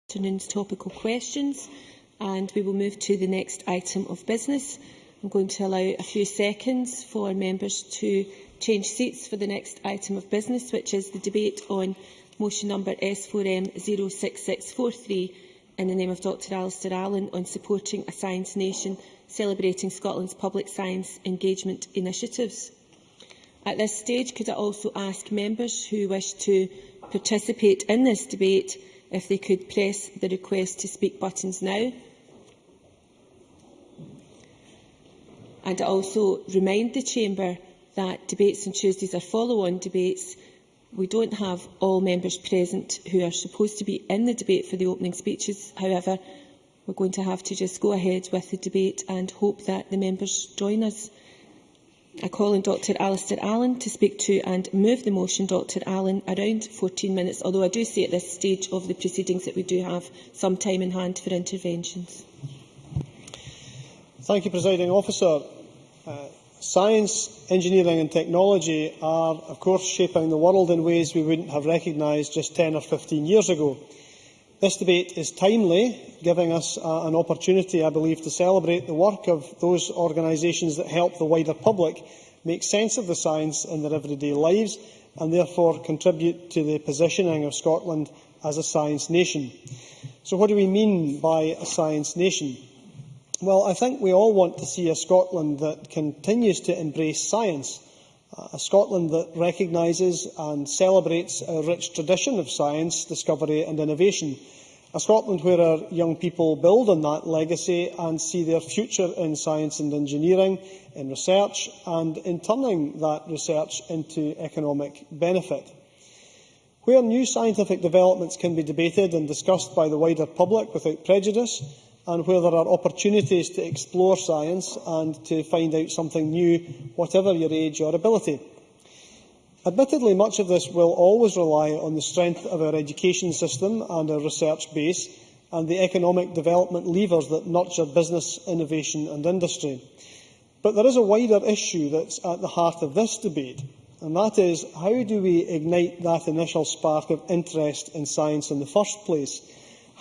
afternoon's topical questions, and we will move to the next item of business. I'm going to allow a few seconds for members to change seats for the next item of business, which is the debate on motion number S4M 06643 in the name of Dr Alistair Allen on supporting a science nation celebrating Scotland's public science engagement initiatives. At this stage, could I also ask members who wish to participate in this debate if they could press the request to speak buttons now. And I also remind the Chamber that debates on Tuesdays are follow-on debates. We don't have all members present who are supposed to be in the debate for the opening speeches. However, we're going to have to just go ahead with the debate and hope that the members join us. I call on Dr Alistair Allen to speak to and move the motion. Dr Allen, around 14 minutes, although I do say at this stage of the proceedings that we do have some time in hand for interventions. Thank you, Presiding Officer. Science, engineering and technology are, of course, shaping the world in ways we wouldn't have recognised just 10 or 15 years ago. This debate is timely, giving us an opportunity, I believe, to celebrate the work of those organisations that help the wider public make sense of the science in their everyday lives and therefore contribute to the positioning of Scotland as a science nation. So what do we mean by a science nation? Well, I think we all want to see a Scotland that continues to embrace science, a Scotland that recognises and celebrates a rich tradition of science, discovery and innovation, a Scotland where our young people build on that legacy and see their future in science and engineering, in research and in turning that research into economic benefit. Where new scientific developments can be debated and discussed by the wider public without prejudice, and where there are opportunities to explore science and to find out something new, whatever your age or ability. Admittedly, much of this will always rely on the strength of our education system and our research base, and the economic development levers that nurture business, innovation and industry. But there is a wider issue that's at the heart of this debate, and that is, how do we ignite that initial spark of interest in science in the first place?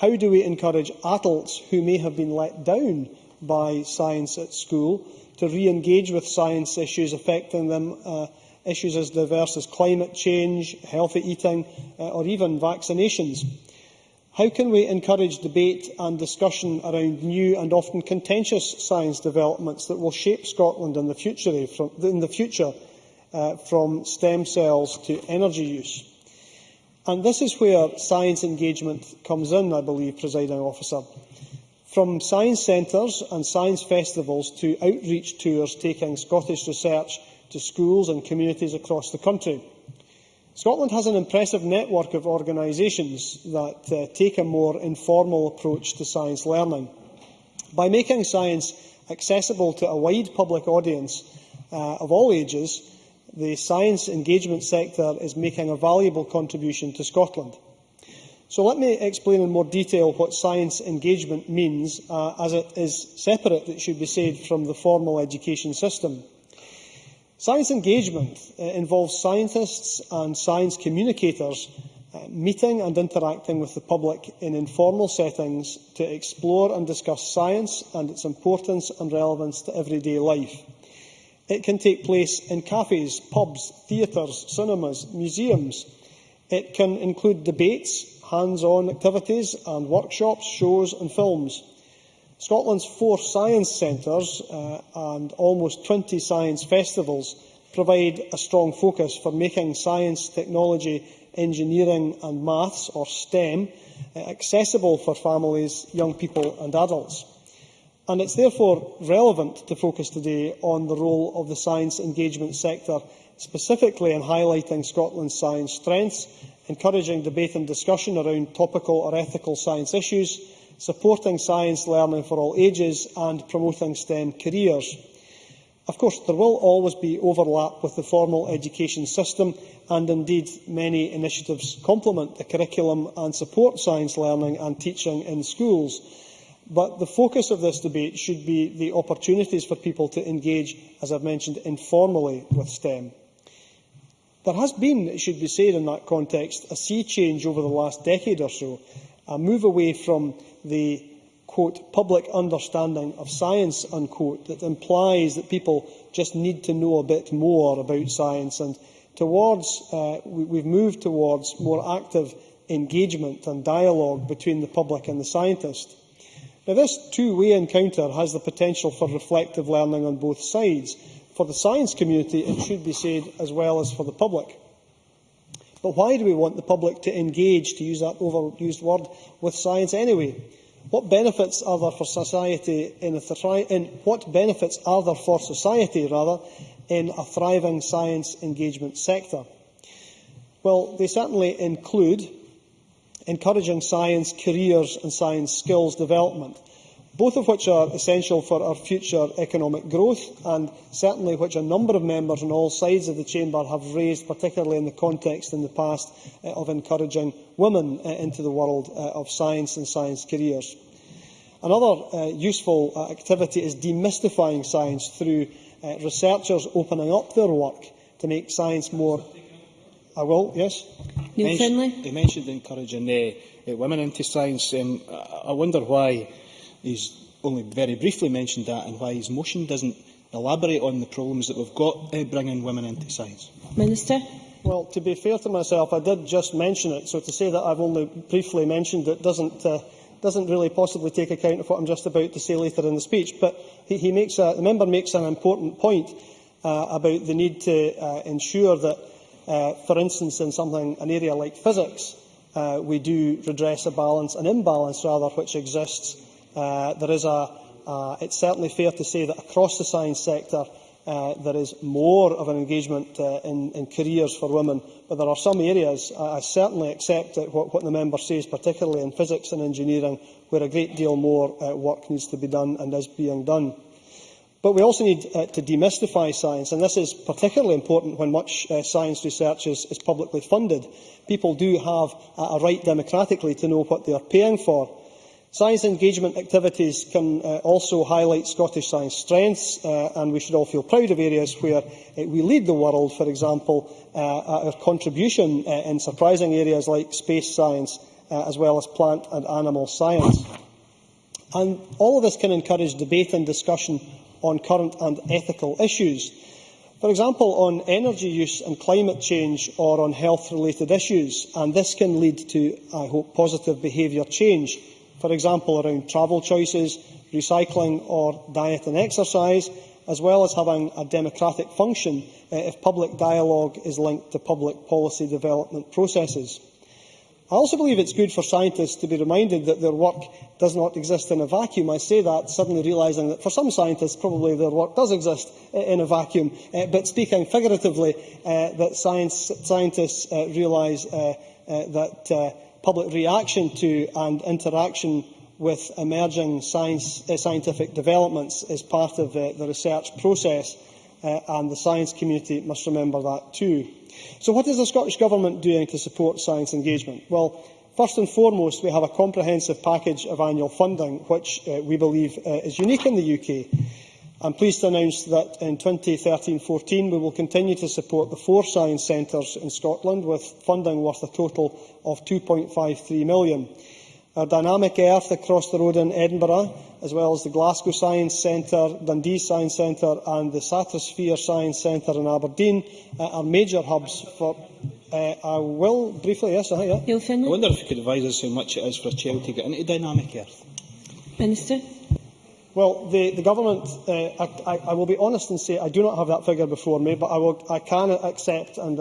How do we encourage adults who may have been let down by science at school to re-engage with science issues affecting them, issues as diverse as climate change, healthy eating, or even vaccinations? How can we encourage debate and discussion around new and often contentious science developments that will shape Scotland in the future, from stem cells to energy use? And this is where science engagement comes in, I believe, Presiding Officer. From science centres and science festivals to outreach tours taking Scottish research to schools and communities across the country. Scotland has an impressive network of organisations that take a more informal approach to science learning. By making science accessible to a wide public audience of all ages, the science engagement sector is making a valuable contribution to Scotland. So let me explain in more detail what science engagement means, as it is separate, it should be said, from the formal education system. Science engagement involves scientists and science communicators meeting and interacting with the public in informal settings to explore and discuss science and its importance and relevance to everyday life. It can take place in cafes, pubs, theatres, cinemas, museums. It can include debates, hands-on activities and workshops, shows and films. Scotland's 4 science centres and almost 20 science festivals provide a strong focus for making science, technology, engineering and maths, or STEM, accessible for families, young people and adults. And it's therefore relevant to focus today on the role of the science engagement sector, specifically in highlighting Scotland's science strengths, encouraging debate and discussion around topical or ethical science issues, supporting science learning for all ages and promoting STEM careers. Of course, there will always be overlap with the formal education system, and indeed many initiatives complement the curriculum and support science learning and teaching in schools. But the focus of this debate should be the opportunities for people to engage, as I've mentioned, informally with STEM. There has been, it should be said in that context, a sea change over the last decade or so, a move away from the, quote, public understanding of science, unquote, that implies that people just need to know a bit more about science, and we've moved towards more active engagement and dialogue between the public and the scientist. Now, this two-way encounter has the potential for reflective learning on both sides. For the science community, it should be said, as well as for the public. But why do we want the public to engage, to use that overused word, with science anyway? What benefits are there for society in a thriving science engagement sector? Well, they certainly include encouraging science careers and science skills development, both of which are essential for our future economic growth, and certainly which a number of members on all sides of the chamber have raised, particularly in the context in the past of encouraging women into the world of science and science careers. Another useful activity is demystifying science through researchers opening up their work to make science more... I will, yes? Neil Finlay. He mentioned encouraging women into science. I wonder why he's only very briefly mentioned that, and why his motion doesn't elaborate on the problems that we've got bringing women into science. Minister. Well, to be fair to myself, I did just mention it, so to say that I've only briefly mentioned it doesn't really possibly take account of what I'm just about to say later in the speech. But the member makes an important point about the need to ensure that, for instance, in an area like physics, we do redress an imbalance rather, which exists. It's certainly fair to say that across the science sector there is more of an engagement in careers for women, but there are some areas, I certainly accept what the member says, particularly in physics and engineering, where a great deal more work needs to be done and is being done. But we also need to demystify science, and this is particularly important when much science research is publicly funded. People do have a right democratically to know what they are paying for. Science engagement activities can also highlight Scottish science strengths, and we should all feel proud of areas where we lead the world, for example, our contribution in surprising areas like space science, as well as plant and animal science. And all of this can encourage debate and discussion on current and ethical issues. For example, on energy use and climate change, or on health-related issues, and this can lead to, I hope, positive behaviour change. For example, around travel choices, recycling or diet and exercise, as well as having a democratic function if public dialogue is linked to public policy development processes. I also believe it's good for scientists to be reminded that their work does not exist in a vacuum. I say that suddenly realising that for some scientists probably their work does exist in a vacuum, but speaking figuratively, that scientists realise that public reaction to and interaction with emerging scientific developments is part of the research process, and the science community must remember that too. So what is the Scottish Government doing to support science engagement? Well, first and foremost, we have a comprehensive package of annual funding, which we believe is unique in the UK. I'm pleased to announce that in 2013-14 we will continue to support the 4 science centres in Scotland with funding worth a total of £2.53 million. Our Dynamic Earth across the road in Edinburgh, as well as the Glasgow Science Centre, Dundee Science Centre and the Stratosphere Science Centre in Aberdeen are major hubs for... I will briefly, yes, yeah. Neil Finlay. I wonder if you could advise us how much it is for a child to get into Dynamic Earth. Minister. Well, the Government, I will be honest and say I do not have that figure before me, but I can accept and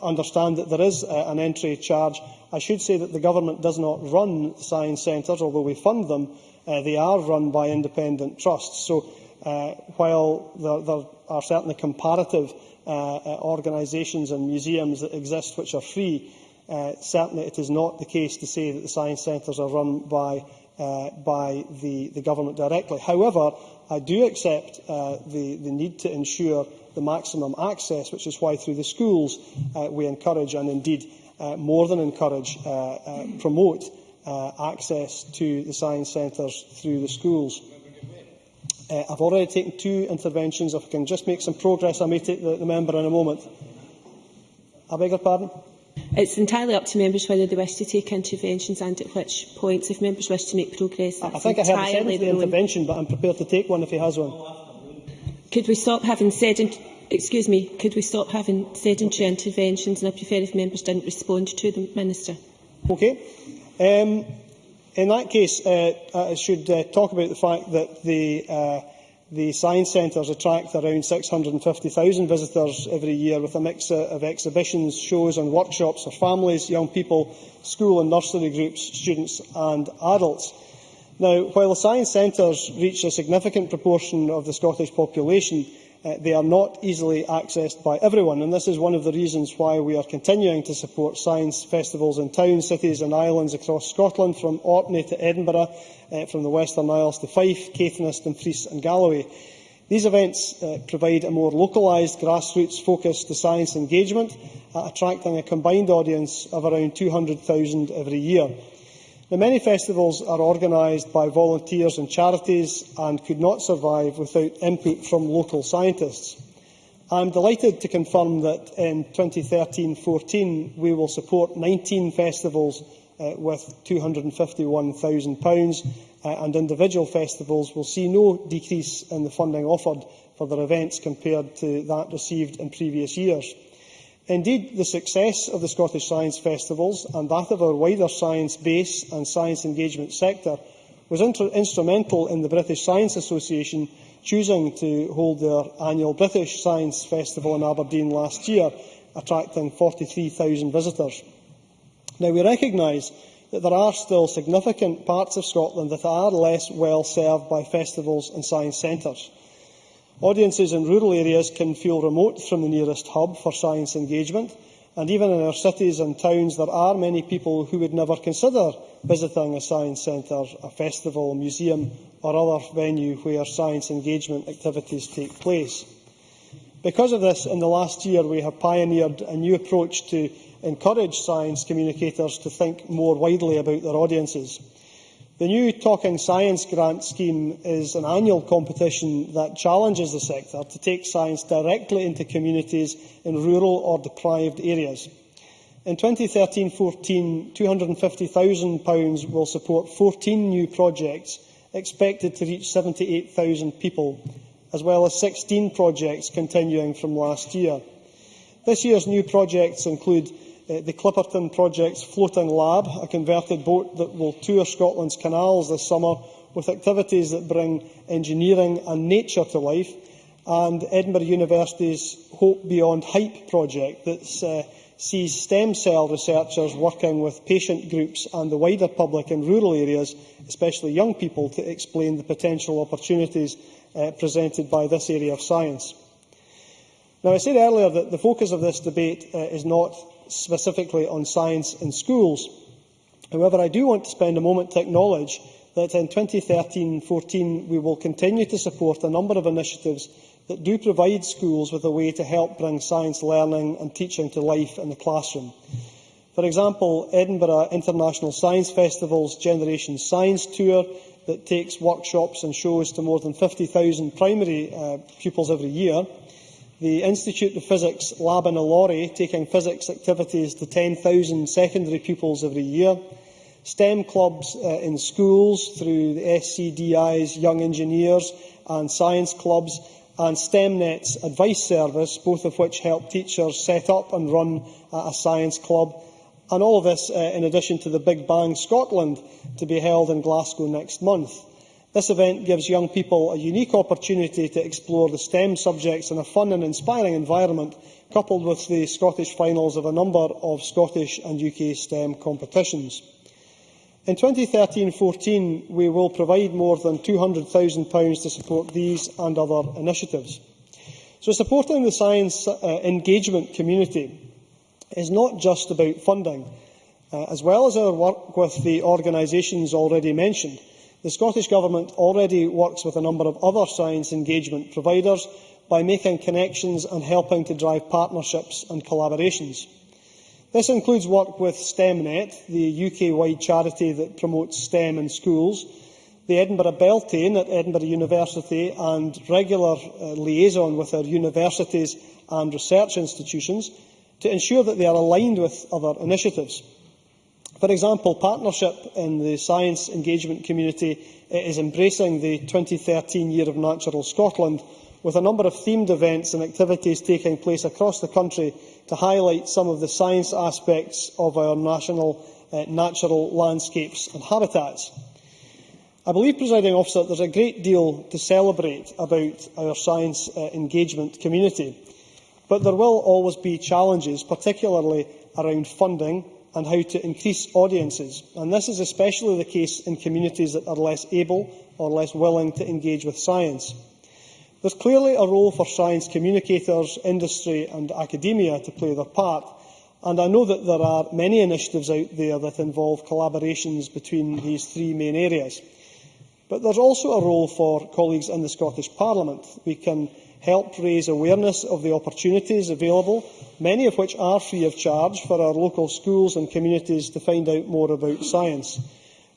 understand that there is an entry charge. I should say that the Government does not run science centres, although we fund them. They are run by independent trusts. So while there are certainly comparative organisations and museums that exist which are free, certainly it is not the case to say that the science centres are run by the Government directly. However, I do accept the need to ensure the maximum access, which is why through the schools we encourage and indeed more than encourage, promote access to the science centres through the schools. I've already taken 2 interventions. If I can just make some progress, I may take the member in a moment. I beg your pardon? It's entirely up to members whether they wish to take interventions and at which points. If members wish to make progress, that's I think I heard the entirely sentence their the own. intervention, but I'm prepared to take one if he has one. Could we stop having excuse me, could we stop having sedentary interventions? And I prefer if members didn't respond to them, Minister. Okay. In that case, I should talk about the fact that the science centres attract around 650,000 visitors every year, with a mix of exhibitions, shows and workshops for families, young people, school and nursery groups, students and adults. Now, while the science centres reach a significant proportion of the Scottish population, they are not easily accessed by everyone, and this is one of the reasons why we are continuing to support science festivals in towns, cities and islands across Scotland, from Orkney to Edinburgh, from the Western Isles to Fife, Caithness, Dumfries and Galloway. These events provide a more localised, grassroots focus to science engagement, attracting a combined audience of around 200,000 every year. Now, many festivals are organised by volunteers and charities and could not survive without input from local scientists. I am delighted to confirm that in 2013-14 we will support 19 festivals with £251,000, and individual festivals will see no decrease in the funding offered for their events compared to that received in previous years. Indeed, the success of the Scottish Science Festivals and that of our wider science base and science engagement sector was instrumental in the British Science Association choosing to hold their annual British Science Festival in Aberdeen last year, attracting 43,000 visitors. Now, we recognise that there are still significant parts of Scotland that are less well served by festivals and science centres. Audiences in rural areas can feel remote from the nearest hub for science engagement, and even in our cities and towns there are many people who would never consider visiting a science centre, a festival, a museum or other venue where science engagement activities take place. Because of this, in the last year we have pioneered a new approach to encourage science communicators to think more widely about their audiences. The new Talking Science grant scheme is an annual competition that challenges the sector to take science directly into communities in rural or deprived areas. In 2013-14, £250,000 will support 14 new projects expected to reach 78,000 people, as well as 16 projects continuing from last year. This year's new projects include the Clipperton Project's Floating Lab, a converted boat that will tour Scotland's canals this summer with activities that bring engineering and nature to life, and Edinburgh University's Hope Beyond Hype project that sees stem cell researchers working with patient groups and the wider public in rural areas, especially young people, to explain the potential opportunities presented by this area of science. Now, I said earlier that the focus of this debate is not specifically on science in schools. However, I do want to spend a moment to acknowledge that in 2013-14 we will continue to support a number of initiatives that do provide schools with a way to help bring science learning and teaching to life in the classroom. For example, Edinburgh International Science Festival's Generation Science Tour, that takes workshops and shows to more than 50,000 primary pupils every year, the Institute of Physics Lab in Ilori, taking physics activities to 10,000 secondary pupils every year, STEM clubs in schools through the SCDI's Young Engineers and Science Clubs, and STEMnet's advice service, both of which help teachers set up and run a science club, and all of this in addition to the Big Bang Scotland to be held in Glasgow next month. This event gives young people a unique opportunity to explore the STEM subjects in a fun and inspiring environment, coupled with the Scottish finals of a number of Scottish and UK STEM competitions. In 2013-14, we will provide more than £200,000 to support these and other initiatives. So supporting the science engagement community is not just about funding. As well as our work with the organisations already mentioned, the Scottish Government already works with a number of other science engagement providers by making connections and helping to drive partnerships and collaborations. This includes work with STEMnet, the UK-wide charity that promotes STEM in schools, the Edinburgh Beltane at Edinburgh University, and regular liaison with our universities and research institutions, to ensure that they are aligned with other initiatives. For example, partnership in the science engagement community is embracing the 2013 Year of Natural Scotland, with a number of themed events and activities taking place across the country to highlight some of the science aspects of our national natural landscapes and habitats. I believe, Presiding Officer, there is a great deal to celebrate about our science engagement community, but there will always be challenges, particularly around funding and how to increase audiences, and this is especially the case in communities that are less able or less willing to engage with science. There is clearly a role for science communicators, industry and academia to play their part, and I know that there are many initiatives out there that involve collaborations between these three main areas. But there is also a role for colleagues in the Scottish Parliament. We can help raise awareness of the opportunities available, many of which are free of charge, for our local schools and communities to find out more about science.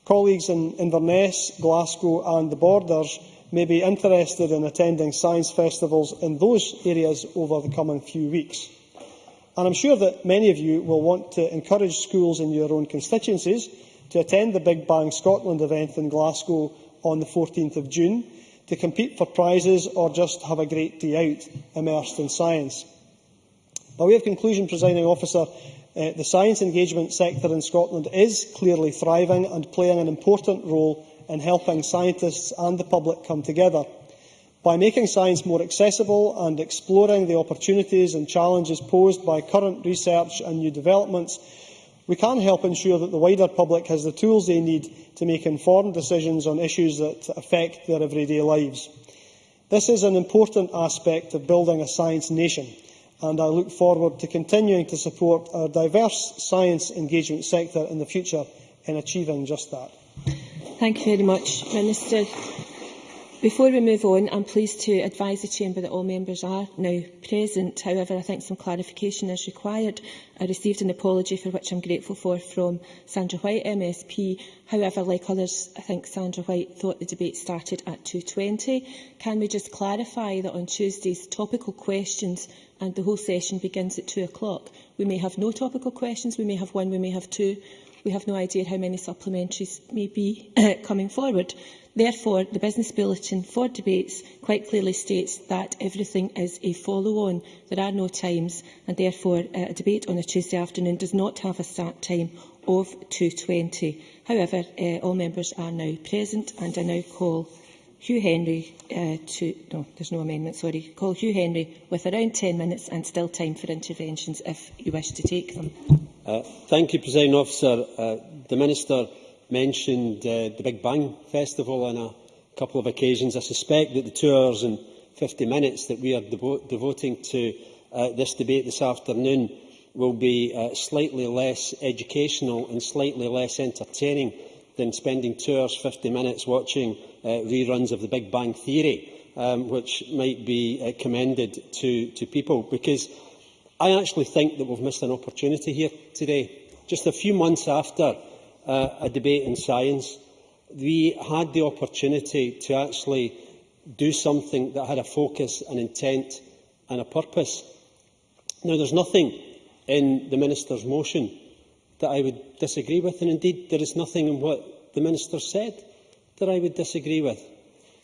Colleagues in Inverness, Glasgow and the Borders may be interested in attending science festivals in those areas over the coming few weeks. And I am sure that many of you will want to encourage schools in your own constituencies to attend the Big Bang Scotland event in Glasgow on the 14th of June, to compete for prizes or just have a great day out immersed in science. By way of conclusion, Presiding Officer, the science engagement sector in Scotland is clearly thriving and playing an important role in helping scientists and the public come together. By making science more accessible and exploring the opportunities and challenges posed by current research and new developments, we can help ensure that the wider public has the tools they need to make informed decisions on issues that affect their everyday lives. This is an important aspect of building a science nation, and I look forward to continuing to support our diverse science engagement sector in the future in achieving just that. Thank you very much, Minister. Before we move on, I am pleased to advise the Chamber that all members are now present. However, I think some clarification is required. I received an apology for which I am grateful for from Sandra White, MSP. However, like others, I think Sandra White thought the debate started at 2:20. Can we just clarify that on Tuesdays, topical questions and the whole session begins at 2 o'clock? We may have no topical questions, we may have one, we may have two. We have no idea how many supplementaries may be coming forward. Therefore, the Business Bulletin for debates quite clearly states that everything is a follow-on. There are no times, and therefore a debate on a Tuesday afternoon does not have a start time of 2:20. However, all members are now present, and I now call Hugh Henry there's no amendment, sorry. Call Hugh Henry with around 10 minutes and still time for interventions if you wish to take them. Thank you, Presiding Officer. The Minister mentioned the Big Bang Festival on a couple of occasions. I suspect that the 2 hours and 50 minutes that we are devoting to this debate this afternoon will be slightly less educational and slightly less entertaining than spending 2 hours 50 minutes watching reruns of the Big Bang Theory, which might be commended to people, because I actually think that we've missed an opportunity here today. Just a few months after a debate in science, we had the opportunity to actually do something that had a focus, an intent and a purpose. Now, there is nothing in the Minister's motion that I would disagree with, and indeed there is nothing in what the Minister said that I would disagree with.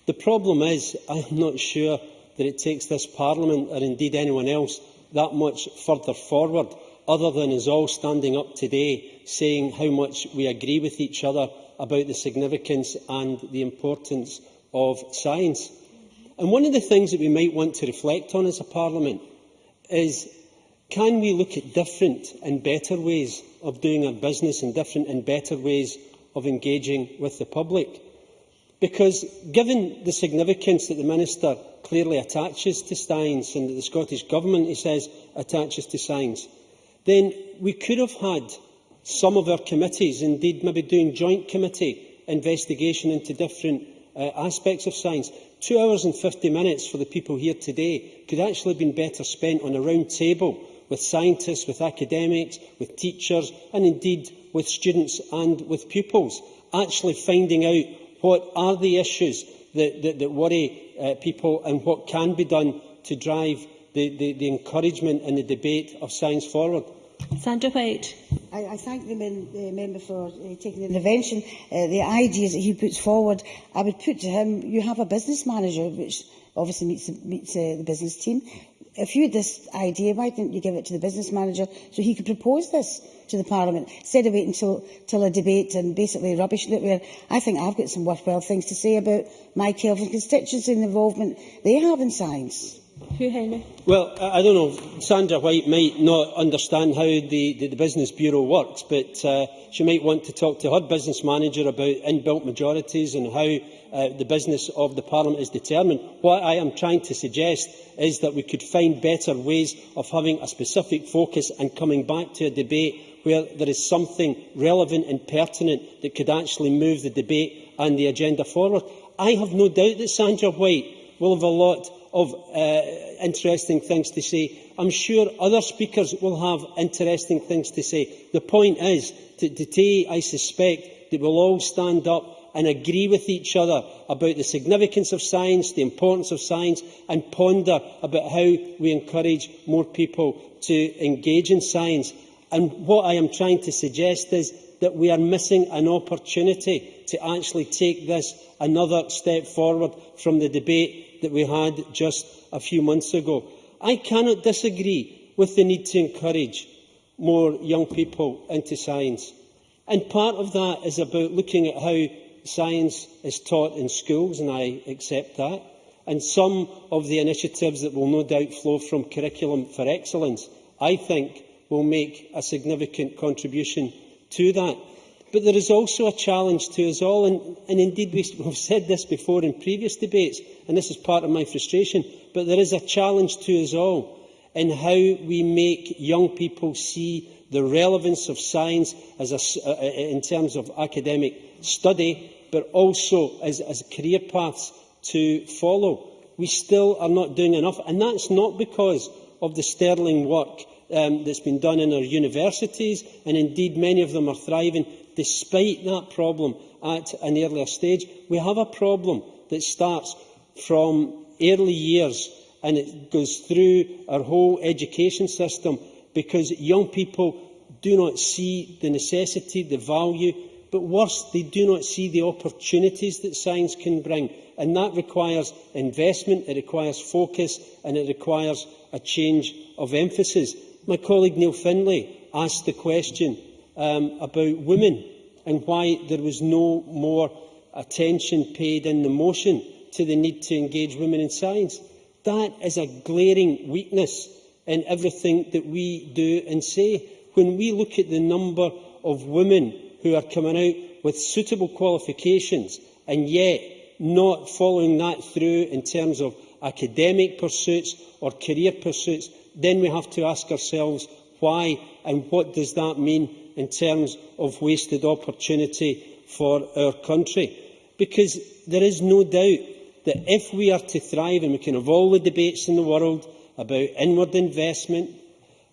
The problem is, I am not sure that it takes this Parliament, or indeed anyone else, that much further forward, other than us all standing up today saying how much we agree with each other about the significance and the importance of science. And one of the things that we might want to reflect on as a Parliament is, can we look at different and better ways of doing our business and different and better ways of engaging with the public? Because given the significance that the Minister clearly attaches to science, and that the Scottish Government, he says, attaches to science, then we could have had some of our committees, indeed maybe doing joint committee investigation into different aspects of science. 2 hours and 50 minutes for the people here today could actually have been better spent on a round table with scientists, with academics, with teachers, and indeed with students and with pupils, actually finding out what are the issues that worry people and what can be done to drive the encouragement and the debate of science forward. Sandra White. I thank the member for taking the intervention. The ideas that he puts forward, I would put to him, you have a business manager, which obviously meets the business team. If you had this idea, why didn't you give it to the business manager so he could propose this to the Parliament, instead of waiting till a debate and basically rubbishing it, where I think I've got some worthwhile things to say about my Kelvin constituency and the involvement they have in science. Hugh Henry. Well, I don't know. Sandra White might not understand how the Business Bureau works, but she might want to talk to her business manager about inbuilt majorities and how the business of the Parliament is determined. What I am trying to suggest is that we could find better ways of having a specific focus and coming back to a debate where there is something relevant and pertinent that could actually move the debate and the agenda forward. I have no doubt that Sandra White will have a lot of interesting things to say. I'm sure other speakers will have interesting things to say. The point is, today I suspect that we'll all stand up and agree with each other about the significance of science, the importance of science, and ponder about how we encourage more people to engage in science. And what I am trying to suggest is that we are missing an opportunity to actually take this another step forward from the debate that we had just a few months ago. I cannot disagree with the need to encourage more young people into science. And part of that is about looking at how science is taught in schools, and I accept that. And some of the initiatives that will no doubt flow from Curriculum for Excellence, I think, will make a significant contribution to that. But there is also a challenge to us all, and indeed we've said this before in previous debates, and this is part of my frustration, but there is a challenge to us all in how we make young people see the relevance of science as in terms of academic study, but also as career paths to follow. We still are not doing enough, and that's not because of the sterling work that's been done in our universities, and indeed many of them are thriving despite that problem at an earlier stage. We have a problem that starts from early years and it goes through our whole education system, because young people do not see the necessity, the value, but worse, they do not see the opportunities that science can bring. And that requires investment, it requires focus, and it requires a change of emphasis. My colleague Neil Findlay asked the question about women and why there was no more attention paid in the motion to the need to engage women in science. That is a glaring weakness in everything that we do and say. When we look at the number of women who are coming out with suitable qualifications and yet not following that through in terms of academic pursuits or career pursuits, then we have to ask ourselves why, and what does that mean in terms of wasted opportunity for our country. Because there is no doubt that if we are to thrive, and we can have all the debates in the world about inward investment,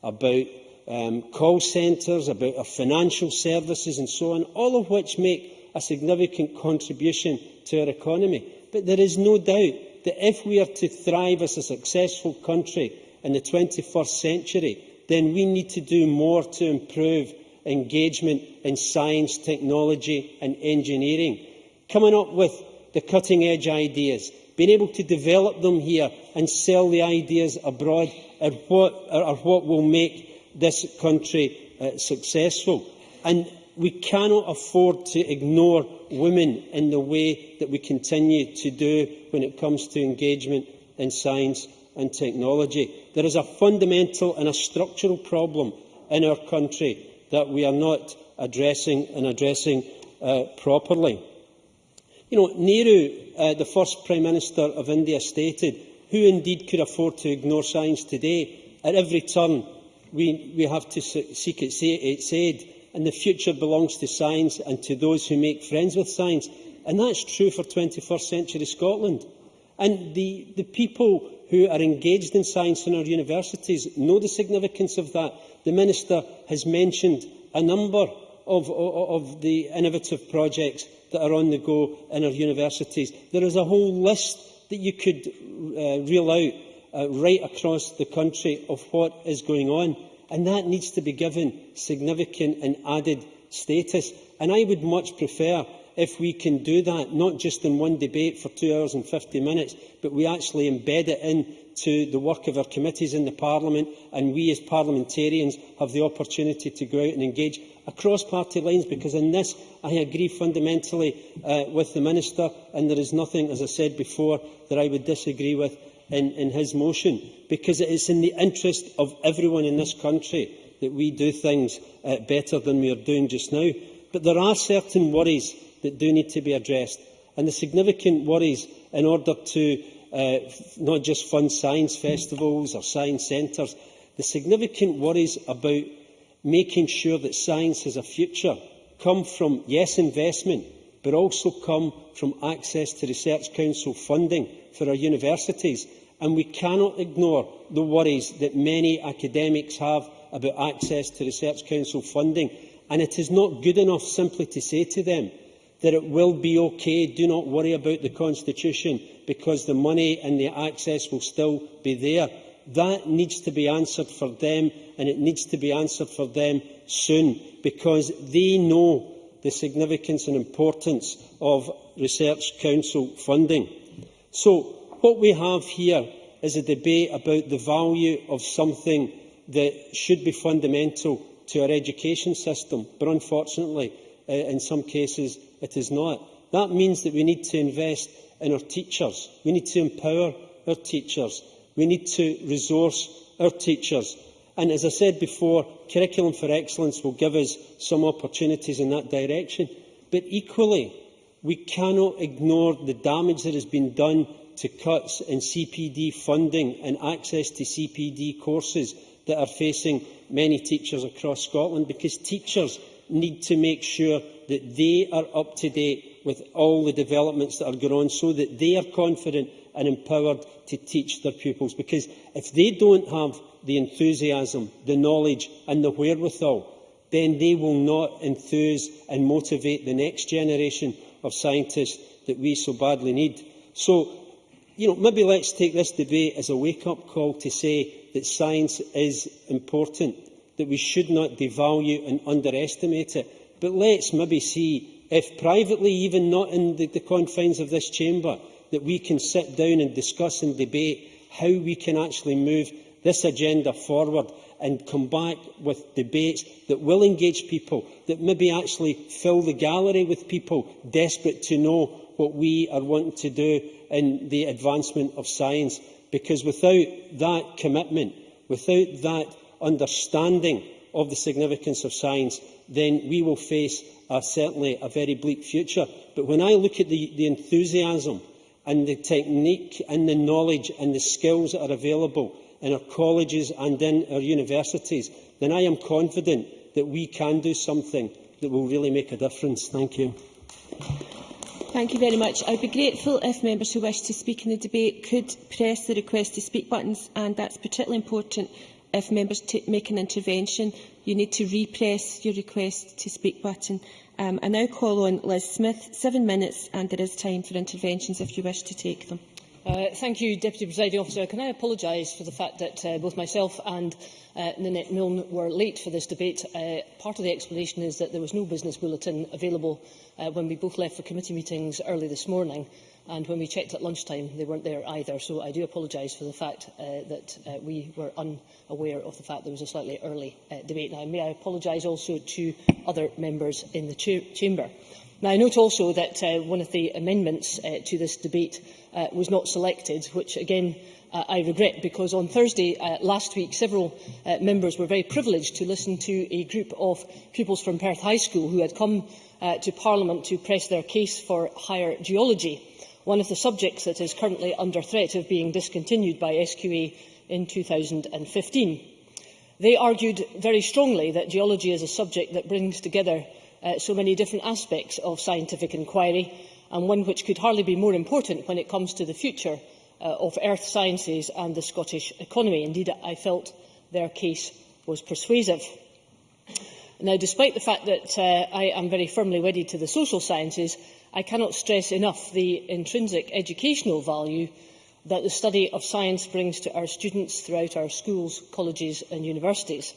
about call centres, about our financial services and so on, all of which make a significant contribution to our economy. But there is no doubt that if we are to thrive as a successful country in the 21st century, then we need to do more to improve engagement in science, technology and engineering. Coming up with the cutting-edge ideas, being able to develop them here and sell the ideas abroad are what will make this country successful. And we cannot afford to ignore women in the way that we continue to do when it comes to engagement in science and technology. There is a fundamental and a structural problem in our country that we are not addressing properly. You know, Nehru, the first Prime Minister of India, stated, who indeed could afford to ignore science today? At every turn, we have to seek its aid, and the future belongs to science and to those who make friends with science. And that's true for 21st century Scotland. And the people who are engaged in science in our universities know the significance of that. The Minister has mentioned a number of the innovative projects that are on the go in our universities. There is a whole list that you could reel out right across the country of what is going on, and that needs to be given significant and added status. And I would much prefer if we can do that, not just in one debate for 2 hours and 50 minutes, but we actually embed it into the work of our committees in the Parliament, and we as parliamentarians have the opportunity to go out and engage across party lines, because in this I agree fundamentally with the Minister, and there is nothing, as I said before, that I would disagree with in his motion, because it is in the interest of everyone in this country that we do things better than we are doing just now. But there are certain worries that do need to be addressed, and the significant worries in order to not just fund science festivals or science centres, the significant worries about making sure that science has a future come from, yes, investment, but also come from access to Research Council funding for our universities. And we cannot ignore the worries that many academics have about access to Research Council funding. And it is not good enough simply to say to them that it will be okay, do not worry about the Constitution, because the money and the access will still be there. That needs to be answered for them, and it needs to be answered for them soon, because they know the significance and importance of Research Council funding. So what we have here is a debate about the value of something that should be fundamental to our education system, but unfortunately, in some cases, it is not. That means that we need to invest in our teachers. We need to empower our teachers. We need to resource our teachers. And as I said before, Curriculum for Excellence will give us some opportunities in that direction. But equally, we cannot ignore the damage that has been done to cuts in CPD funding and access to CPD courses that are facing many teachers across Scotland, because teachers need to make sure that they are up to date with all the developments that are going on, so that they are confident and empowered to teach their pupils. Because if they don't have the enthusiasm, the knowledge and the wherewithal, then they will not enthuse and motivate the next generation of scientists that we so badly need. So, maybe let's take this debate as a wake-up call to say that science is important, that we should not devalue and underestimate it. But let's maybe see if privately, even not in the confines of this chamber, that we can sit down and discuss and debate how we can actually move this agenda forward and come back with debates that will engage people, that maybe actually fill the gallery with people desperate to know what we are wanting to do in the advancement of science. Because without that commitment, without that understanding of the significance of science, then we will face certainly a very bleak future. But when I look at the enthusiasm and the technique and the knowledge and the skills that are available in our colleges and in our universities, then I am confident that we can do something that will really make a difference. Thank you. Thank you very much. I would be grateful if members who wish to speak in the debate could press the request to speak buttons, and that's particularly important if members make an intervention. You need to repress your request to speak button. I now call on Liz Smith, 7 minutes, and there is time for interventions if you wish to take them. Thank you, Deputy Presiding Officer. Can I apologise for the fact that both myself and Ninette Milne were late for this debate? Part of the explanation is that there was no business bulletin available when we both left for committee meetings early this morning, and when we checked at lunchtime they weren't there either. So I do apologise for the fact that we were unaware of the fact there was a slightly early debate. Now, may I apologise also to other members in the chamber. Now, I note also that one of the amendments to this debate was not selected, which again I regret, because on Thursday last week several members were very privileged to listen to a group of pupils from Perth High School who had come to Parliament to press their case for higher geology, one of the subjects that is currently under threat of being discontinued by SQA in 2015. They argued very strongly that geology is a subject that brings together so many different aspects of scientific inquiry, and one which could hardly be more important when it comes to the future of earth sciences and the Scottish economy. Indeed, I felt their case was persuasive. Now, despite the fact that I am very firmly wedded to the social sciences, I cannot stress enough the intrinsic educational value that the study of science brings to our students throughout our schools, colleges and universities.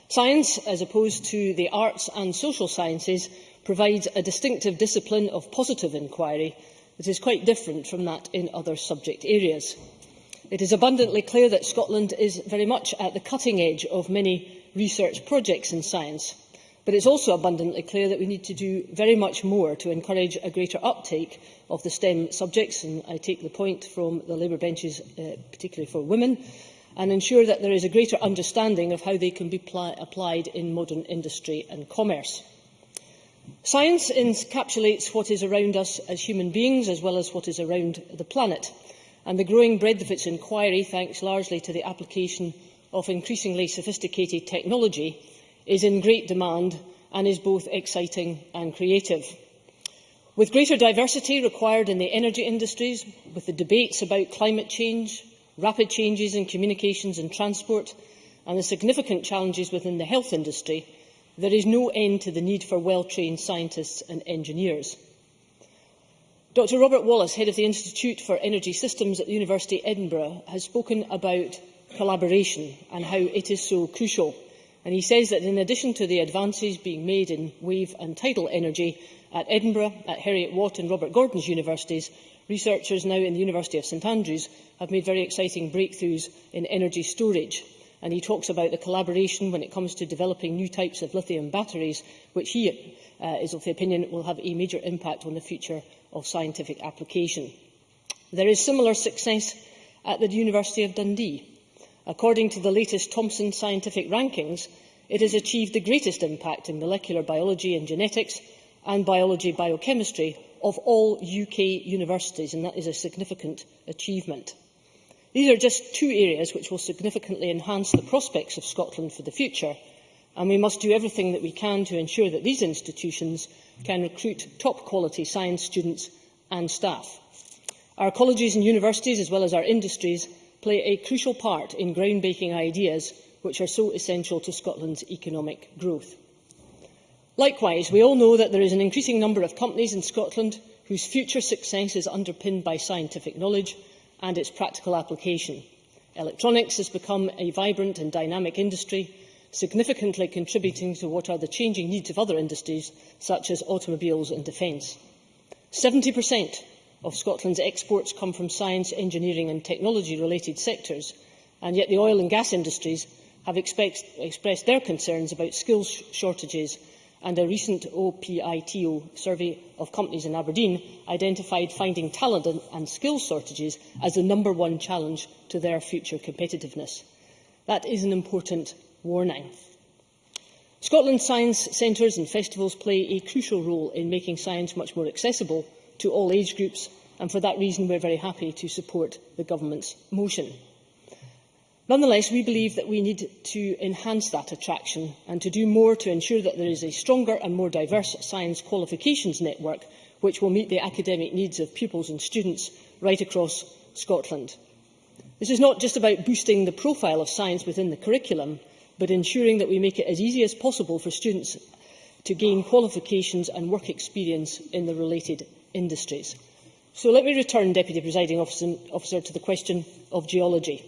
Science, as opposed to the arts and social sciences, provides a distinctive discipline of positive inquiry that is quite different from that in other subject areas. It is abundantly clear that Scotland is very much at the cutting edge of many research projects in science, but it is also abundantly clear that we need to do very much more to encourage a greater uptake of the STEM subjects, and I take the point from the Labour benches, particularly for women, and ensure that there is a greater understanding of how they can be applied in modern industry and commerce. Science encapsulates what is around us as human beings, as well as what is around the planet, and the growing breadth of its inquiry, thanks largely to the application of increasingly sophisticated technology, is in great demand and is both exciting and creative. With greater diversity required in the energy industries, with the debates about climate change, rapid changes in communications and transport, and the significant challenges within the health industry, there is no end to the need for well-trained scientists and engineers. Dr Robert Wallace, Head of the Institute for Energy Systems at the University of Edinburgh, has spoken about collaboration and how it is so crucial. And he says that in addition to the advances being made in wave and tidal energy at Edinburgh, at Heriot-Watt and Robert Gordon's universities, researchers now in the University of St Andrews have made very exciting breakthroughs in energy storage. And he talks about the collaboration when it comes to developing new types of lithium batteries, which he is of the opinion will have a major impact on the future of scientific application. There is similar success at the University of Dundee. According to the latest Thomson scientific rankings, it has achieved the greatest impact in molecular biology and genetics and biology biochemistry of all UK universities, and that is a significant achievement. These are just two areas which will significantly enhance the prospects of Scotland for the future, and we must do everything that we can to ensure that these institutions can recruit top-quality science students and staff. Our colleges and universities, as well as our industries, play a crucial part in groundbreaking ideas which are so essential to Scotland's economic growth. Likewise, we all know that there is an increasing number of companies in Scotland whose future success is underpinned by scientific knowledge and its practical application. Electronics has become a vibrant and dynamic industry, significantly contributing to what are the changing needs of other industries, such as automobiles and defence. 70% of Scotland's exports come from science, engineering and technology-related sectors, and yet the oil and gas industries have expressed their concerns about skills shortages, and a recent OPITO survey of companies in Aberdeen identified finding talent and skills shortages as the #1 challenge to their future competitiveness. That is an important warning. Scotland's science centres and festivals play a crucial role in making science much more accessible to all age groups, and for that reason we are very happy to support the Government's motion. Nonetheless, we believe that we need to enhance that attraction and to do more to ensure that there is a stronger and more diverse science qualifications network which will meet the academic needs of pupils and students right across Scotland. This is not just about boosting the profile of science within the curriculum, but ensuring that we make it as easy as possible for students to gain qualifications and work experience in the related industries. So let me return, Deputy Presiding Officer, to the question of geology,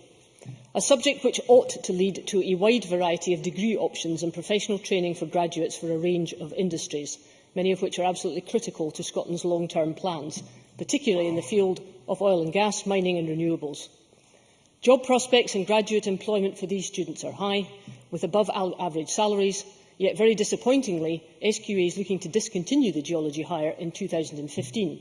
a subject which ought to lead to a wide variety of degree options and professional training for graduates for a range of industries, many of which are absolutely critical to Scotland's long-term plans, particularly in the field of oil and gas, mining and renewables. Job prospects and graduate employment for these students are high, with above-average salaries, yet very disappointingly, SQA is looking to discontinue the geology hire in 2015.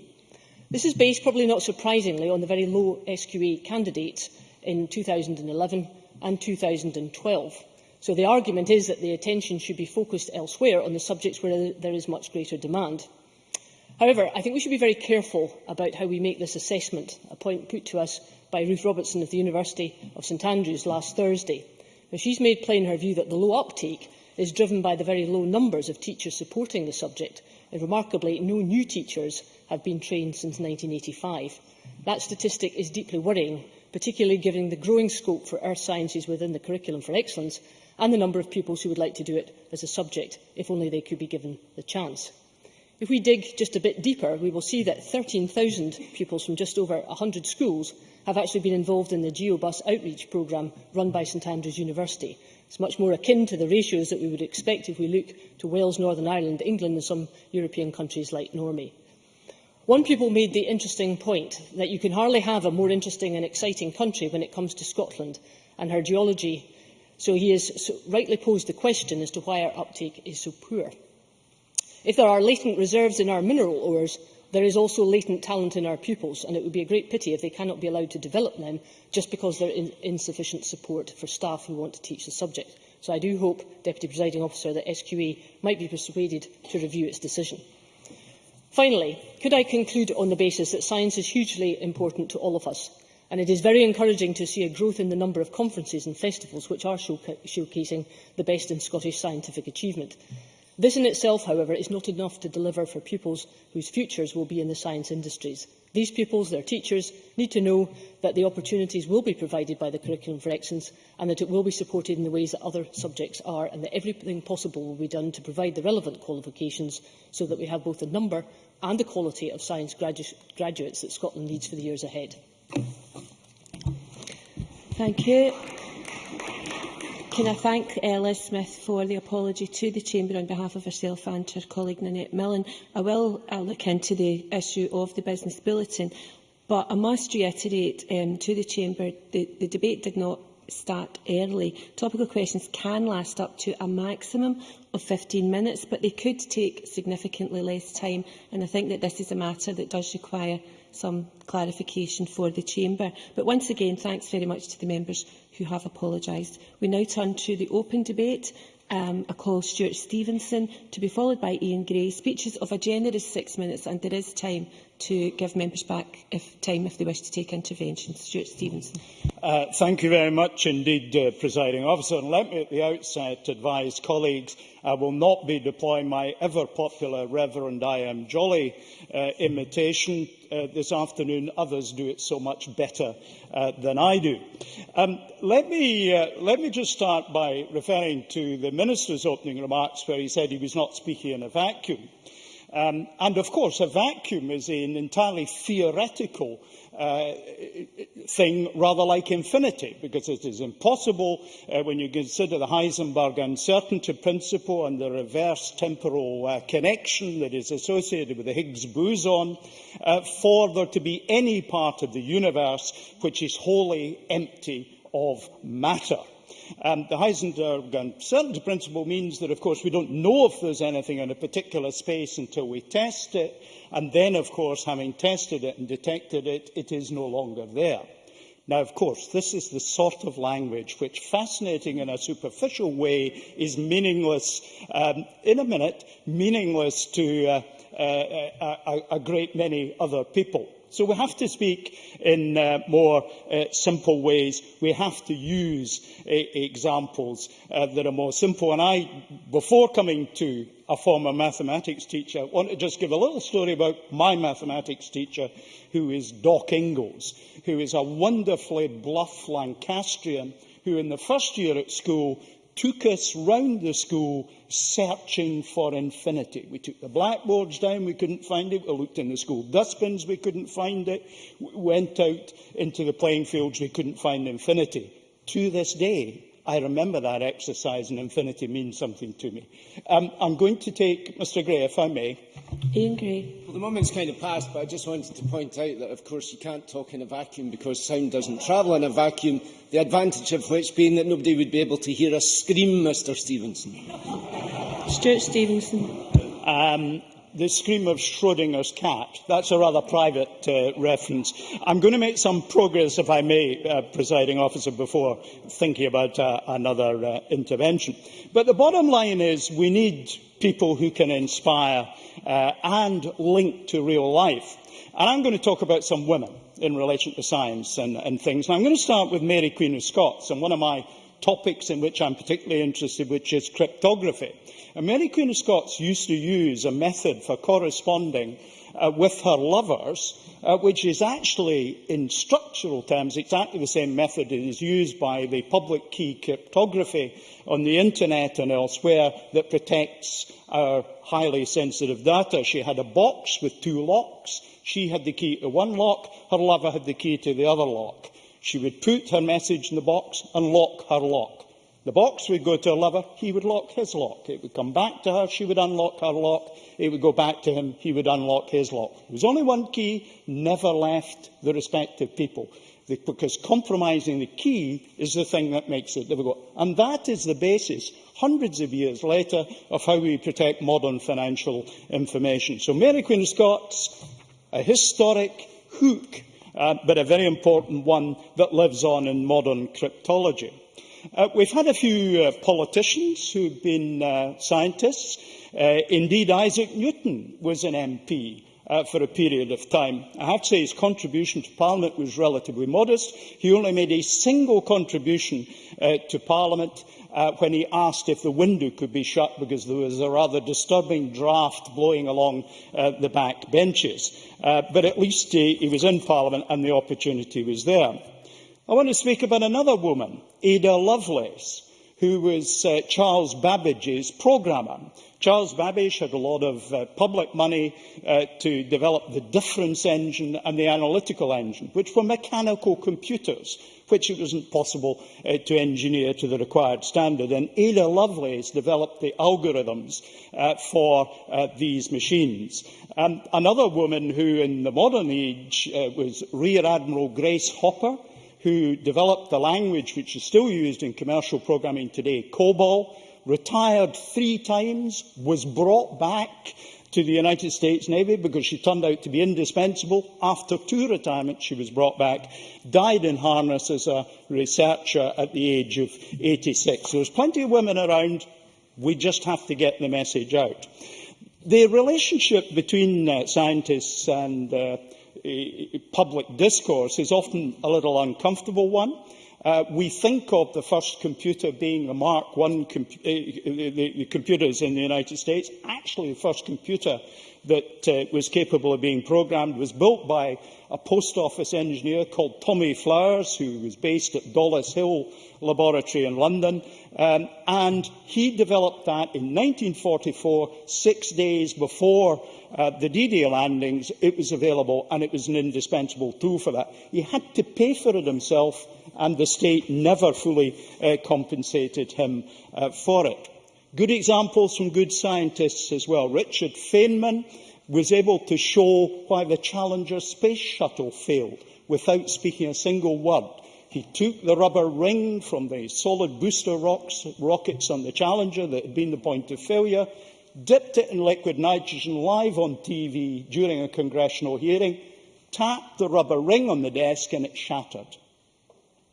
This is based, probably not surprisingly, on the very low SQA candidates in 2011 and 2012. So the argument is that the attention should be focused elsewhere on the subjects where there is much greater demand. However, I think we should be very careful about how we make this assessment, a point put to us by Ruth Robertson of the University of St Andrews last Thursday. Now, she's made plain her view that the low uptake is driven by the very low numbers of teachers supporting the subject, and remarkably, no new teachers have been trained since 1985. That statistic is deeply worrying, particularly given the growing scope for earth sciences within the curriculum for excellence and the number of pupils who would like to do it as a subject, if only they could be given the chance. If we dig just a bit deeper, we will see that 13,000 pupils from just over 100 schools have actually been involved in the GeoBus outreach programme run by St Andrews University. It's much more akin to the ratios that we would expect if we look to Wales, Northern Ireland, England and some European countries like Norway. One pupil made the interesting point that you can hardly have a more interesting and exciting country when it comes to Scotland and her geology, so he has rightly posed the question as to why our uptake is so poor. If there are latent reserves in our mineral ores, there is also latent talent in our pupils, and it would be a great pity if they cannot be allowed to develop them just because there is insufficient support for staff who want to teach the subject. So I do hope, Deputy Presiding Officer, that SQA might be persuaded to review its decision. Finally, could I conclude on the basis that science is hugely important to all of us, and it is very encouraging to see a growth in the number of conferences and festivals which are showcasing the best in Scottish scientific achievement. This in itself, however, is not enough to deliver for pupils whose futures will be in the science industries. These pupils, their teachers, need to know that the opportunities will be provided by the Curriculum for Excellence and that it will be supported in the ways that other subjects are, and that everything possible will be done to provide the relevant qualifications so that we have both the number and the quality of science graduates that Scotland needs for the years ahead. Thank you. Can I thank Liz Smith for the apology to the Chamber on behalf of herself and her colleague Nanette Millen. I will look into the issue of the business bulletin, but I must reiterate to the Chamber that the debate did not start early. Topical questions can last up to a maximum of 15 minutes, but they could take significantly less time, and I think that this is a matter that does require some clarification for the Chamber. But once again, thanks very much to the members who have apologised. We now turn to the open debate. I call Stuart Stevenson, to be followed by Ian Gray. Speeches of a generous 6 minutes, and there is time to give members back if they wish to take interventions. Stuart Stevenson. Thank you very much indeed, Presiding Officer. And let me at the outset advise colleagues I will not be deploying my ever-popular Reverend I Am Jolly imitation this afternoon. Others do it so much better than I do. Let me just start by referring to the Minister's opening remarks, where he said he was not speaking in a vacuum. And of course, a vacuum is an entirely theoretical thing, rather like infinity, because it is impossible, when you consider the Heisenberg uncertainty principle and the reverse temporal connection that is associated with the Higgs boson, for there to be any part of the universe which is wholly empty of matter. The Heisenberg uncertainty principle means that, of course, we don't know if there's anything in a particular space until we test it, and then, of course, having tested it and detected it, it is no longer there. Now, of course, this is the sort of language which, fascinating in a superficial way, is meaningless, in a minute, meaningless to a great many other people. So we have to speak in more simple ways. We have to use examples that are more simple. And before coming to a former mathematics teacher, want to just give a little story about my mathematics teacher, who is Doc Ingalls, who is a wonderfully bluff Lancastrian who, in the first year at school, took us round the school searching for infinity. We took the blackboards down, we couldn't find it. We looked in the school dustbins, we couldn't find it. We went out into the playing fields, we couldn't find infinity. To this day, I remember that exercise, and infinity means something to me. I'm going to take Mr Gray, if I may. Ian Gray. Well, the moment's kind of passed, but I just wanted to point out that, of course, you can't talk in a vacuum because sound doesn't travel in a vacuum, the advantage of which being that nobody would be able to hear us scream, Mr Stevenson. Stuart Stevenson. The scream of Schrodinger's cat. That's a rather private reference. I'm going to make some progress, if I may, Presiding Officer, before thinking about another intervention. But the bottom line is we need people who can inspire and link to real life. And I'm going to talk about some women in relation to science and things. And I'm going to start with Mary Queen of Scots, and one of my topics in which I'm particularly interested, which is cryptography. And Mary Queen of Scots used to use a method for corresponding with her lovers, which is actually, in structural terms, exactly the same method that is used by the public key cryptography on the internet and elsewhere that protects our highly sensitive data. She had a box with 2 locks. She had the key to one lock. Her lover had the key to the other lock. She would put her message in the box and lock her lock. The box would go to her lover, he would lock his lock. It would come back to her, she would unlock her lock. It would go back to him, he would unlock his lock. There was only one key, never left the respective people, because compromising the key is the thing that makes it difficult. And that is the basis, hundreds of years later, of how we protect modern financial information. So Mary Queen of Scots, a historic hook, but a very important one that lives on in modern cryptology. We've had a few politicians who've been scientists. Indeed, Isaac Newton was an MP for a period of time. I have to say his contribution to Parliament was relatively modest. He only made a single contribution to Parliament when he asked if the window could be shut because there was a rather disturbing draught blowing along the back benches. But at least he was in Parliament and the opportunity was there. I want to speak about another woman, Ada Lovelace, who was Charles Babbage's programmer. Charles Babbage had a lot of public money to develop the difference engine and the analytical engine, which were mechanical computers, which it wasn't possible to engineer to the required standard. And Ada Lovelace developed the algorithms for these machines. Another woman who, in the modern age, was Rear Admiral Grace Hopper, who developed the language which is still used in commercial programming today, COBOL, retired 3 times, was brought back to the United States Navy because she turned out to be indispensable. After 2 retirements, she was brought back, died in harness as a researcher at the age of 86. There's plenty of women around. We just have to get the message out. The relationship between scientists and public discourse is often a little uncomfortable one. We think of the first computer being the Mark I, the computers in the United States. Actually, the first computer that was capable of being programmed was built by a post office engineer called Tommy Flowers, who was based at Dollis Hill Laboratory in London. And he developed that in 1944, 6 days before the D-Day landings. It was available, and it was an indispensable tool for that. He had to pay for it himself, and the state never fully compensated him for it. Good examples from good scientists as well. Richard Feynman was able to show why the Challenger space shuttle failed without speaking a single word. He took the rubber ring from the solid booster rockets on the Challenger that had been the point of failure, dipped it in liquid nitrogen live on TV during a congressional hearing, tapped the rubber ring on the desk, and it shattered.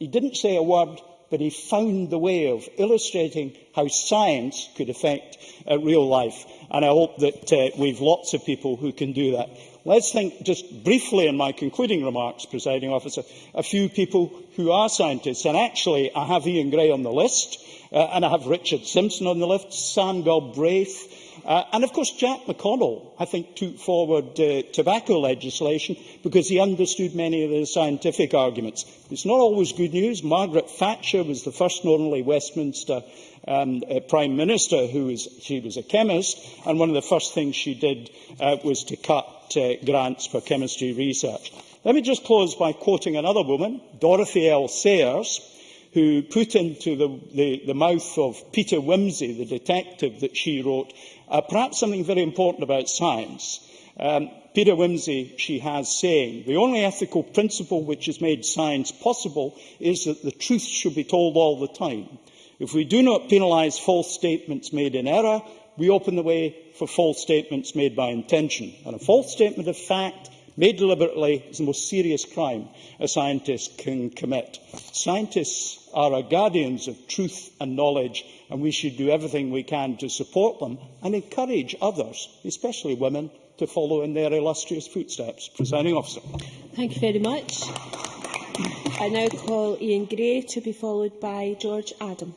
He didn't say a word, but he found the way of illustrating how science could affect real life. And I hope that we've lots of people who can do that. Let's think just briefly in my concluding remarks, Presiding Officer, a few people who are scientists. And actually, I have Ian Gray on the list, and I have Richard Simpson on the list, Sam Galbraith, and of course Jack McConnell, I think, took forward tobacco legislation because he understood many of the scientific arguments. It's not always good news. Margaret Thatcher was the first and only Westminster Prime Minister she was a chemist, and one of the first things she did was to cut grants for chemistry research. Let me just close by quoting another woman, Dorothy L. Sayers, who put into the mouth of Peter Wimsey, the detective that she wrote, perhaps something very important about science. Peter Wimsey, she has, saying, "The only ethical principle which has made science possible is that the truth should be told all the time. If we do not penalise false statements made in error, we open the way for false statements made by intention. And a false statement of fact made deliberately is the most serious crime a scientist can commit." Scientists are our guardians of truth and knowledge, and we should do everything we can to support them and encourage others, especially women, to follow in their illustrious footsteps. Presiding Officer. Thank you very much. I now call Ian Gray to be followed by George Adam.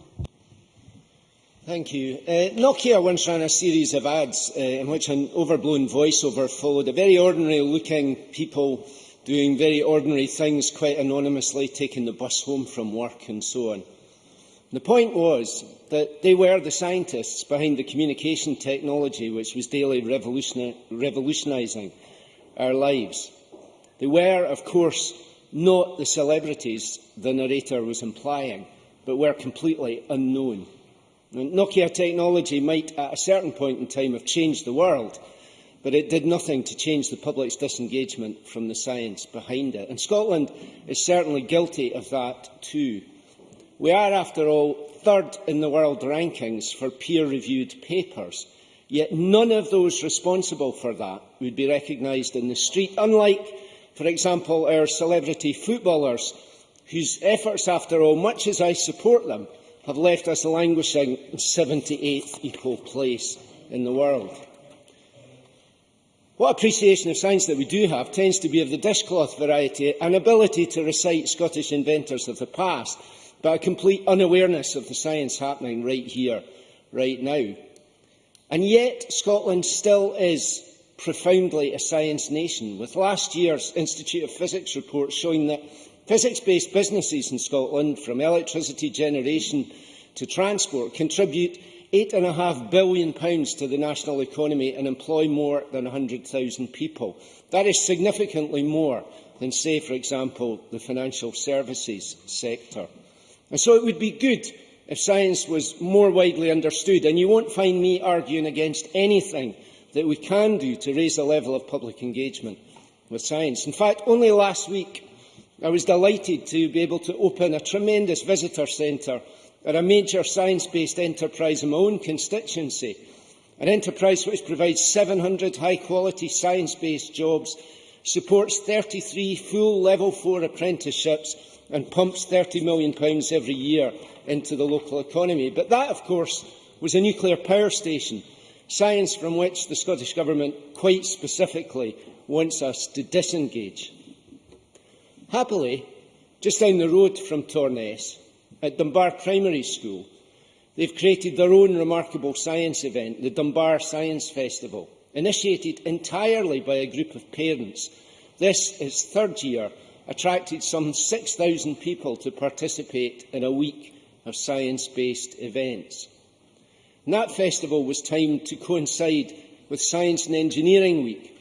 Thank you. Nokia once ran a series of ads in which an overblown voiceover followed a very ordinary-looking people doing very ordinary things quite anonymously, taking the bus home from work and so on. The point was that they were the scientists behind the communication technology which was daily revolutionising our lives. They were, of course, not the celebrities the narrator was implying, but were completely unknown. Nokia technology might, at a certain point in time, have changed the world, but it did nothing to change the public's disengagement from the science behind it. And Scotland is certainly guilty of that too. We are, after all, third in the world rankings for peer-reviewed papers, yet none of those responsible for that would be recognised in the street, unlike, for example, our celebrity footballers, whose efforts, after all, much as I support them, have left us languishing in 78th equal place in the world. What appreciation of science that we do have tends to be of the dishcloth variety, an ability to recite Scottish inventors of the past, but a complete unawareness of the science happening right here, right now. And yet Scotland still is profoundly a science nation, with last year's Institute of Physics report showing that physics-based businesses in Scotland, from electricity generation to transport, contribute £8.5 billion to the national economy and employ more than 100,000 people. That is significantly more than, say, for example, the financial services sector. And so it would be good if science was more widely understood, and you won't find me arguing against anything that we can do to raise the level of public engagement with science. In fact, only last week I was delighted to be able to open a tremendous visitor centre at a major science-based enterprise in my own constituency, an enterprise which provides 700 high-quality science-based jobs, supports 33 full Level 4 apprenticeships and pumps £30 million every year into the local economy. But that, of course, was a nuclear power station, science from which the Scottish Government quite specifically wants us to disengage. Happily, just down the road from Torness, at Dunbar Primary School, they've created their own remarkable science event, the Dunbar Science Festival, initiated entirely by a group of parents. This, its third year, attracted some 6,000 people to participate in a week of science-based events. And that festival was timed to coincide with Science and Engineering Week,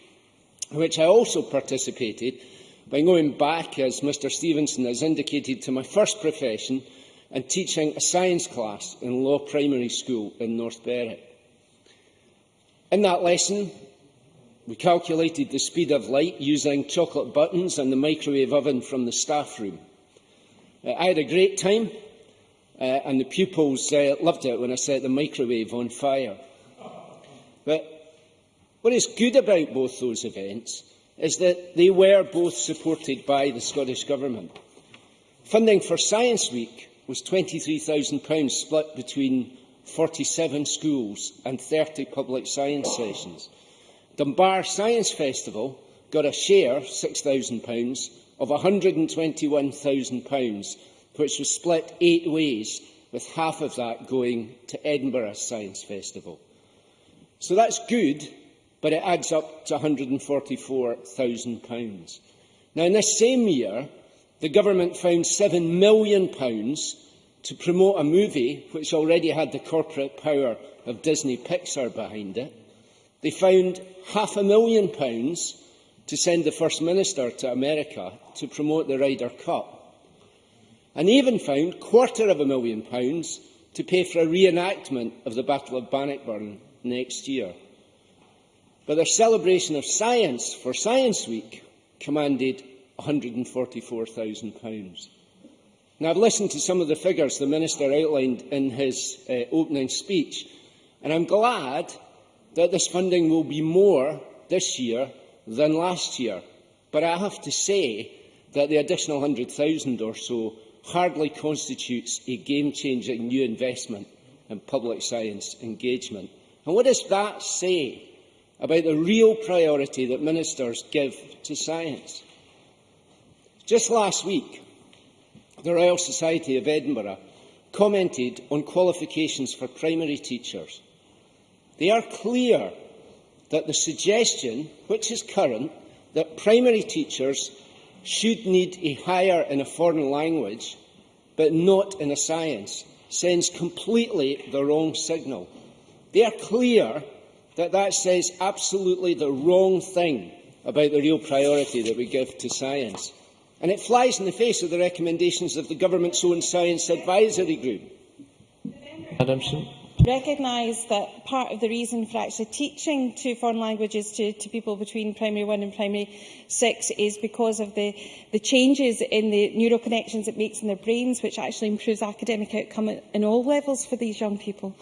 in which I also participated by going back, as Mr Stevenson has indicated, to my first profession and teaching a science class in Law Primary School in North Berwick. In that lesson, we calculated the speed of light using chocolate buttons and the microwave oven from the staff room. I had a great time, and the pupils loved it when I set the microwave on fire. But what is good about both those events is that they were both supported by the Scottish Government. Funding for Science Week was £23,000 split between 47 schools and 30 public science sessions. Dunbar Science Festival got a share, £6,000, of £121,000, which was split 8 ways, with half of that going to Edinburgh Science Festival. So that's good, but it adds up to £144,000. Now, in this same year, the government found £7 million to promote a movie which already had the corporate power of Disney Pixar behind it. They found £500,000 to send the First Minister to America to promote the Ryder Cup. And they even found £250,000 to pay for a reenactment of the Battle of Bannockburn next year. But their celebration of science for Science Week commanded £144,000. Now, I've listened to some of the figures the Minister outlined in his opening speech, and I'm glad that this funding will be more this year than last year. But I have to say that the additional 100,000 or so hardly constitutes a game-changing new investment in public science engagement. And what does that say about the real priority that ministers give to science? Just last week, the Royal Society of Edinburgh commented on qualifications for primary teachers. They are clear that the suggestion, which is current, that primary teachers should need a higher in a foreign language, but not in a science, sends completely the wrong signal. They are clear that that says absolutely the wrong thing about the real priority that we give to science. And it flies in the face of the recommendations of the Government's own Science Advisory Group. Adamson. Recognise that part of the reason for actually teaching two foreign languages to people between Primary 1 and Primary 6 is because of the changes in the neural connections it makes in their brains, which actually improves academic outcome in all levels for these young people.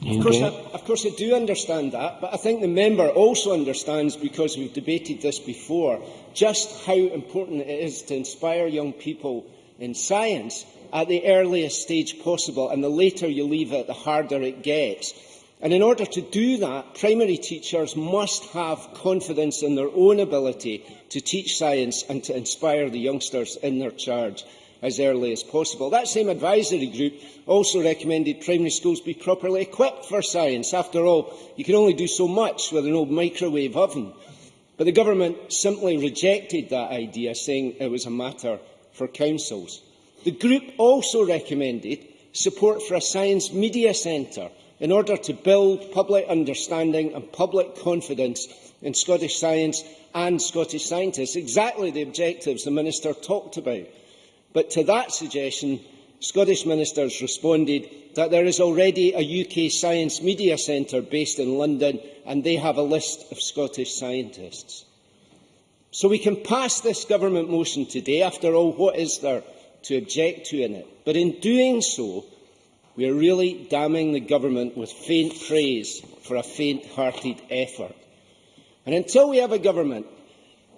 Of course, I do understand that, but I think the member also understands, because we've debated this before, just how important it is to inspire young people in science at the earliest stage possible, and the later you leave it, the harder it gets. And in order to do that, primary teachers must have confidence in their own ability to teach science and to inspire the youngsters in their charge as early as possible. That same advisory group also recommended primary schools be properly equipped for science. After all, you can only do so much with an old microwave oven. But the Government simply rejected that idea, saying it was a matter for councils. The group also recommended support for a science media centre in order to build public understanding and public confidence in Scottish science and Scottish scientists, exactly the objectives the Minister talked about. But to that suggestion, Scottish ministers responded that there is already a UK Science Media Centre based in London, and they have a list of Scottish scientists. So we can pass this Government motion today. After all, what is there to object to in it? But in doing so, we are really damning the Government with faint praise for a faint-hearted effort. And until we have a Government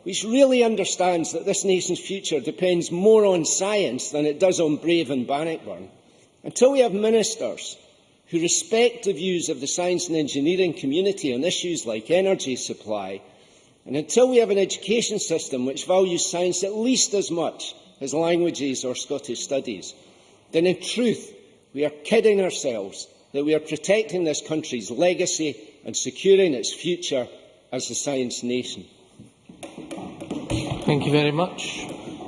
which really understands that this nation's future depends more on science than it does on Brave and Bannockburn, until we have ministers who respect the views of the science and engineering community on issues like energy supply, and until we have an education system which values science at least as much as languages or Scottish studies, then in truth we are kidding ourselves that we are protecting this country's legacy and securing its future as a science nation. Thank you very much.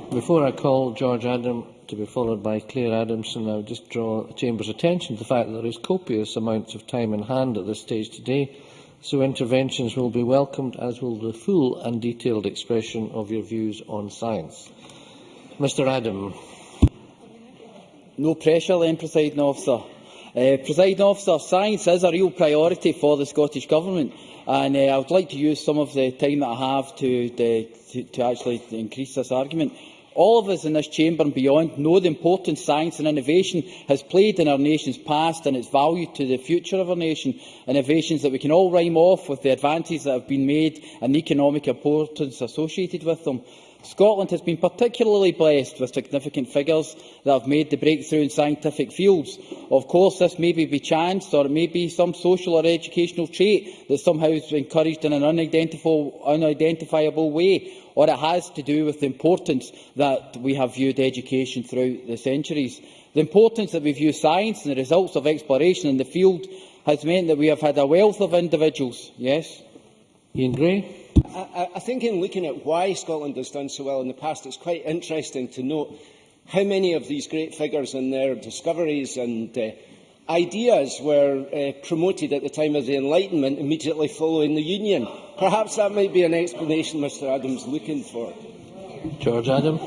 Before I call George Adam to be followed by Claire Adamson, I would just draw the Chamber's attention to the fact that there is copious amounts of time in hand at this stage today, so interventions will be welcomed, as will the full and detailed expression of your views on science. Mr Adam. No pressure then, Presiding Officer. Presiding Officer, science is a real priority for the Scottish Government, and I would like to use some of the time that I have to actually increase this argument. All of us in this chamber and beyond know the importance science and innovation has played in our nation's past and its value to the future of our nation. Innovations that we can all rhyme off with the advances that have been made and the economic importance associated with them. Scotland has been particularly blessed with significant figures that have made the breakthrough in scientific fields. Of course, this may be chance, or it may be some social or educational trait that somehow is encouraged in an unidentifiable way, or it has to do with the importance that we have viewed education throughout the centuries. The importance that we view science and the results of exploration in the field has meant that we have had a wealth of individuals. Yes? Ian Gray. I think in looking at why Scotland has done so well in the past, it's quite interesting to note how many of these great figures and their discoveries and ideas were promoted at the time of the Enlightenment, immediately following the Union. Perhaps that might be an explanation Mr Adams is looking for. George Adam.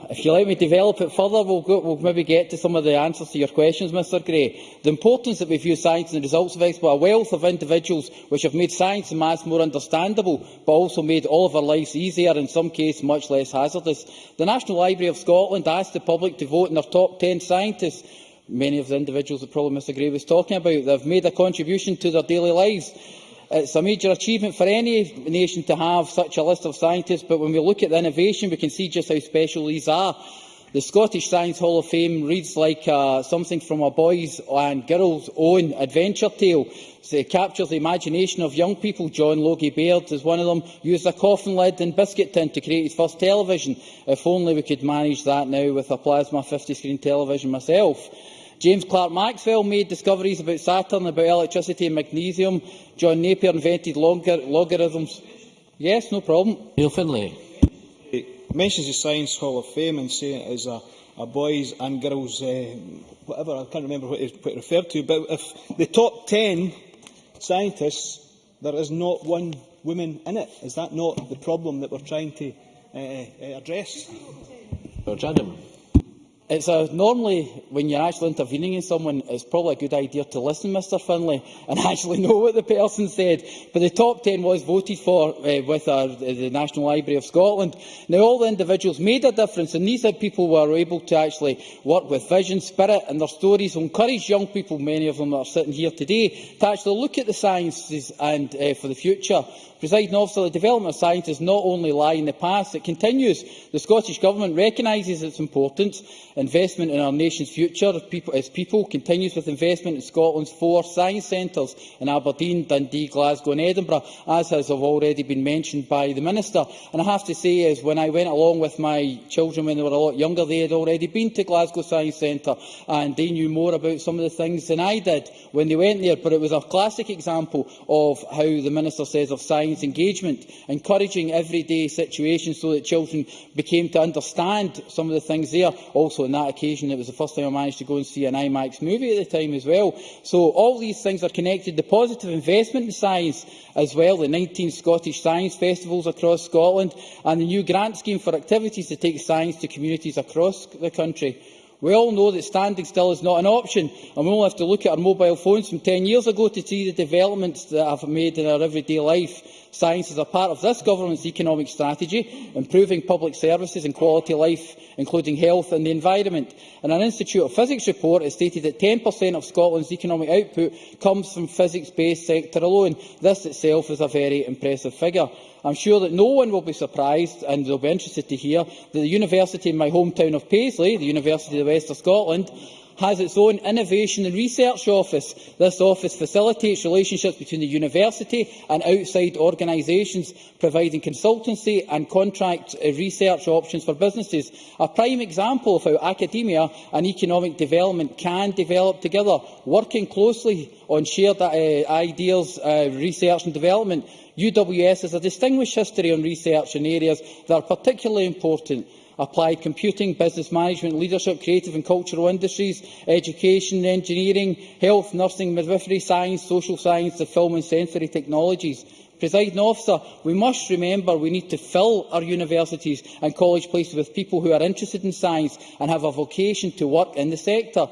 If you let me develop it further, we'll maybe get to some of the answers to your questions, Mr Gray. The importance that we view science and the results of exploration, a wealth of individuals which have made science and maths more understandable, but also made all of our lives easier, in some cases much less hazardous. The National Library of Scotland asked the public to vote in their top 10 scientists. Many of the individuals that probably Mr Gray was talking about, that have made a contribution to their daily lives. It's a major achievement for any nation to have such a list of scientists, but when we look at the innovation, we can see just how special these are. The Scottish Science Hall of Fame reads like something from a boys' and girls' own adventure tale. It captures the imagination of young people. John Logie Baird is one of them, used a coffin lid and biscuit tin to create his first television. If only we could manage that now with a plasma 50-screen television myself. James Clerk Maxwell made discoveries about Saturn, about electricity and magnesium. John Napier invented logarithms. Yes, no problem. Neil Findlay. It mentions the Science Hall of Fame and saying it is a boys and girls, whatever, I can't remember what it referred to, but if the top 10 scientists, there is not one woman in it. Is that not the problem that we're trying to address? George Adam. It's normally, when you're actually intervening in someone, it's probably a good idea to listen, Mr Finlay, and actually know what the person said. But the top 10 was voted for with the National Library of Scotland. Now, all the individuals made a difference, and these people were able to actually work with vision, spirit, and their stories will encourage young people, many of them that are sitting here today, to actually look at the sciences and for the future. Presiding Officer, the development of science does not only lie in the past, it continues. The Scottish Government recognises its importance. Investment in our nation's future as people continues with investment in Scotland's 4 science centres in Aberdeen, Dundee, Glasgow and Edinburgh, as has already been mentioned by the Minister. And I have to say, is when I went along with my children when they were a lot younger, they had already been to Glasgow Science Centre and they knew more about some of the things than I did when they went there. But it was a classic example of how the Minister says of science engagement, encouraging everyday situations so that children became to understand some of the things there. Also, on that occasion, it was the first time I managed to go and see an IMAX movie at the time as well. So all these things are connected. The positive investment in science as well, the 19 Scottish Science Festivals across Scotland, and the new grant scheme for activities to take science to communities across the country. We all know that standing still is not an option, and we all have to look at our mobile phones from 10 years ago to see the developments that have made in our everyday life. Science is a part of this government's economic strategy, improving public services and quality of life, including health and the environment. In an Institute of Physics report, it stated that 10% of Scotland's economic output comes from the physics-based sector alone. This itself is a very impressive figure. I am sure that no one will be surprised, and they will be interested to hear, that the university in my hometown of Paisley, the University of the West of Scotland, has its own Innovation and Research Office. This office facilitates relationships between the university and outside organisations, providing consultancy and contract research options for businesses. A prime example of how academia and economic development can develop together, working closely on shared ideas, research and development. UWS has a distinguished history on research in areas that are particularly important: applied computing, business management, leadership, creative and cultural industries, education, engineering, health, nursing, midwifery, science, social science, the film and sensory technologies. Presiding Officer, we must remember we need to fill our universities and college places with people who are interested in science and have a vocation to work in the sector.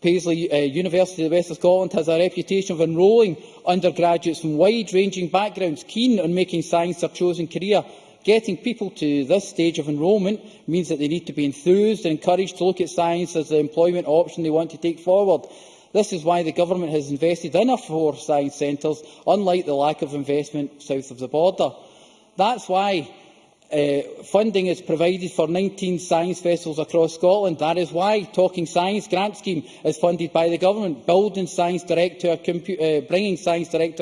Paisley University of the West of Scotland has a reputation of enrolling undergraduates from wide-ranging backgrounds keen on making science their chosen career. Getting people to this stage of enrolment means that they need to be enthused and encouraged to look at science as the employment option they want to take forward. This is why the Government has invested in our 4 science centres, unlike the lack of investment south of the border. That is why funding is provided for 19 science festivals across Scotland. That is why Talking Science grant scheme is funded by the Government, bringing science direct to our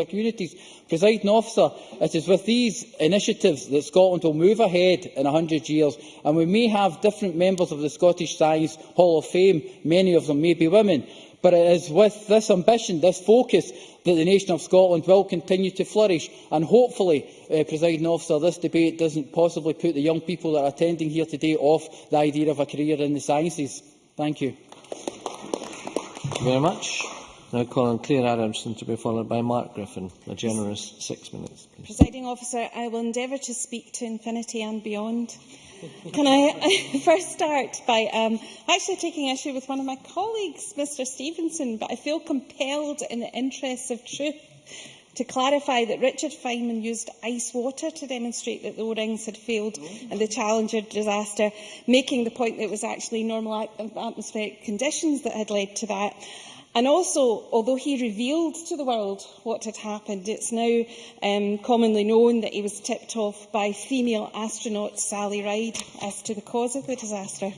communities. Presiding Officer, it is with these initiatives that Scotland will move ahead in 100 years, and we may have different members of the Scottish Science Hall of Fame, many of them may be women, but it is with this ambition, this focus, that the nation of Scotland will continue to flourish. And hopefully, Presiding Officer, this debate doesn't possibly put the young people that are attending here today off the idea of a career in the sciences. Thank you. Thank you very much. Now call on Claire Adamson to be followed by Mark Griffin. A generous 6 minutes, please. Presiding Officer, I will endeavour to speak to infinity and beyond. Can I first start by actually taking issue with one of my colleagues, Mr Stevenson, but I feel compelled in the interests of truth to clarify that Richard Feynman used ice water to demonstrate that the O-rings had failed in the Challenger disaster, making the point that it was actually normal atmospheric conditions that had led to that. And also, although he revealed to the world what had happened, it's now commonly known that he was tipped off by female astronaut Sally Ride as to the cause of the disaster.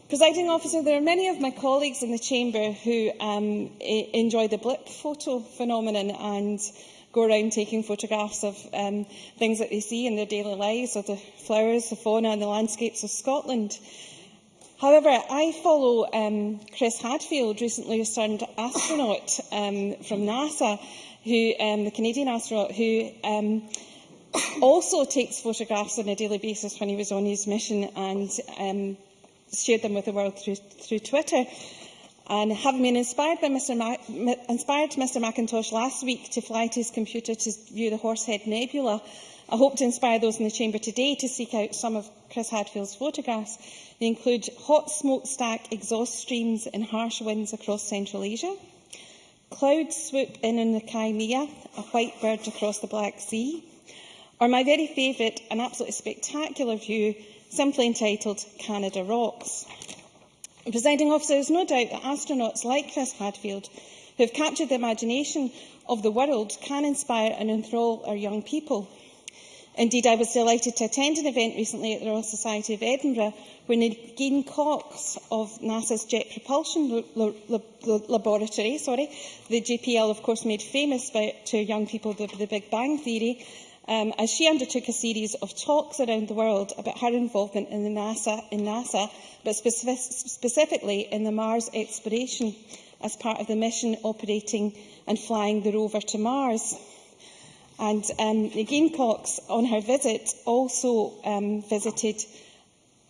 Presiding Officer, there are many of my colleagues in the Chamber who enjoy the blip photo phenomenon and go around taking photographs of things that they see in their daily lives, of the flowers, the fauna and the landscapes of Scotland. However, I follow Chris Hadfield, recently returned astronaut from NASA, the Canadian astronaut, who also takes photographs on a daily basis when he was on his mission and shared them with the world through Twitter. And having been inspired by Mr Macintosh last week to fly to his computer to view the Horsehead Nebula, I hope to inspire those in the Chamber today to seek out some of Chris Hadfield's photographs. They include hot smokestack exhaust streams in harsh winds across Central Asia, clouds swoop in the Crimea, a white bird across the Black Sea, or my very favourite, an absolutely spectacular view, simply entitled Canada Rocks. Presiding Officer, there is no doubt that astronauts like Chris Hadfield, who have captured the imagination of the world, can inspire and enthrall our young people. Indeed, I was delighted to attend an event recently at the Royal Society of Edinburgh where Nadine Cox of NASA's Jet Propulsion Laboratory, the JPL of course made famous to young people the Big Bang Theory, as she undertook a series of talks around the world about her involvement in NASA, but specifically in the Mars exploration as part of the mission operating and flying the rover to Mars. And Nadine Cox, on her visit, also visited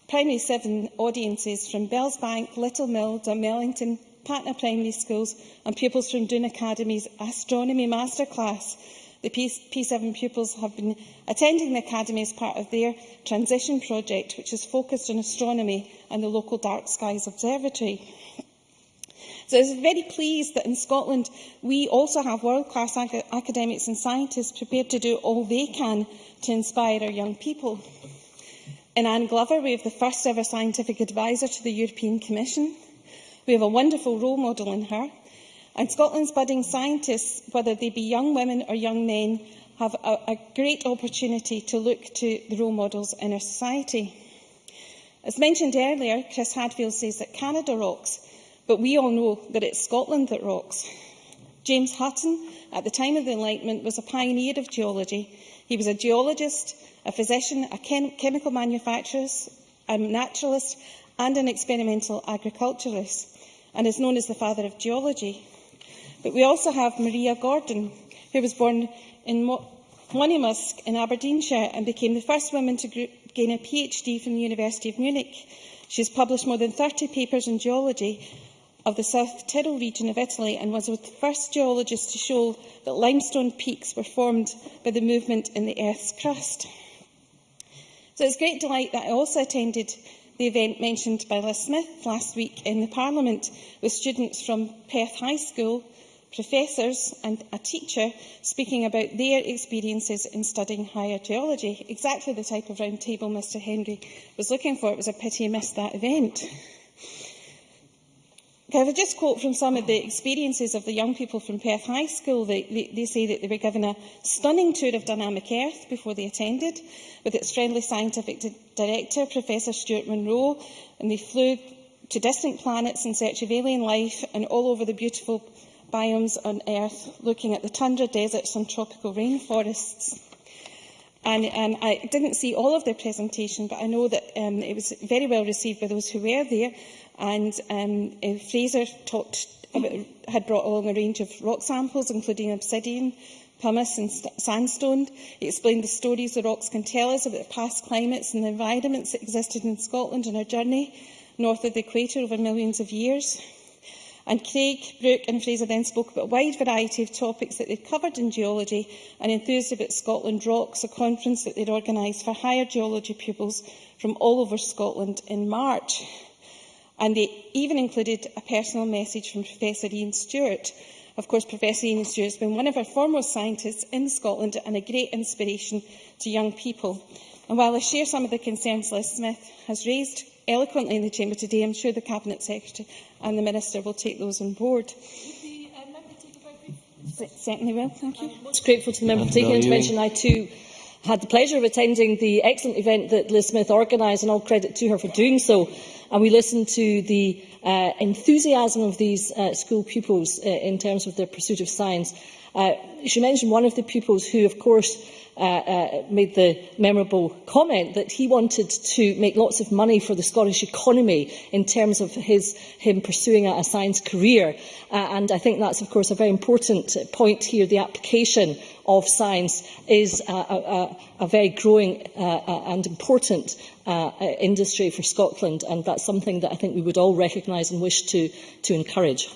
Primary 7 audiences from Bellsbank, Little Mill, Dunmellington, Patna Primary Schools and pupils from Doon Academy's Astronomy Masterclass. The P7 pupils have been attending the Academy as part of their transition project, which is focused on astronomy and the local Dark Skies Observatory. So I was very pleased that in Scotland we also have world-class academics and scientists prepared to do all they can to inspire our young people. In Anne Glover, we have the first ever scientific advisor to the European Commission. We have a wonderful role model in her. And Scotland's budding scientists, whether they be young women or young men, have a great opportunity to look to the role models in our society. As mentioned earlier, Chris Hadfield says that Canada rocks, but we all know that it's Scotland that rocks. James Hutton, at the time of the Enlightenment, was a pioneer of geology. He was a geologist, a physician, a chemical manufacturer, a naturalist and an experimental agriculturalist, and is known as the father of geology. But we also have Maria Gordon, who was born in Monymusk in Aberdeenshire and became the first woman to gain a PhD from the University of Munich. She has published more than 30 papers in geology of the South Tyrol region of Italy and was the first geologist to show that limestone peaks were formed by the movement in the Earth's crust. So it's great delight that I also attended the event mentioned by Liz Smith last week in the Parliament with students from Perth High School, professors and a teacher speaking about their experiences in studying higher geology. Exactly the type of round table Mr Henry was looking for. It was a pity he missed that event. Can I just quote from some of the experiences of the young people from Perth High School? They say that they were given a stunning tour of dynamic Earth before they attended, with its friendly scientific director, Professor Stuart Munro, and they flew to distant planets in search of alien life and all over the beautiful biomes on Earth, looking at the tundra, deserts and tropical rainforests. And I didn't see all of their presentation, but I know that it was very well received by those who were there. And Fraser had brought along a range of rock samples, including obsidian, pumice and sandstone. He explained the stories the rocks can tell us about the past climates and the environments that existed in Scotland on our journey north of the equator over millions of years. And Craig, Brooke and Fraser then spoke about a wide variety of topics that they'd covered in geology and enthused about Scotland Rocks, a conference that they'd organised for higher geology pupils from all over Scotland in March. And they even included a personal message from Professor Ian Stewart. Of course, Professor Ian Stewart has been one of our foremost scientists in Scotland and a great inspiration to young people. And while I share some of the concerns Liz Smith has raised eloquently in the Chamber today. I am sure the Cabinet Secretary and the Minister will take those on board. Certainly will. Thank you. Most grateful to the member for taking intervention. I too had the pleasure of attending the excellent event that Liz Smith organised, and all credit to her for doing so. And we listened to the enthusiasm of these school pupils in terms of their pursuit of science. She mentioned one of the pupils who, of course, made the memorable comment that he wanted to make lots of money for the Scottish economy in terms of him pursuing a science career. And I think that's, of course, a very important point here. The application of science is a very growing and important industry for Scotland, and that's something that I think we would all recognise and wish to encourage.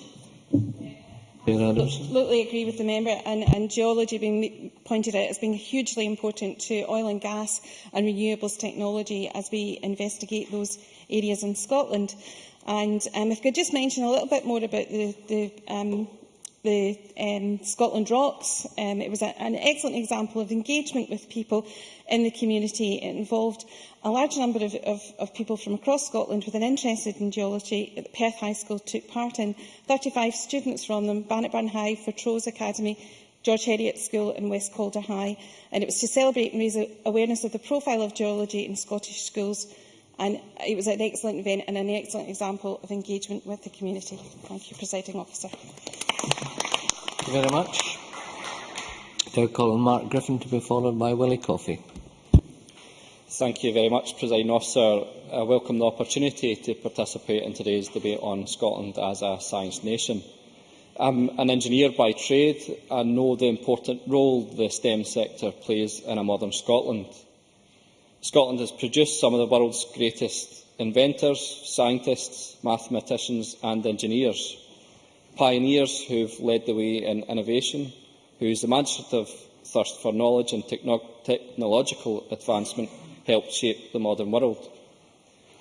Absolutely agree with the member, and geology being pointed out as being hugely important to oil and gas and renewables technology as we investigate those areas in Scotland. And if I could just mention a little bit more about the Scotland Rocks. It was an excellent example of engagement with people in the community. It involved a large number of people from across Scotland with an interest in geology that Perth High School took part in. 35 students from them, Bannockburn High, Fortrose Academy, George Heriot School and West Calder High. And it was to celebrate and raise awareness of the profile of geology in Scottish schools. And it was an excellent event and an excellent example of engagement with the community. Thank you, Presiding Officer. Thank you very much. I call on Mark Griffin to be followed by Willie Coffey. Thank you very much, Presiding Officer. I welcome the opportunity to participate in today's debate on Scotland as a science nation. I'm an engineer by trade and know the important role the STEM sector plays in a modern Scotland. Scotland has produced some of the world's greatest inventors, scientists, mathematicians and engineers. Pioneers who have led the way in innovation, whose imaginative thirst for knowledge and technological advancement helped shape the modern world.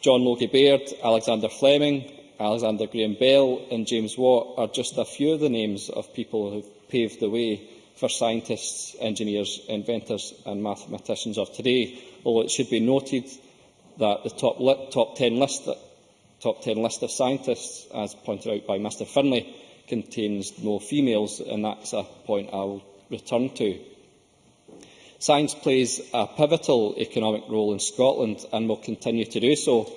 John Logie Baird, Alexander Fleming, Alexander Graham Bell and James Watt are just a few of the names of people who have paved the way for scientists, engineers, inventors and mathematicians of today, although it should be noted that the top 10 list of scientists, as pointed out by Mr Finlay, contains no females, and that's a point I will return to. Science plays a pivotal economic role in Scotland and will continue to do so.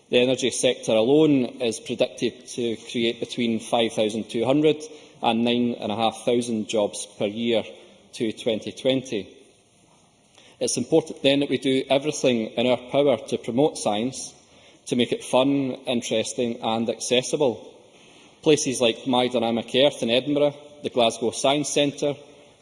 The energy sector alone is predicted to create between 5,200 and 9,500 jobs per year to 2020. It's important then that we do everything in our power to promote science, to make it fun, interesting and accessible. Places like My Dynamic Earth in Edinburgh, the Glasgow Science Centre,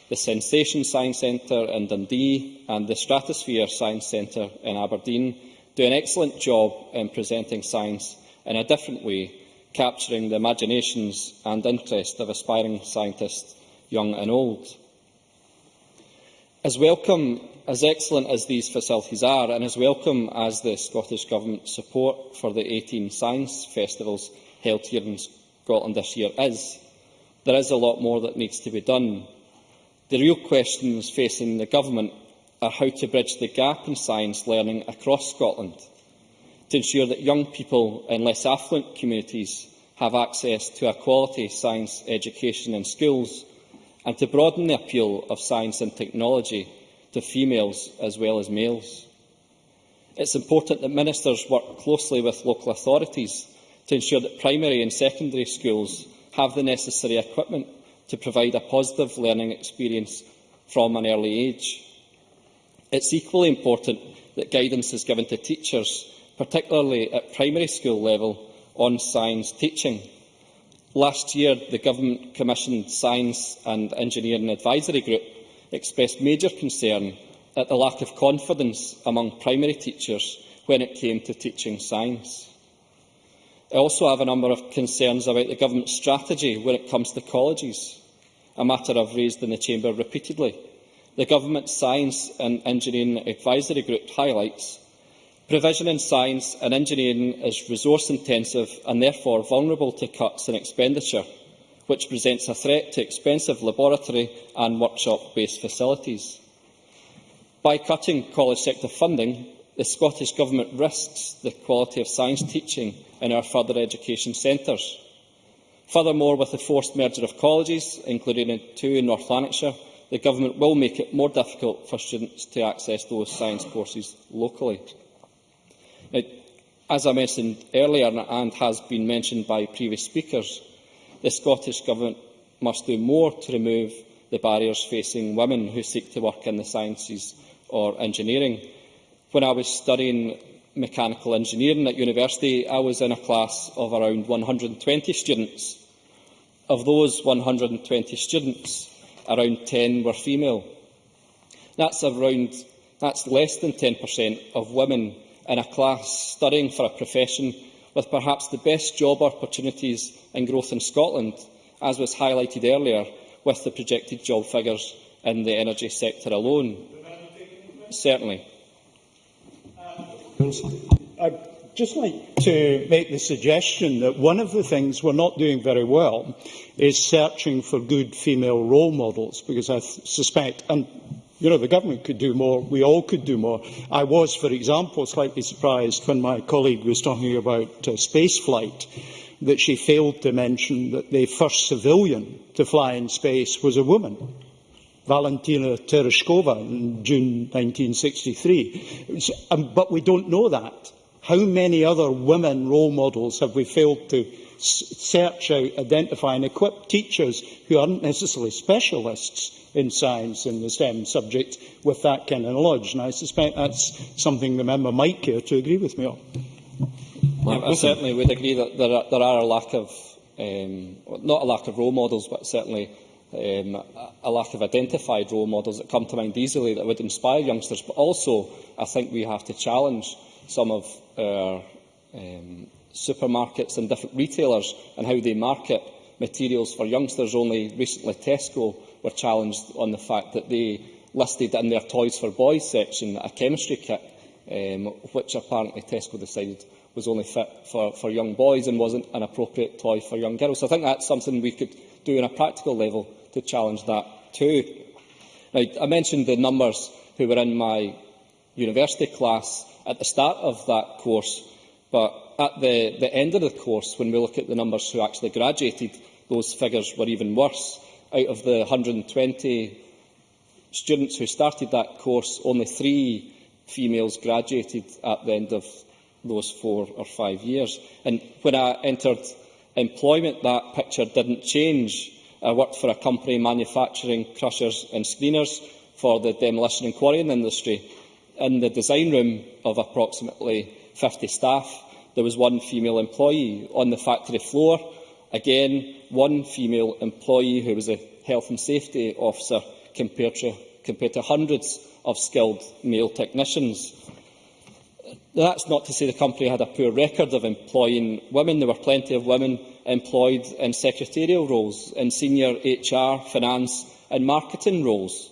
the Sensation Science Centre in Dundee and the Stratosphere Science Centre in Aberdeen do an excellent job in presenting science in a different way, capturing the imaginations and interest of aspiring scientists, young and old. As excellent as these facilities are, and as welcome as the Scottish Government's support for the 18 science festivals held here in Scotland this year is, there is a lot more that needs to be done. The real questions facing the Government are how to bridge the gap in science learning across Scotland, to ensure that young people in less affluent communities have access to a quality science education in schools, and to broaden the appeal of science and technology to females as well as males. It's important that ministers work closely with local authorities to ensure that primary and secondary schools have the necessary equipment to provide a positive learning experience from an early age. It's equally important that guidance is given to teachers, particularly at primary school level, on science teaching. Last year, the Government commissioned Science and Engineering Advisory Group expressed major concern at the lack of confidence among primary teachers when it came to teaching science. I also have a number of concerns about the Government's strategy when it comes to colleges, a matter I have raised in the Chamber repeatedly. The Government's Science and Engineering Advisory Group highlights provision in science and engineering is resource-intensive and therefore vulnerable to cuts in expenditure, which presents a threat to expensive laboratory and workshop-based facilities. By cutting college sector funding, the Scottish Government risks the quality of science teaching in our further education centres. Furthermore, with the forced merger of colleges, including two in North Lanarkshire, the Government will make it more difficult for students to access those science courses locally. Now, as I mentioned earlier, and has been mentioned by previous speakers, the Scottish Government must do more to remove the barriers facing women who seek to work in the sciences or engineering. When I was studying mechanical engineering at university, I was in a class of around 120 students. Of those 120 students, around 10 were female. That's less than 10% of women in a class studying for a profession with perhaps the best job opportunities and growth in Scotland, as was highlighted earlier with the projected job figures in the energy sector alone. Certainly. I'd just like to make the suggestion that one of the things we're not doing very well is searching for good female role models, because I suspect, and the Government could do more, we all could do more. I was, for example, slightly surprised when my colleague was talking about space flight, that she failed to mention that the first civilian to fly in space was a woman, Valentina Tereshkova, in June 1963. But we don't know that. How many other women role models have we failed to search out, identify and equip teachers who aren't necessarily specialists in science in the STEM subject with that kind of knowledge? And I suspect that's something the member might care to agree with me on. I certainly would agree that there are a lack of, not a lack of role models, but certainly a lack of identified role models that come to mind easily that would inspire youngsters. But also, I think we have to challenge some of our supermarkets and different retailers and how they market materials for youngsters. Only recently Tesco were challenged on the fact that they listed in their Toys for Boys section a chemistry kit, which apparently Tesco decided was only fit for young boys and wasn't an appropriate toy for young girls. So I think that's something we could do on a practical level to challenge that too. Now, I mentioned the numbers who were in my university class at the start of that course, but at the end of the course, when we look at the numbers who actually graduated, those figures were even worse. Out of the 120 students who started that course, only 3 females graduated at the end of those 4 or 5 years. And when I entered employment, that picture didn't change. I worked for a company manufacturing crushers and screeners for the demolition and quarrying industry. In the design room of approximately 50 staff, there was 1 female employee. On the factory floor, again, 1 female employee who was a health and safety officer compared to hundreds of skilled male technicians. That's not to say the company had a poor record of employing women. There were plenty of women employed in secretarial roles, in senior HR, finance and marketing roles.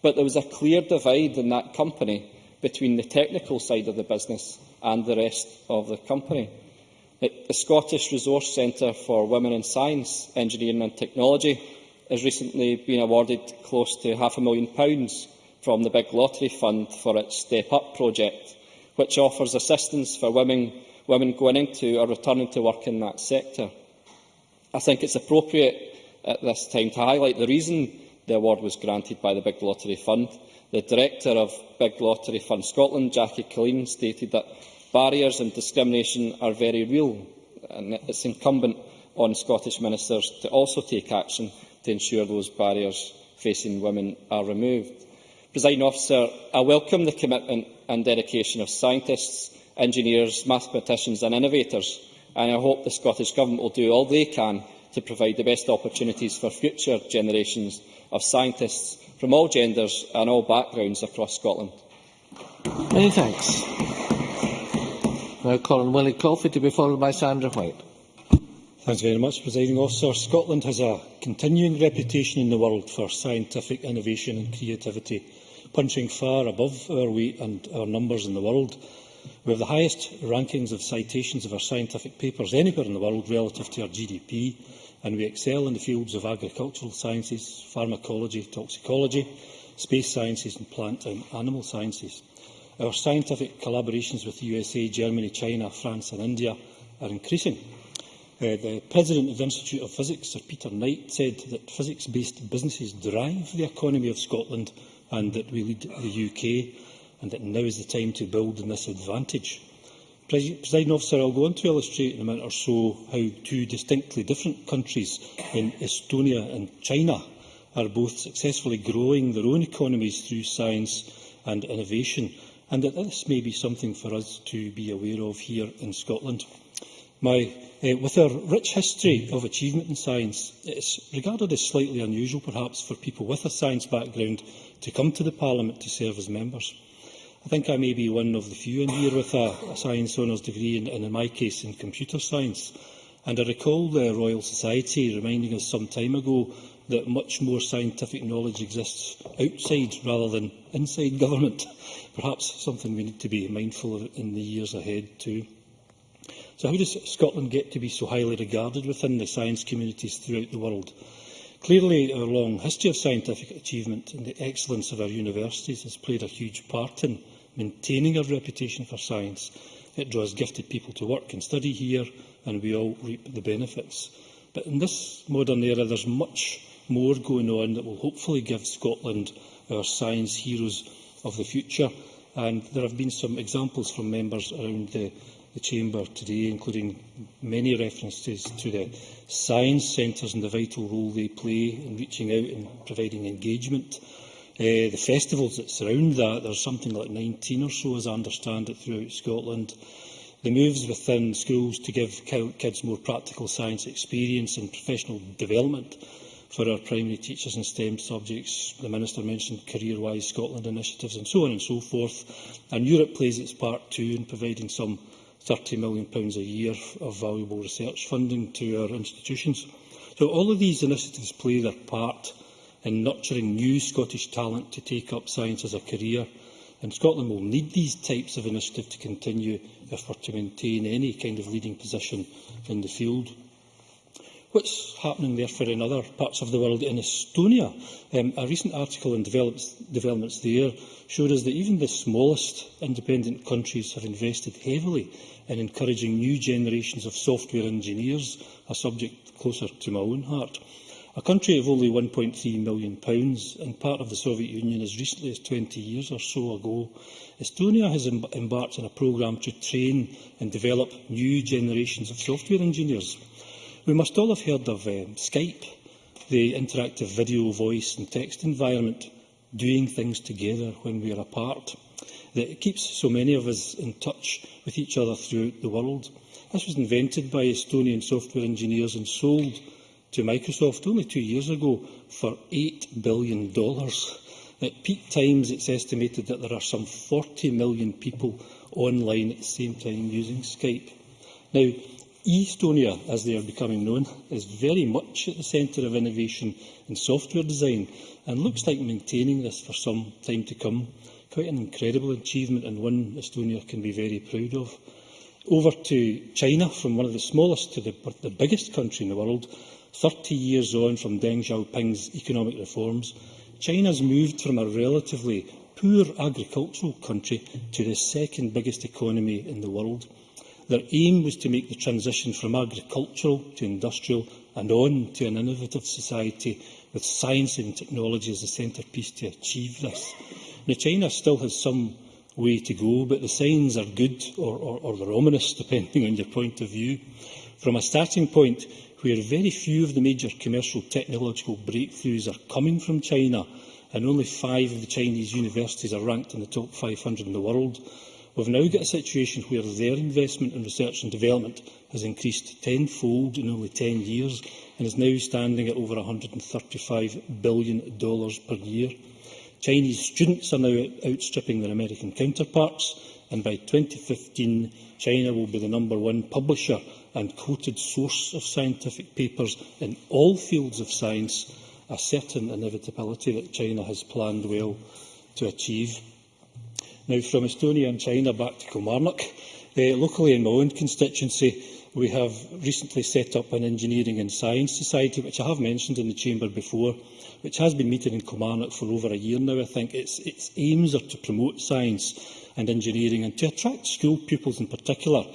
But there was a clear divide in that company between the technical side of the business and the rest of the company. The Scottish Resource Centre for Women in Science, Engineering and Technology has recently been awarded close to £500,000 from the Big Lottery Fund for its Step Up project, which offers assistance for women going into or returning to work in that sector. I think it's appropriate at this time to highlight the reason the award was granted by the Big Lottery Fund. The Director of Big Lottery Fund Scotland, Jackie Killeen, stated that barriers and discrimination are very real, and it's incumbent on Scottish ministers to also take action to ensure those barriers facing women are removed. Presiding Officer, I welcome the commitment and dedication of scientists, engineers, mathematicians and innovators, and I hope the Scottish Government will do all they can to provide the best opportunities for future generations of scientists from all genders and all backgrounds across Scotland. Many thanks. Now Colin Willie Coffey to be followed by Sandra White. Thanks very much, Presiding Officer. Scotland has a continuing reputation in the world for scientific innovation and creativity, punching far above our weight and our numbers in the world. We have the highest rankings of citations of our scientific papers anywhere in the world relative to our GDP, and we excel in the fields of agricultural sciences, pharmacology, toxicology, space sciences and plant and animal sciences. Our scientific collaborations with the USA, Germany, China, France and India are increasing. The President of the Institute of Physics, Sir Peter Knight, said that physics-based businesses drive the economy of Scotland and that we lead the UK, and that now is the time to build on this advantage. Presiding Officer, I will go on to illustrate in a minute or so how two distinctly different countries in Estonia and China are both successfully growing their own economies through science and innovation, and that this may be something for us to be aware of here in Scotland. With our rich history of achievement in science, it is regarded as slightly unusual, perhaps, for people with a science background to come to the Parliament to serve as members. I think I may be one of the few in here with a science honours degree, and in my case in computer science. And I recall the Royal Society reminding us some time ago that much more scientific knowledge exists outside rather than inside government. Perhaps something we need to be mindful of in the years ahead too. So how does Scotland get to be so highly regarded within the science communities throughout the world? Clearly, our long history of scientific achievement and the excellence of our universities has played a huge part in maintaining our reputation for science. It draws gifted people to work and study here, and we all reap the benefits. But in this modern era, there is much more going on that will hopefully give Scotland our science heroes of the future. And there have been some examples from members around the Chamber today, including many references to the science centres and the vital role they play in reaching out and providing engagement. The festivals that surround that, there's something like 19 or so, as I understand it, throughout Scotland. The moves within schools to give kids more practical science experience and professional development for our primary teachers in STEM subjects. The Minister mentioned Career-Wise Scotland initiatives and so on and so forth. And Europe plays its part too in providing some £30 million a year of valuable research funding to our institutions. So all of these initiatives play their part in nurturing new Scottish talent to take up science as a career, and Scotland will need these types of initiatives to continue if we are to maintain any kind of leading position in the field. What's happening, therefore, in other parts of the world? In Estonia, a recent article on developments there showed us that even the smallest independent countries have invested heavily in encouraging new generations of software engineers, a subject closer to my own heart. A country of only £1.3 million and part of the Soviet Union as recently as 20 years or so ago, Estonia has embarked on a programme to train and develop new generations of software engineers. We must all have heard of Skype, the interactive video, voice and text environment, doing things together when we are apart, that keeps so many of us in touch with each other throughout the world. This was invented by Estonian software engineers and sold to Microsoft only 2 years ago for $8 billion. At peak times, it's estimated that there are some 40 million people online at the same time using Skype. Now, Estonia, as they are becoming known, is very much at the centre of innovation in software design and looks like maintaining this for some time to come. Quite an incredible achievement, and one Estonia can be very proud of. Over to China, from one of the smallest to the biggest country in the world, 30 years on from Deng Xiaoping's economic reforms, China's moved from a relatively poor agricultural country to the second biggest economy in the world. Their aim was to make the transition from agricultural to industrial and on to an innovative society with science and technology as the centrepiece to achieve this. Now, China still has some way to go, but the signs are good or they're ominous, depending on your point of view. From a starting point where very few of the major commercial technological breakthroughs are coming from China, and only 5 of the Chinese universities are ranked in the top 500 in the world, we've now got a situation where their investment in research and development has increased tenfold in only 10 years and is now standing at over $135 billion per year. Chinese students are now outstripping their American counterparts, and by 2015, China will be the #1 publisher and quoted source of scientific papers in all fields of science, a certain inevitability that China has planned well to achieve. Now, from Estonia and China back to Kilmarnock. Locally in my own constituency, we have recently set up an Engineering and Science Society, which I have mentioned in the Chamber before, which has been meeting in Kilmarnock for over a year now. I think its aims are to promote science and engineering and to attract school pupils in particular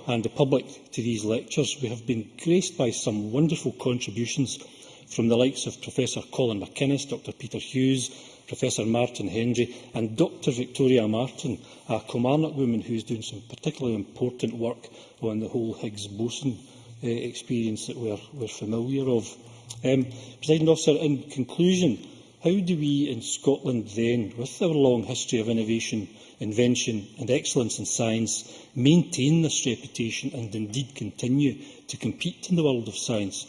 and the public to these lectures. We have been graced by some wonderful contributions from the likes of Professor Colin McInnes, Dr Peter Hughes, Professor Martin Hendry and Dr Victoria Martin, a Kilmarnock woman who is doing some particularly important work on the whole Higgs boson experience that we're familiar of. Presiding Officer, in conclusion, how do we in Scotland then, with our long history of innovation, invention and excellence in science, maintain this reputation and indeed continue to compete in the world of science?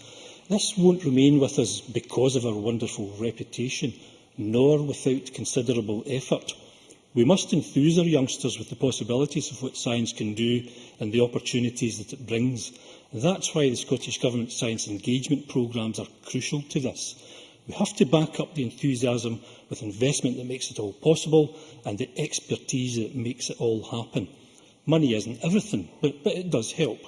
This won't remain with us because of our wonderful reputation, nor without considerable effort. We must enthuse our youngsters with the possibilities of what science can do and the opportunities that it brings. That's why the Scottish Government science engagement programmes are crucial to this. We have to back up the enthusiasm with investment that makes it all possible and the expertise that makes it all happen. Money isn't everything, but it does help.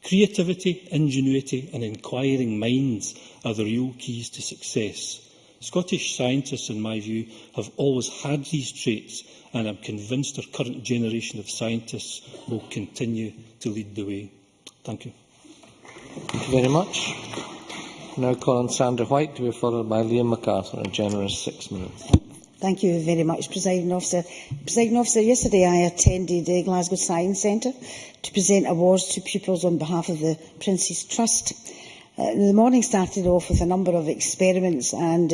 Creativity, ingenuity and inquiring minds are the real keys to success. Scottish scientists, in my view, have always had these traits, and I'm convinced our current generation of scientists will continue to lead the way. Thank you. Thank you very much. Now call on Sandra White to be followed by Liam MacArthur, a generous 6 minutes. Thank you very much, Presiding Officer. Presiding Officer, yesterday I attended the Glasgow Science Centre to present awards to pupils on behalf of the Prince's Trust. The morning started off with a number of experiments and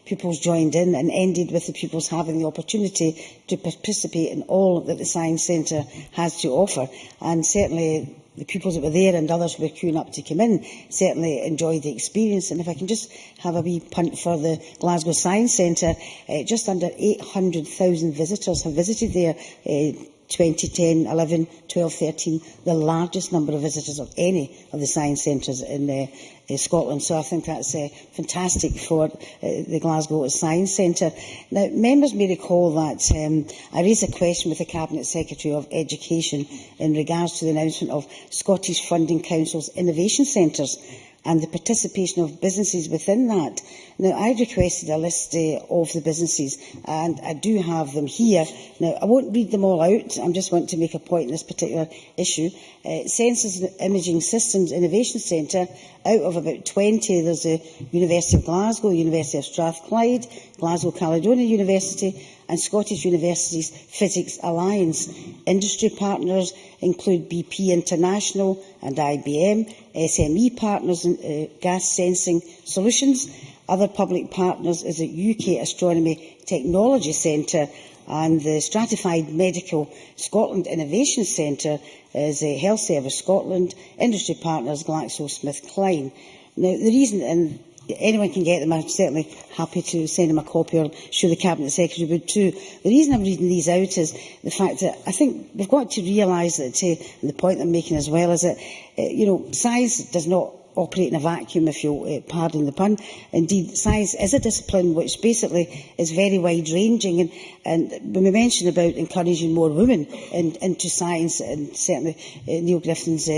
pupils joined in and ended with the pupils having the opportunity to participate in all that the Science Centre has to offer. And certainly the pupils that were there and others who were queuing up to come in certainly enjoyed the experience. And if I can just have a wee punt for the Glasgow Science Centre, just under 800,000 visitors have visited there 2010, 11, 12, 13, the largest number of visitors of any of the science centres in Scotland. So I think that's fantastic for the Glasgow Science Centre. Now, members may recall that I raised a question with the Cabinet Secretary of Education in regards to the announcement of Scottish Funding Council's innovation centres and the participation of businesses within that. Now, I requested a list of the businesses, and I do have them here. Now, I won't read them all out. I just want to make a point in this particular issue. Sensors and Imaging Systems Innovation Centre, out of about 20, there's the University of Glasgow, University of Strathclyde, Glasgow Caledonia University, and Scottish Universities Physics Alliance. Industry partners include BP International and IBM, SME partners in Gas Sensing Solutions. Other public partners is the UK Astronomy Technology Centre, and the Stratified Medical Scotland Innovation Centre is Health Service Scotland. Industry partners GlaxoSmithKline. Now, the reason, and anyone can get them, I'm certainly happy to send them a copy, or sure the Cabinet Secretary would too. The reason I'm reading these out is the fact that I think we've got to realise that, and the point I'm making as well, is that science does not operate in a vacuum, if you'll pardon the pun. Indeed, science is a discipline which basically is very wide-ranging, and when we mention about encouraging more women into science, and certainly Neil Griffin's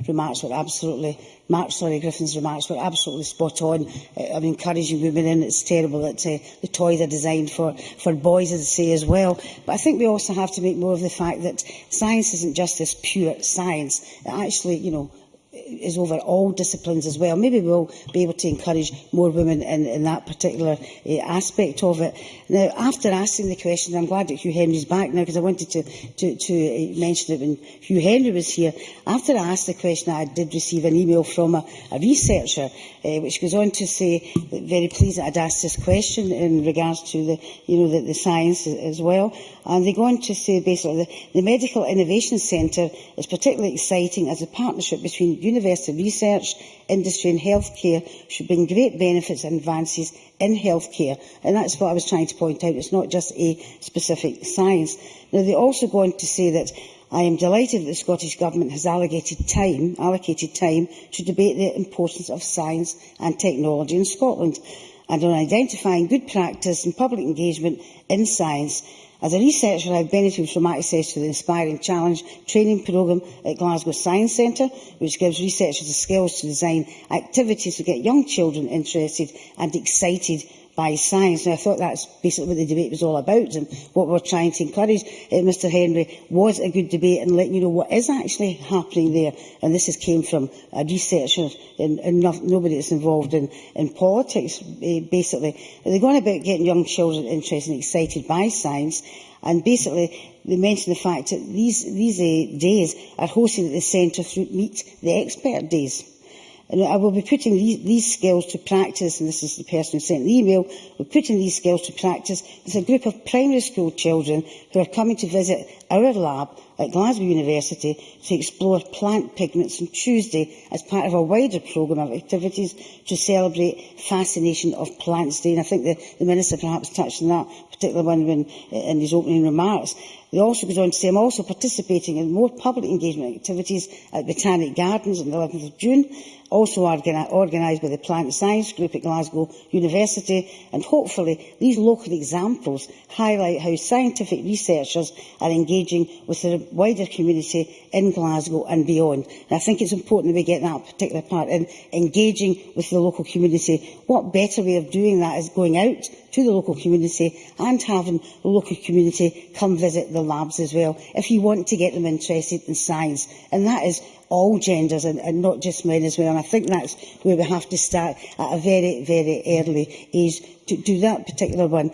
remarks were absolutely Griffin's remarks were absolutely spot on of encouraging women in. It's terrible that the toys are designed for boys, as I say, as well. But I think we also have to make more of the fact that science isn't just this pure science. It actually, is over all disciplines as well. Maybe we'll be able to encourage more women in that particular aspect of it. Now, after asking the question, I'm glad that Hugh Henry's back now, because I wanted to mention it when Hugh Henry was here. After I asked the question, I did receive an email from a researcher, which goes on to say, very pleased that I'd asked this question in regards to the science as well. And they go on to say, basically, the Medical Innovation Centre is particularly exciting as a partnership between university research, industry and healthcare should bring great benefits and advances in healthcare. And that's what I was trying to point out. It's not just a specific science. Now, they also go on to say that I am delighted that the Scottish Government has allocated time to debate the importance of science and technology in Scotland, and on identifying good practice and public engagement in science. As a researcher, I have benefited from access to the Inspiring Challenge training programme at Glasgow Science Centre, which gives researchers the skills to design activities to get young children interested and excited by science. Now, I thought that's basically what the debate was all about, and what we're trying to encourage. Mr Henry, was a good debate and letting you know what is actually happening there. And this came from a researcher and nobody that's involved in politics, basically. They're going about getting young children interested and excited by science, and basically they mention the fact that these days are hosted at the Centre for Meet the Expert Days. And I will be putting these skills to practice, and this is the person who sent the email. We're putting these skills to practice. There's a group of primary school children who are coming to visit our lab at Glasgow University to explore plant pigments on Tuesday as part of a wider programme of activities to celebrate Fascination of Plants Day. And I think the Minister perhaps touched on that particular one in his opening remarks. He also goes on to say, I'm also participating in more public engagement activities at Botanic Gardens on the 11th of June, also organised by the Plant Science Group at Glasgow University, and hopefully these local examples highlight how scientific researchers are engaging with the wider community in Glasgow and beyond. And I think it's important that we get that particular part in, engaging with the local community. What better way of doing that is going out to the local community and having the local community come visit the labs as well, if you want to get them interested in science. And that is all genders and not just men as well. And I think that's where we have to start at a very, very early age to do that particular one.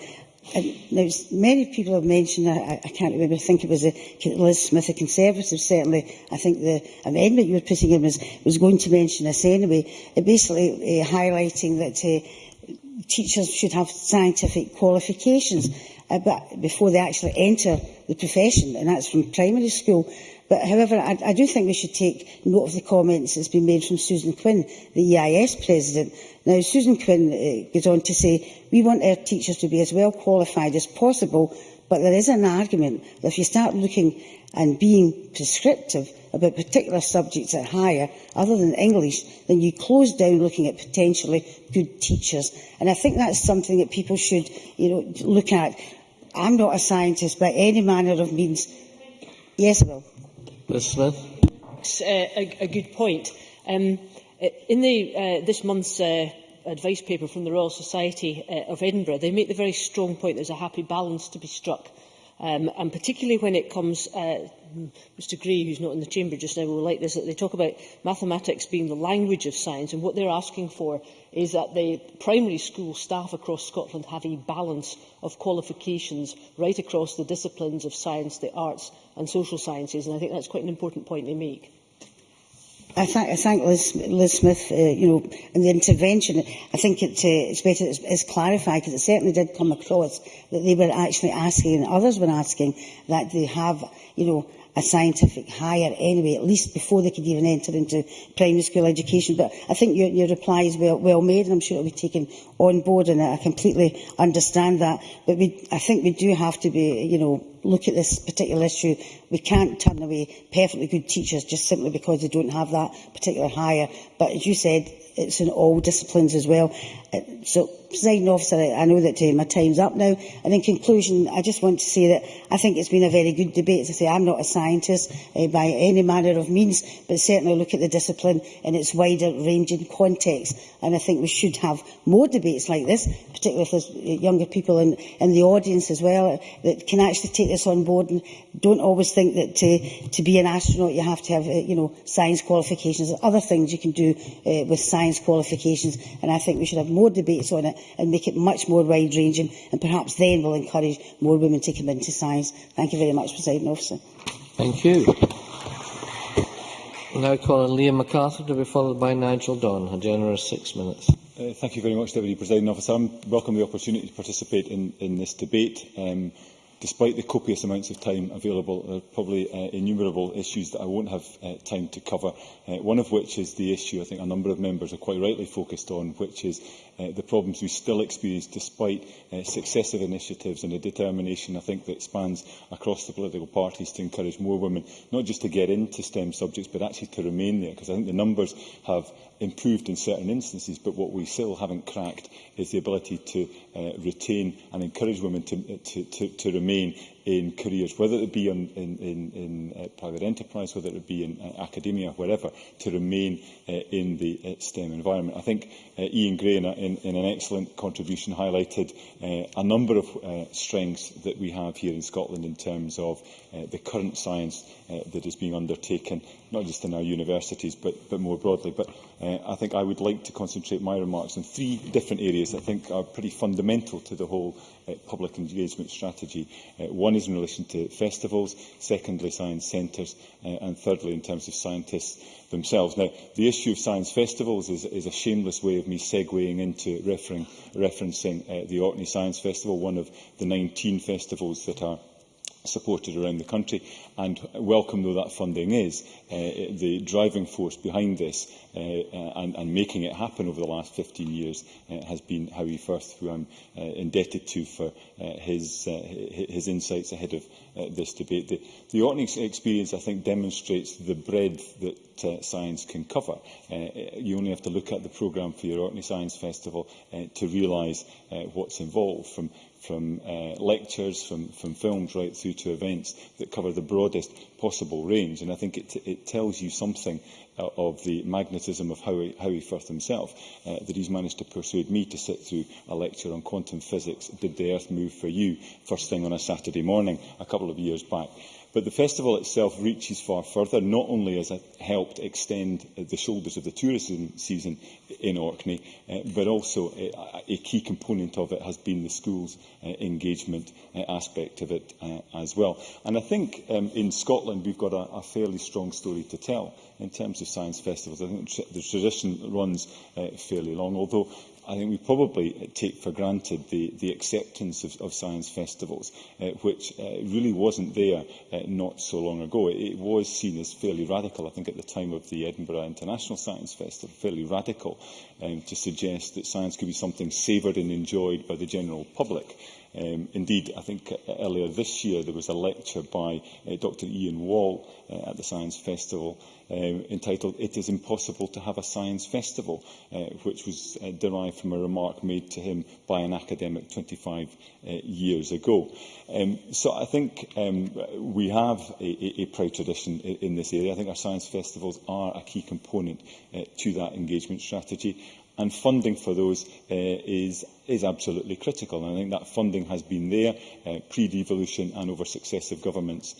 And now, many people have mentioned, I can't remember, I think it was Liz Smith, the Conservative, certainly, I think the amendment you were putting in was going to mention this anyway, basically highlighting that teachers should have scientific qualifications but before they actually enter the profession, and that's from primary school. But however, I do think we should take note of the comments that's been made from Susan Quinn, the EIS President. Now, Susan Quinn goes on to say, we want our teachers to be as well qualified as possible, but there is an argument that if you start looking and being prescriptive about particular subjects at higher, other than English, then you close down looking at potentially good teachers. And I think that's something that people should, look at. I'm not a scientist by any manner of means. Yes, I will. Ms Smith. It's a good point. In this month's advice paper from the Royal Society of Edinburgh, they make the very strong point there's a happy balance to be struck. And particularly when it comes, Mr Gray, who's not in the chamber just now, will like this, that they talk about mathematics being the language of science, and what they're asking for is that the primary school staff across Scotland have a balance of qualifications right across the disciplines of science, the arts and social sciences, and I think that's quite an important point they make. I thank Liz Smith, in the intervention. I think it's better it's clarified, because it certainly did come across that they were actually asking, and others were asking, that they have, a scientific higher anyway, at least before they could even enter into primary school education. But I think your reply is well made, and I'm sure it will be taken on board, and I completely understand that. But I think we do have to be, look at this particular issue. We can't turn away perfectly good teachers just simply because they don't have that particular higher. But as you said, it's in all disciplines as well. So, Presiding Officer, I know that my time's up now. And in conclusion, I just want to say that I think it's been a very good debate. As I say, I'm not a scientist by any manner of means, but certainly look at the discipline in its wider ranging context. And I think we should have more debates like this, particularly if there's younger people in the audience as well, that can actually take this on board and don't always think that to be an astronaut you have to have science qualifications. There's other things you can do with science qualifications, and I think we should have more debates on it and make it much more wide-ranging, and perhaps then we'll encourage more women to come into science. Thank you very much, Presiding Officer. Thank you. We'll now call on Liam MacArthur to be followed by Nigel Donn. A generous 6 minutes. Thank you very much, Deputy Presiding Officer. I welcome the opportunity to participate in this debate. Despite the copious amounts of time available, there are probably innumerable issues that I won't have time to cover, one of which is the issue I think a number of members are quite rightly focused on, which is the problems we still experience despite successive initiatives and a determination, I think, that spans across the political parties to encourage more women, not just to get into STEM subjects, but actually to remain there, because I think the numbers have improved in certain instances, but what we still haven't cracked is the ability to retain and encourage women to remain in careers, whether it be in private enterprise, whether it be in academia, wherever, to remain in the STEM environment. I think Ian Gray, in an excellent contribution, highlighted a number of strengths that we have here in Scotland in terms of the current science that is being undertaken, not just in our universities, but more broadly. But I think I would like to concentrate my remarks on three different areas that I think are pretty fundamental to the whole public engagement strategy. One is in relation to festivals, secondly science centres, and thirdly in terms of scientists themselves. Now, the issue of science festivals is a shameless way of me segueing into referencing the Orkney Science Festival, one of the 19 festivals that are supported around the country, and welcome though that funding is, the driving force behind this and making it happen over the last 15 years has been Howie Firth, who I'm indebted to for his insights ahead of this debate. The Orkney experience, I think, demonstrates the breadth that science can cover. You only have to look at the programme for your Orkney Science Festival to realise what's involved, from lectures, from films right through to events that cover the broadest possible range. And I think it tells you something of the magnetism of Howie Firth himself, that he's managed to persuade me to sit through a lecture on quantum physics, Did the Earth Move for You?, first thing on a Saturday morning a couple of years back. But the festival itself reaches far further. Not only has it helped extend the shoulders of the tourism season in Orkney, but also a key component of it has been the schools' engagement aspect of it as well. And I think in Scotland we've got a fairly strong story to tell in terms of science festivals. I think the tradition runs fairly long, although I think we probably take for granted the acceptance of science festivals, which really wasn't there not so long ago. It was seen as fairly radical, I think, at the time of the Edinburgh International Science Festival, fairly radical to suggest that science could be something savoured and enjoyed by the general public. Indeed, I think earlier this year there was a lecture by Dr Ian Wall at the Science Festival entitled "It is Impossible to Have a Science Festival," which was derived from a remark made to him by an academic 25 years ago. So I think we have a proud tradition in this area. I think our science festivals are a key component to that engagement strategy. And funding for those is absolutely critical. And I think that funding has been there pre-devolution and over successive governments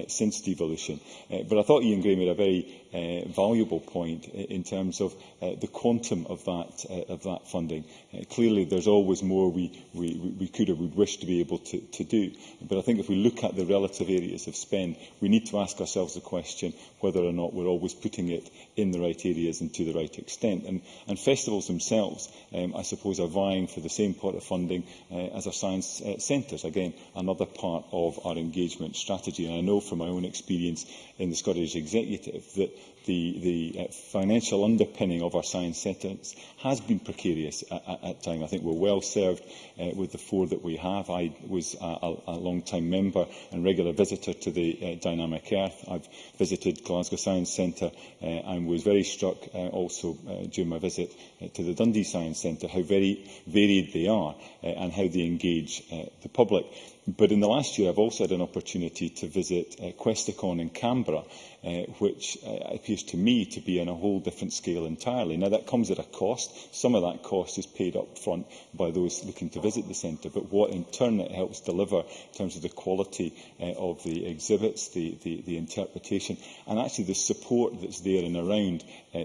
since devolution. But I thought Ian Gray made a very valuable point in terms of the quantum of that funding. Clearly, there's always more we could or would wish to be able to do. But I think if we look at the relative areas of spend, we need to ask ourselves the question whether or not we're always putting it in the right areas and to the right extent. And festivals themselves, I suppose, are vying for the same pot of funding as our science centres. Again, another part of our engagement strategy. And I know from my own experience in the Scottish Executive that the financial underpinning of our science centres has been precarious at times. I think we're well served with the four that we have. I was a long-time member and regular visitor to the Dynamic Earth. I've visited Glasgow Science Centre and was very struck also during my visit to the Dundee Science Centre how very varied they are and how they engage the public. But in the last year, I've also had an opportunity to visit Questacon in Canberra, which appears to me to be on a whole different scale entirely. Now, that comes at a cost. Some of that cost is paid up front by those looking to visit the centre, but what in turn it helps deliver in terms of the quality of the exhibits, the interpretation, and actually the support that's there and around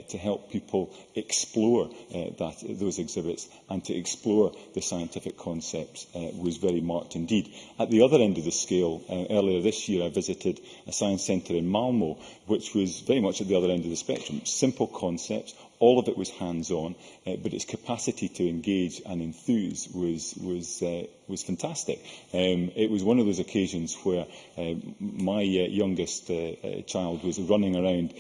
to help people explore those exhibits and to explore the scientific concepts was very marked indeed. At the other end of the scale, earlier this year I visited a science centre in Malmo, which was very much at the other end of the spectrum. Simple concepts, all of it was hands-on, but its capacity to engage and enthuse was fantastic. It was one of those occasions where my youngest child was running around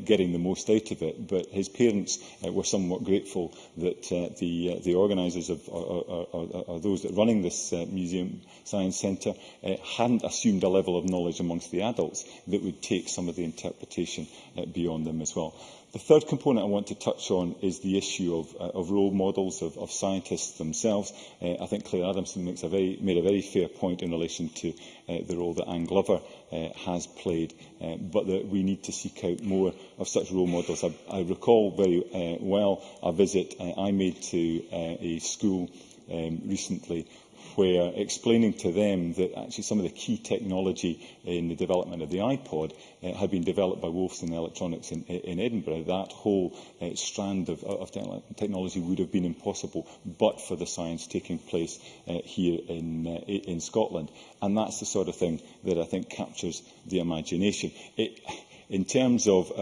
getting the most out of it, but his parents were somewhat grateful that the organisers or those that are running this museum science centre hadn't assumed a level of knowledge amongst the adults that would take some of the interpretation beyond them as well. The third component I want to touch on is the issue of role models of scientists themselves. I think Claire Adamson made a very fair point in relation to the role that Anne Glover has played, but that we need to seek out more of such role models. I recall very well a visit I made to a school recently, where explaining to them that actually some of the key technology in the development of the iPod had been developed by Wolfson Electronics in Edinburgh. That whole strand of technology would have been impossible but for the science taking place here in Scotland. And that's the sort of thing that I think captures the imagination. In terms of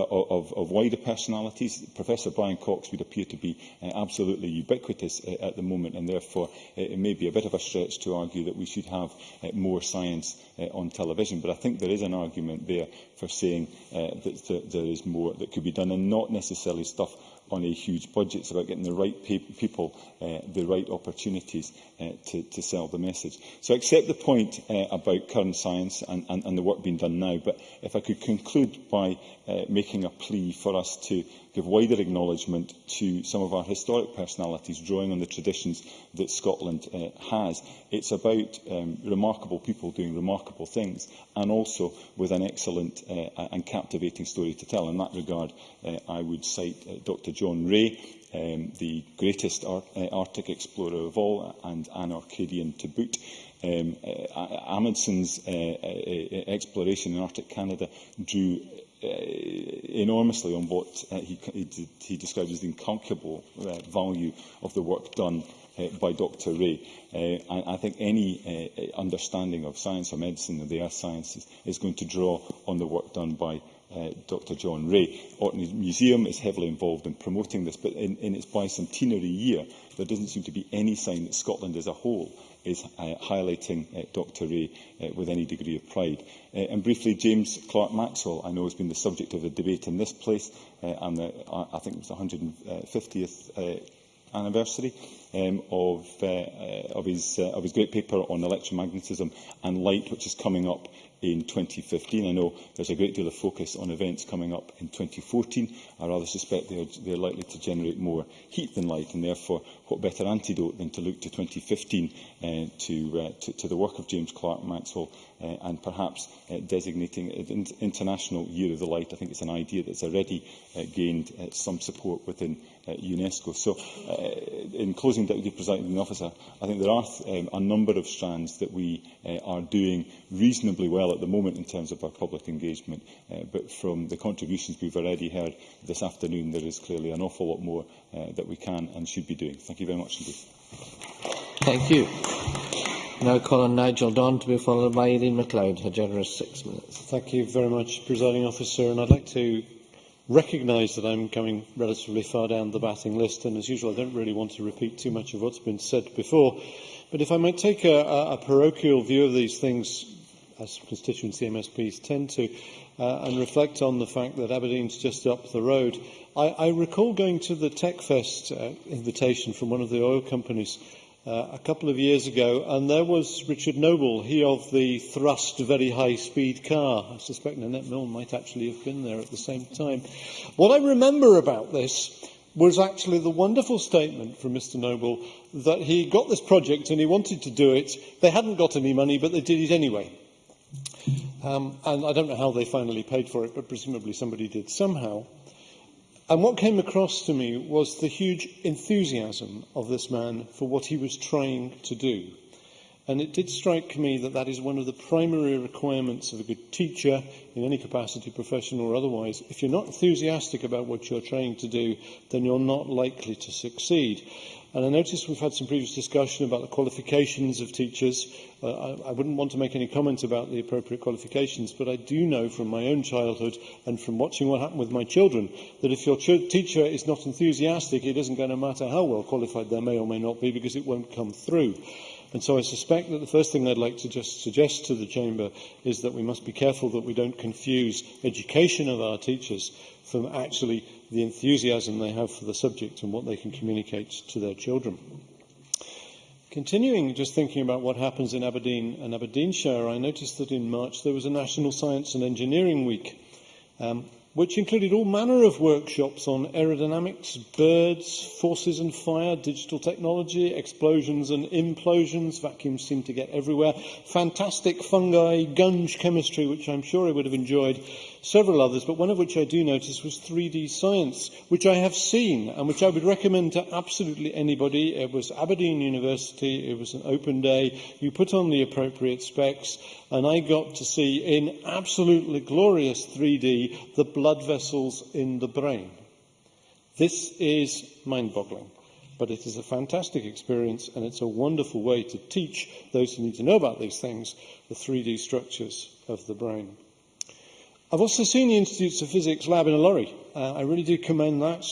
wider personalities, Professor Brian Cox would appear to be absolutely ubiquitous at the moment, and therefore it may be a bit of a stretch to argue that we should have more science on television. But I think there is an argument there for saying that there is more that could be done, and not necessarily stuff on a huge budget. It's about getting the right people, the right opportunities to sell the message. So I accept the point about current science and the work being done now, but if I could conclude by making a plea for us to give wider acknowledgement to some of our historic personalities, drawing on the traditions that Scotland has. It's about remarkable people doing remarkable things, and also with an excellent and captivating story to tell. In that regard, I would cite Dr. John Ray, the greatest Arctic explorer of all, and an Arcadian to boot. Amundson's exploration in Arctic Canada drew enormously on what he described as the incalculable value of the work done by Dr. Ray. I think any understanding of science or medicine or the earth sciences is going to draw on the work done by Dr. John Ray. Orkney Museum is heavily involved in promoting this, but in its bicentenary year, there doesn't seem to be any sign that Scotland as a whole is highlighting Dr. Ray with any degree of pride. And briefly, James Clerk Maxwell, I know, has been the subject of the debate in this place, and I think it was the 150th anniversary of his great paper on electromagnetism and light, which is coming up in 2015. I know there's a great deal of focus on events coming up in 2014. I rather suspect they're likely to generate more heat than light, and therefore what better antidote than to look to 2015 to the work of James Clerk Maxwell and perhaps designating an International Year of the Light. I think it's an idea that's already gained some support within UNESCO. So, in closing, Deputy Presiding Officer, I think there are a number of strands that we are doing reasonably well at the moment in terms of our public engagement, but from the contributions we've already heard this afternoon, there is clearly an awful lot more that we can and should be doing. Thank you very much indeed. Thank you. Now call on Nigel Donn to be followed by Aileen MacLeod. A generous 6 minutes. Thank you very much, Presiding Officer. And I'd like to recognise that I'm coming relatively far down the batting list, and as usual I don't really want to repeat too much of what's been said before, but if I might take a parochial view of these things, as constituency MSPs tend to, and reflect on the fact that Aberdeen's just up the road. I recall going to the TechFest invitation from one of the oil companies a couple of years ago, and there was Richard Noble, he of the thrust very high-speed car. I suspect Nanette Milne might actually have been there at the same time. What I remember about this was actually the wonderful statement from Mr Noble that he got this project and he wanted to do it. They hadn't got any money, but they did it anyway. And I don't know how they finally paid for it, but presumably somebody did somehow. And what came across to me was the huge enthusiasm of this man for what he was trying to do. And it did strike me that that is one of the primary requirements of a good teacher, in any capacity, professional or otherwise. If you're not enthusiastic about what you're trying to do, then you're not likely to succeed. And I notice we've had some previous discussion about the qualifications of teachers. I wouldn't want to make any comment about the appropriate qualifications, but I do know from my own childhood and from watching what happened with my children that if your teacher is not enthusiastic, it isn't going to matter how well qualified they may or may not be, because it won't come through. And so I suspect that the first thing I'd like to just suggest to the Chamber is that we must be careful that we don't confuse education of our teachers from actually the enthusiasm they have for the subject and what they can communicate to their children. Continuing, just thinking about what happens in Aberdeen and Aberdeenshire, I noticed that in March there was a National Science and Engineering Week. which included all manner of workshops on aerodynamics, birds, forces and fire, digital technology, explosions and implosions. Vacuums seem to get everywhere. Fantastic fungi, gunge chemistry, which I'm sure I would have enjoyed. Several others, but one of which I do notice was 3D science, which I have seen and which I would recommend to absolutely anybody. It was Aberdeen University. It was an open day. You put on the appropriate specs, and I got to see in absolutely glorious 3D the blood vessels in the brain. This is mind-boggling, but it is a fantastic experience, and it's a wonderful way to teach those who need to know about these things the 3D structures of the brain. I've also seen the Institutes of Physics lab in a lorry. I really do commend that.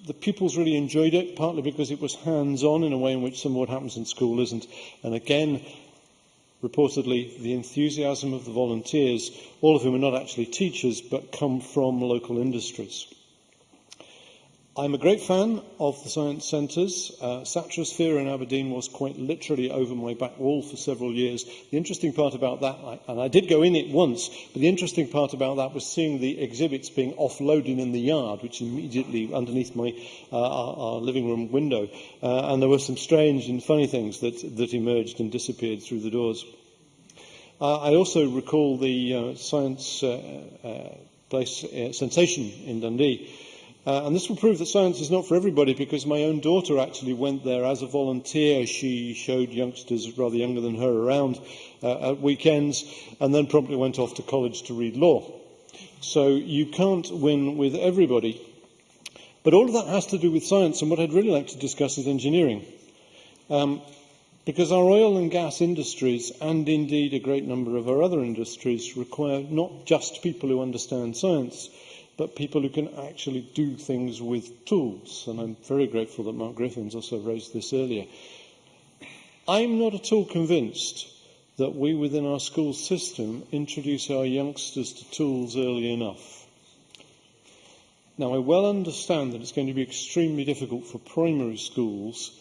The pupils really enjoyed it, partly because it was hands-on in a way in which some of what happens in school isn't. And again, reportedly, the enthusiasm of the volunteers, all of whom are not actually teachers, but come from local industries. I'm a great fan of the science centres. Satrosphere in Aberdeen was quite literally over my back wall for several years. The interesting part about that, and I did go in it once, but the interesting part about that was seeing the exhibits being offloaded in the yard, which immediately underneath my our living room window. And there were some strange and funny things that emerged and disappeared through the doors. I also recall the science place Sensation in Dundee. And this will prove that science is not for everybody, because my own daughter actually went there as a volunteer. She showed youngsters rather younger than her around at weekends, and then promptly went off to college to read law. So you can't win with everybody. But all of that has to do with science, and what I'd really like to discuss is engineering. Because our oil and gas industries, and indeed a great number of our other industries, require not just people who understand science, but people who can actually do things with tools. And I'm very grateful that Mark Griffin's also raised this earlier. I'm not at all convinced that we within our school system introduce our youngsters to tools early enough. Now, I well understand that it's going to be extremely difficult for primary schools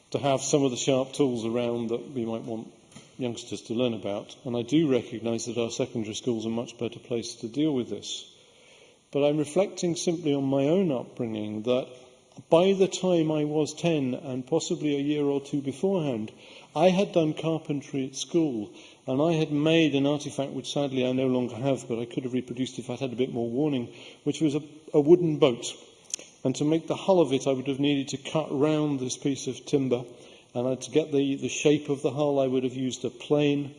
to have some of the sharp tools around that we might want youngsters to learn about. And I do recognise that our secondary schools are a much better place to deal with this. But I'm reflecting simply on my own upbringing, that by the time I was 10, and possibly a year or two beforehand, I had done carpentry at school, and I had made an artefact which sadly I no longer have, but I could have reproduced if I'd had a bit more warning, which was a wooden boat. And to make the hull of it, I would have needed to cut round this piece of timber, and to get the shape of the hull, I would have used a plane.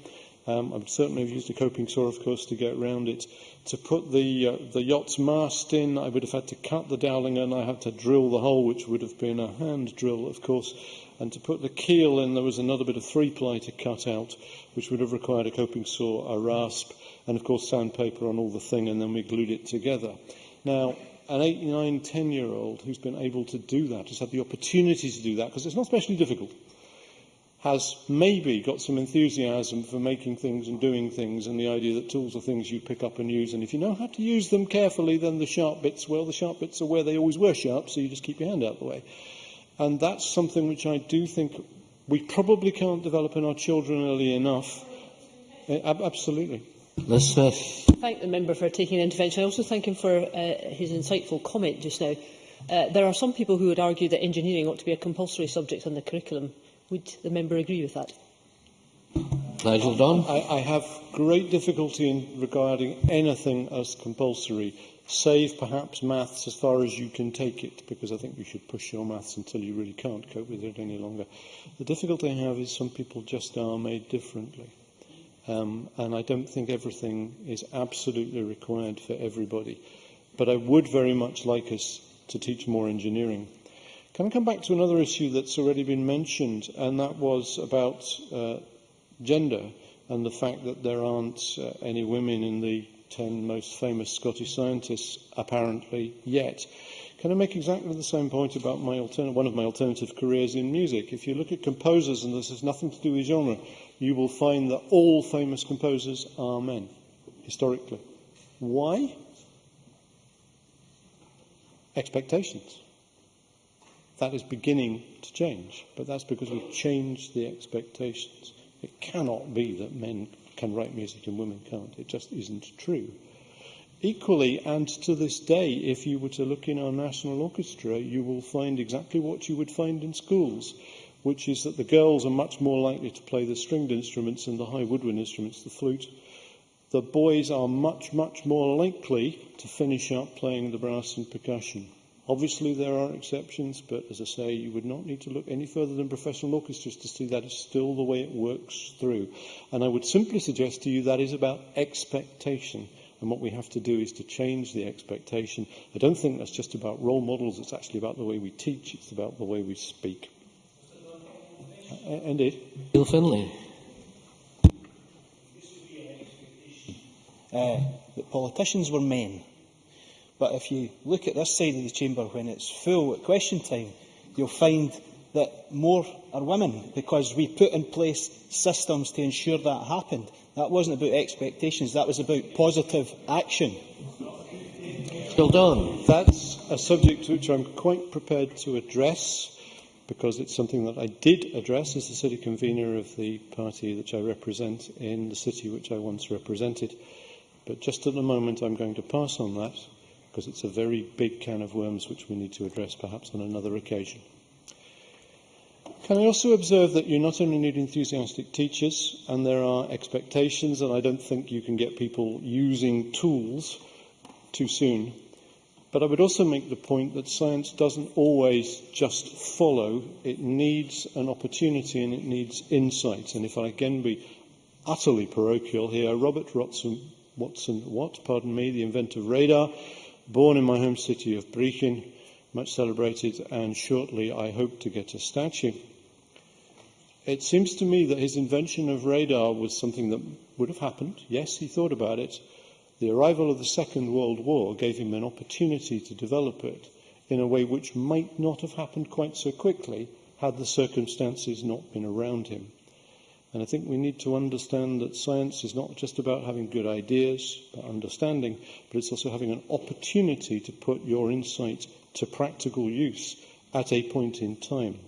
I would certainly have used a coping saw, of course, to get round it. To put the yacht's mast in, I would have had to cut the dowling, and I had to drill the hole, which would have been a hand drill, of course. And to put the keel in, there was another bit of 3-ply to cut out, which would have required a coping saw, a rasp, and, of course, sandpaper on all the thing, and then we glued it together. Now, an 8, 9, 10-year-old who's been able to do that, has had the opportunity to do that, because it's not especially difficult, has maybe got some enthusiasm for making things and doing things, and the idea that tools are things you pick up and use, and if you know how to use them carefully, then the sharp bits are where they always were sharp, so you just keep your hand out of the way. And that's something which I do think we probably can't develop in our children early enough. Absolutely. Liz Smith. Thank the member for taking an intervention. I also thank him for his insightful comment just now. There are some people who would argue that engineering ought to be a compulsory subject on the curriculum. Would the member agree with that? Nigel Donn. I have great difficulty in regarding anything as compulsory, save perhaps maths as far as you can take it, because I think you should push your maths until you really can't cope with it any longer. The difficulty I have is some people just are made differently. And I don't think everything is absolutely required for everybody. But I would very much like us to teach more engineering. Can I come back to another issue that's already been mentioned, and that was about gender and the fact that there aren't any women in the 10 most famous Scottish scientists, apparently, yet. Can I make exactly the same point about one of my alternative careers in music? If you look at composers, and this has nothing to do with genre, you will find that all famous composers are men, historically. Why? Expectations. That is beginning to change, but that's because we've changed the expectations. It cannot be that men can write music and women can't. It just isn't true. Equally, and to this day, if you were to look in our National Orchestra, you will find exactly what you would find in schools, which is that the girls are much more likely to play the stringed instruments and the high woodwind instruments, the flute. The boys are much, much more likely to finish up playing the brass and percussion. Obviously, there are exceptions, but as I say, you would not need to look any further than professional orchestras to see that is still the way it works through. And I would simply suggest to you that is about expectation. And what we have to do is to change the expectation. I don't think that's just about role models. It's actually about the way we teach. It's about the way we speak. Indeed. Bill Finlay. That politicians were men. But if you look at this side of the chamber when it's full at question time, you'll find that more are women, because we put in place systems to ensure that happened. That wasn't about expectations, that was about positive action. Bill Dunn. That's a subject which I'm quite prepared to address, because it's something that I did address as the city convener of the party which I represent in the city which I once represented. But just at the moment I'm going to pass on that, because it's a very big can of worms which we need to address perhaps on another occasion. Can I also observe that you not only need enthusiastic teachers, and there are expectations, and I don't think you can get people using tools too soon, but I would also make the point that science doesn't always just follow. It needs an opportunity and it needs insight. And if I again be utterly parochial here, Robert Watson, the inventor of radar, born in my home city of Brechin, much celebrated, and shortly I hope to get a statue. It seems to me that his invention of radar was something that would have happened. Yes, he thought about it. The arrival of the Second World War gave him an opportunity to develop it in a way which might not have happened quite so quickly had the circumstances not been around him. And I think we need to understand that science is not just about having good ideas, about understanding, but it's also having an opportunity to put your insight to practical use at a point in time.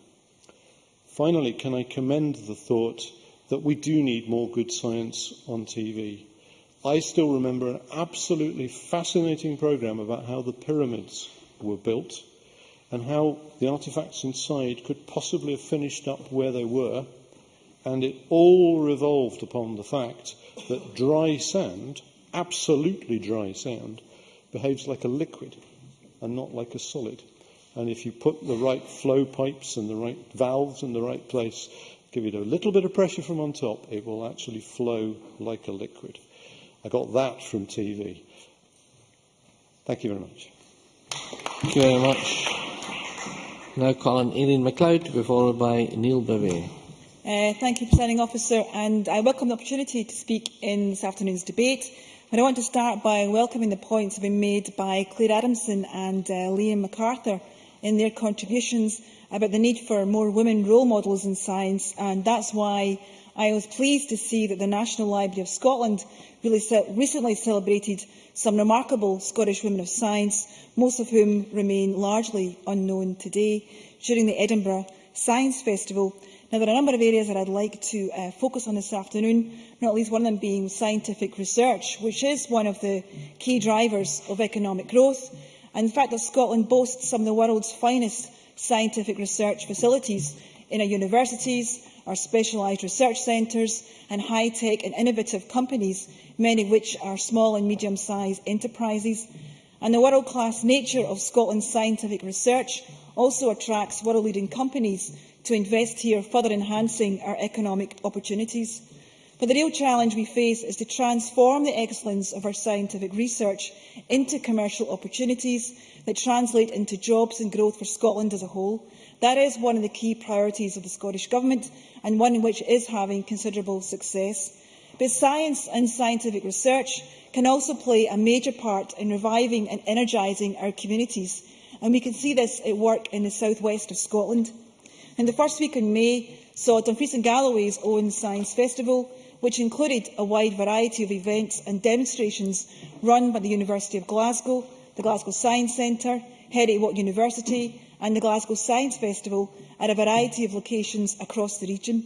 Finally, can I commend the thought that we do need more good science on TV? I still remember an absolutely fascinating programme about how the pyramids were built and how the artefacts inside could possibly have finished up where they were, and it all revolved upon the fact that dry sand, absolutely dry sand, behaves like a liquid and not like a solid. And if you put the right flow pipes and the right valves in the right place, give it a little bit of pressure from on top, it will actually flow like a liquid. I got that from TV. Thank you very much. Thank you very much. Now calling Aileen MacLeod to be followed by Neil Bivey. Thank you, Presiding Officer, and I welcome the opportunity to speak in this afternoon's debate. And I want to start by welcoming the points that have been made by Claire Adamson and Liam MacArthur in their contributions about the need for more women role models in science, and that's why I was pleased to see that the National Library of Scotland recently celebrated some remarkable Scottish women of science, most of whom remain largely unknown today, during the Edinburgh Science Festival. Now, there are a number of areas that I'd like to focus on this afternoon, not least one of them being scientific research, which is one of the key drivers of economic growth, and the fact that Scotland boasts some of the world's finest scientific research facilities in our universities, our specialised research centres and high-tech and innovative companies, many of which are small and medium-sized enterprises. And the world-class nature of Scotland's scientific research also attracts world-leading companies to invest here, further enhancing our economic opportunities. But the real challenge we face is to transform the excellence of our scientific research into commercial opportunities that translate into jobs and growth for Scotland as a whole. That is one of the key priorities of the Scottish Government, and one in which is having considerable success. But science and scientific research can also play a major part in reviving and energising our communities, and we can see this at work in the south west of Scotland. In the first week in May saw Dumfries and Galloway's own Science Festival, which included a wide variety of events and demonstrations run by the University of Glasgow, the Glasgow Science Centre, Heriot-Watt University and the Glasgow Science Festival at a variety of locations across the region.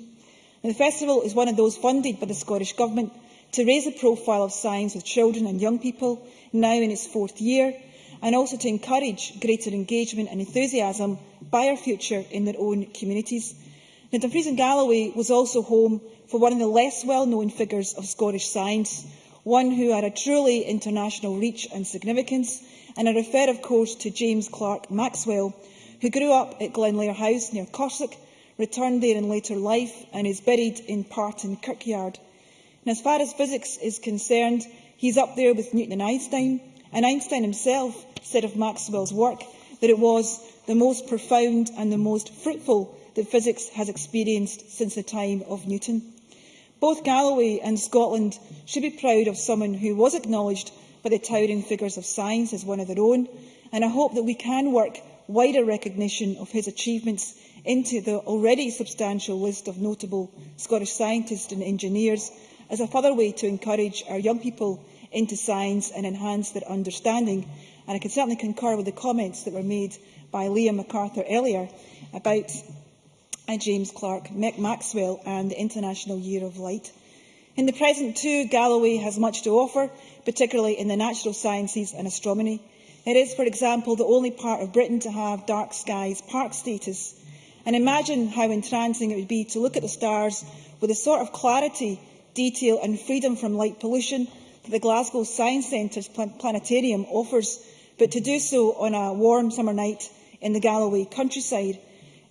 And the festival is one of those funded by the Scottish Government to raise the profile of science with children and young people, now in its 4th year, and also to encourage greater engagement and enthusiasm by our future in their own communities. Now, Dumfries and Galloway was also home for one of the less well-known figures of Scottish science, one who had a truly international reach and significance, and I refer, of course, to James Clerk Maxwell, who grew up at Glenlair House near Corsic, returned there in later life, and is buried in Parton Kirkyard. And as far as physics is concerned, he's up there with Newton and Einstein himself said of Maxwell's work that it was the most profound and the most fruitful that physics has experienced since the time of Newton. Both Galloway and Scotland should be proud of someone who was acknowledged by the towering figures of science as one of their own, and I hope that we can work wider recognition of his achievements into the already substantial list of notable Scottish scientists and engineers as a further way to encourage our young people into science and enhance their understanding. And I can certainly concur with the comments that were made by Liam MacArthur earlier about James Clerk Maxwell and the International Year of Light. In the present too, Galloway has much to offer, particularly in the natural sciences and astronomy. It is, for example, the only part of Britain to have dark skies park status. And imagine how entrancing it would be to look at the stars with the sort of clarity, detail and freedom from light pollution that the Glasgow Science Centre's planetarium offers, but to do so on a warm summer night in the Galloway countryside.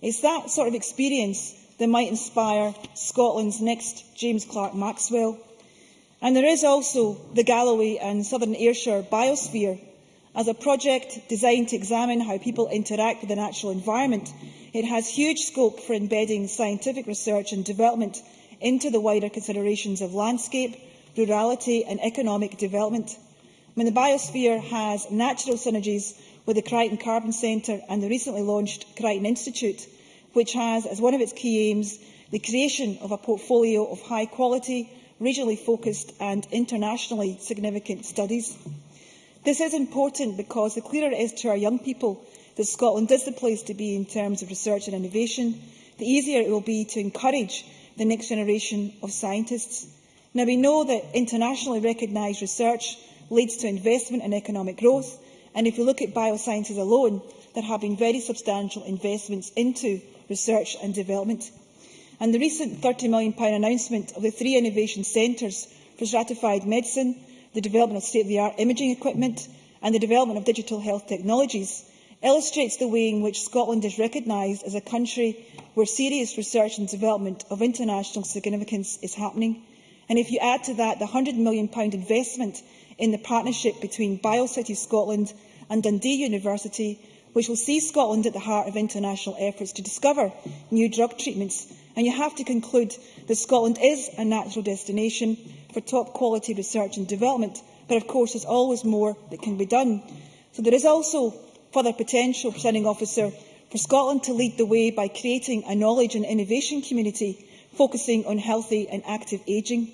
It's that sort of experience that might inspire Scotland's next James Clerk Maxwell. And there is also the Galloway and Southern Ayrshire Biosphere. As a project designed to examine how people interact with the natural environment, it has huge scope for embedding scientific research and development into the wider considerations of landscape, rurality and economic development. The biosphere has natural synergies with the Crichton Carbon Centre and the recently launched Crichton Institute, which has as one of its key aims the creation of a portfolio of high-quality, regionally focused and internationally significant studies. This is important because the clearer it is to our young people that Scotland is the place to be in terms of research and innovation, the easier it will be to encourage the next generation of scientists. Now, we know that internationally recognised research leads to investment and economic growth, and if we look at biosciences alone, there have been very substantial investments into research and development. And the recent £30 million announcement of the 3 innovation centres for stratified medicine, the development of state-of-the-art imaging equipment and the development of digital health technologies illustrates the way in which Scotland is recognised as a country where serious research and development of international significance is happening. And if you add to that the £100 million investment in the partnership between BioCity Scotland and Dundee University, which will see Scotland at the heart of international efforts to discover new drug treatments, and you have to conclude that Scotland is a natural destination for top-quality research and development, but of course there's always more that can be done. So there is also further potential, Presiding Officer, for Scotland to lead the way by creating a knowledge and innovation community focusing on healthy and active ageing.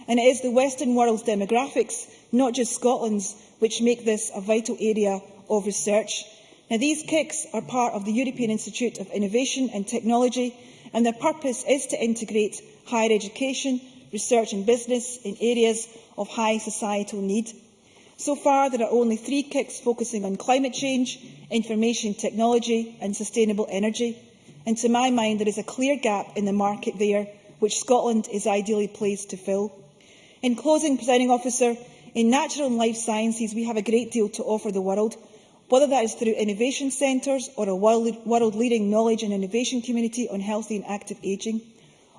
And it is the Western world's demographics, not just Scotland's, which make this a vital area of research. Now, these KICs are part of the European Institute of Innovation and Technology, and their purpose is to integrate higher education, research and business in areas of high societal need. So far, there are only 3 KICs focusing on climate change, information technology and sustainable energy. And to my mind, there is a clear gap in the market there, which Scotland is ideally placed to fill. In closing, Presiding Officer, in natural and life sciences, we have a great deal to offer the world, whether that is through innovation centres or a world-leading knowledge and innovation community on healthy and active ageing.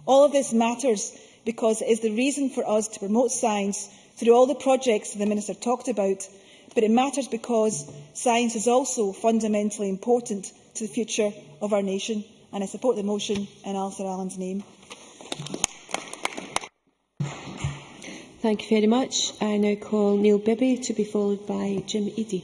All of this matters because it is the reason for us to promote science through all the projects the Minister talked about, but it matters because science is also fundamentally important to the future of our nation. And I support the motion in Alistair Allen's name. Thank you very much. I now call Neil Bibby to be followed by Jim Eadie.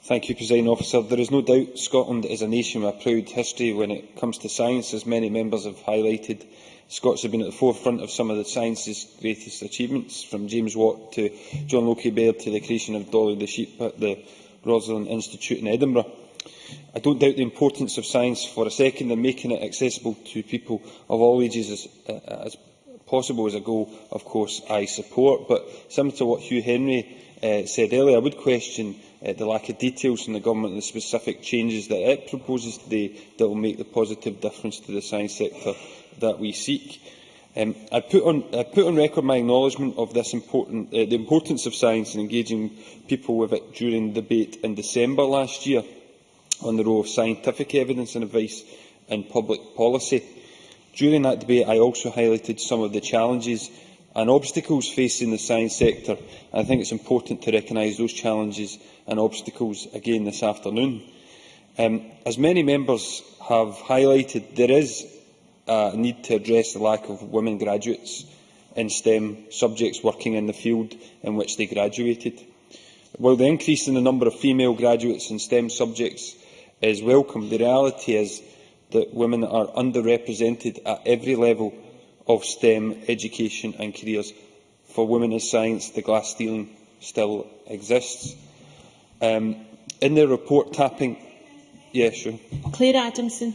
Thank you, Presiding Officer. There is no doubt Scotland is a nation with a proud history when it comes to science, as many members have highlighted. Scots have been at the forefront of some of the science's greatest achievements, from James Watt to John Logie Baird to the creation of Dolly the Sheep at the Rosalind Institute in Edinburgh. I don't doubt the importance of science for a second, and making it accessible to people of all ages is possible is a goal, of course, I support. But similar to what Hugh Henry said earlier, I would question the lack of details from the Government and the specific changes that it proposes today that will make the positive difference to the science sector that we seek. I put on record my acknowledgement of this the importance of science and engaging people with it during the debate in December last year on the role of scientific evidence and advice in public policy. During that debate, I also highlighted some of the challenges and obstacles facing the science sector. I think it's important to recognise those challenges and obstacles again this afternoon. As many members have highlighted, there is a need to address the lack of women graduates in STEM subjects working in the field in which they graduated. While the increase in the number of female graduates in STEM subjects is welcome, the reality is that women are underrepresented at every level of STEM education and careers. For women in science, the glass ceiling still exists. In the report tapping... Yes, sure. Claire Adamson.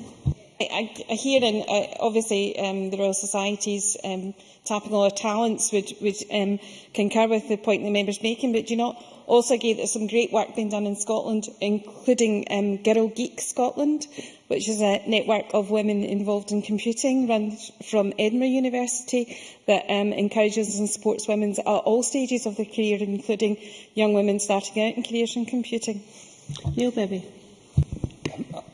I hear, and obviously the Royal Society's tapping all our talents would concur with the point the member's making, but do you not also agree that there's some great work being done in Scotland, including Girl Geek Scotland, which is a network of women involved in computing, run from Edinburgh University, that encourages and supports women at all stages of their career, including young women starting out in careers in computing? Neil Bibby.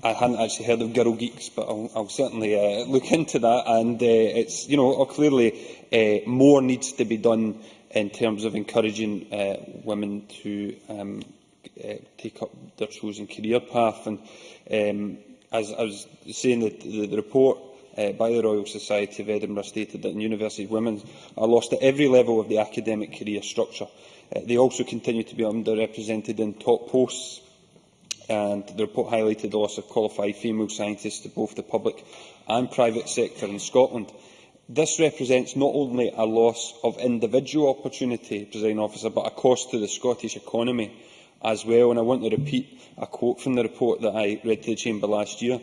I hadn't actually heard of Girl Geeks, but I'll certainly look into that. And it's, clearly more needs to be done in terms of encouraging women to take up their chosen career path. And as I was saying, the report by the Royal Society of Edinburgh stated that in universities women are lost at every level of the academic career structure. They also continue to be underrepresented in top posts. And the report highlighted the loss of qualified female scientists to both the public and private sector in Scotland. This represents not only a loss of individual opportunity, Presiding Officer, but a cost to the Scottish economy as well. And I want to repeat a quote from the report that I read to the Chamber last year.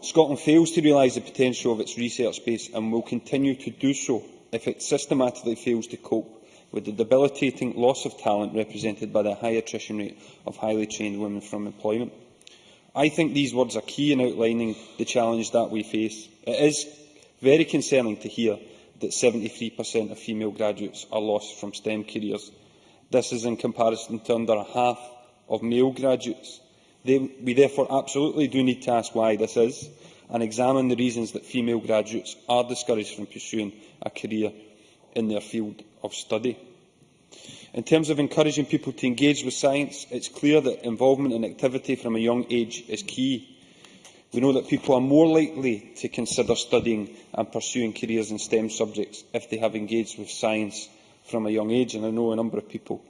Scotland fails to realise the potential of its research base and will continue to do so if it systematically fails to cope with the debilitating loss of talent represented by the high attrition rate of highly trained women from employment. I think these words are key in outlining the challenge that we face. It is very concerning to hear that 73% of female graduates are lost from STEM careers. This is in comparison to under half of male graduates. We therefore absolutely do need to ask why this is and examine the reasons that female graduates are discouraged from pursuing a career in their field of study. In terms of encouraging people to engage with science, it is clear that involvement and activity from a young age is key. We know that people are more likely to consider studying and pursuing careers in STEM subjects if they have engaged with science from a young age, and I know a number of people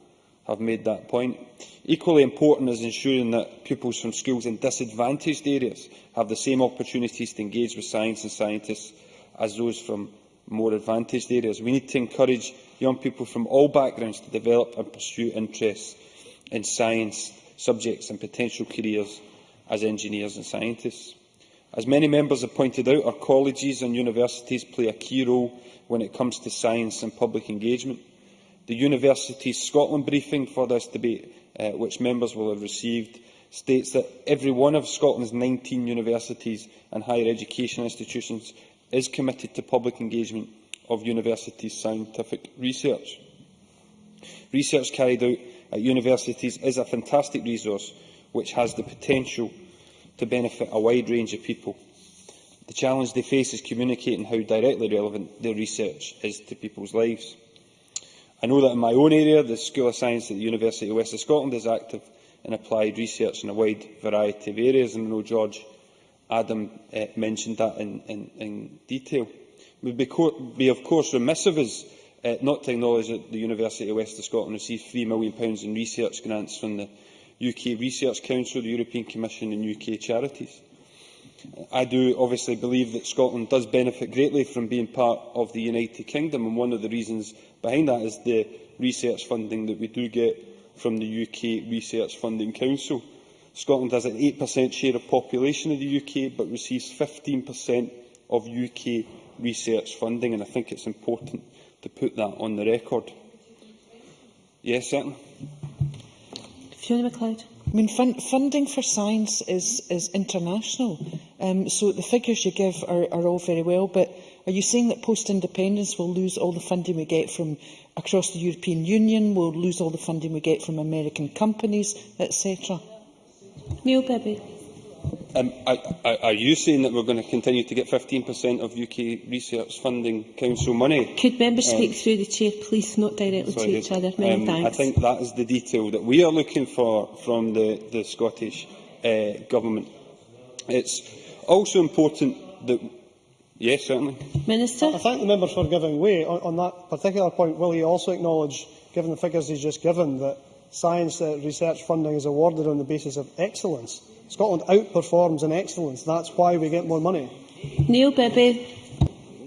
have made that point. Equally important is ensuring that pupils from schools in disadvantaged areas have the same opportunities to engage with science and scientists as those from more advantaged areas. We need to encourage young people from all backgrounds to develop and pursue interests in science subjects and potential careers as engineers and scientists. As many members have pointed out, our colleges and universities play a key role when it comes to science and public engagement. The Universities Scotland briefing for this debate, which members will have received, states that every one of Scotland's 19 universities and higher education institutions is committed to public engagement of universities' scientific research. Research carried out at universities is a fantastic resource which has the potential to benefit a wide range of people. The challenge they face is communicating how directly relevant their research is to people's lives. I know that in my own area, the School of Science at the University of West of Scotland is active in applied research in a wide variety of areas, and I know George Adam mentioned that in detail. It would be, of course, remiss of us not to acknowledge that the University of West of Scotland received £3 million in research grants from the UK Research Council, the European Commission and UK charities. I do obviously believe that Scotland does benefit greatly from being part of the United Kingdom, and one of the reasons behind that is the research funding that we do get from the UK Research Funding Council. Scotland has an 8% share of population of the UK, but receives 15% of UK research funding, and I think it's important to put that on the record. Yes, certainly. Fiona MacLeod. I mean, funding for science is international, so the figures you give are all very well, but are you saying that post-independence we'll lose all the funding we get from across the European Union, we'll lose all the funding we get from American companies, etc.? Neil Bibby. Are you saying that we're going to continue to get 15% of UK Research Funding Council money? Could members speak through the chair, please, not directly to each other? Many thanks. I think that is the detail that we are looking for from the Scottish Government. It's also important that... Yes, certainly. Minister? I thank the member for giving way. On that particular point, will he also acknowledge, given the figures he's just given, that science research funding is awarded on the basis of excellence? Scotland outperforms in excellence. That's why we get more money. Neil Bibby.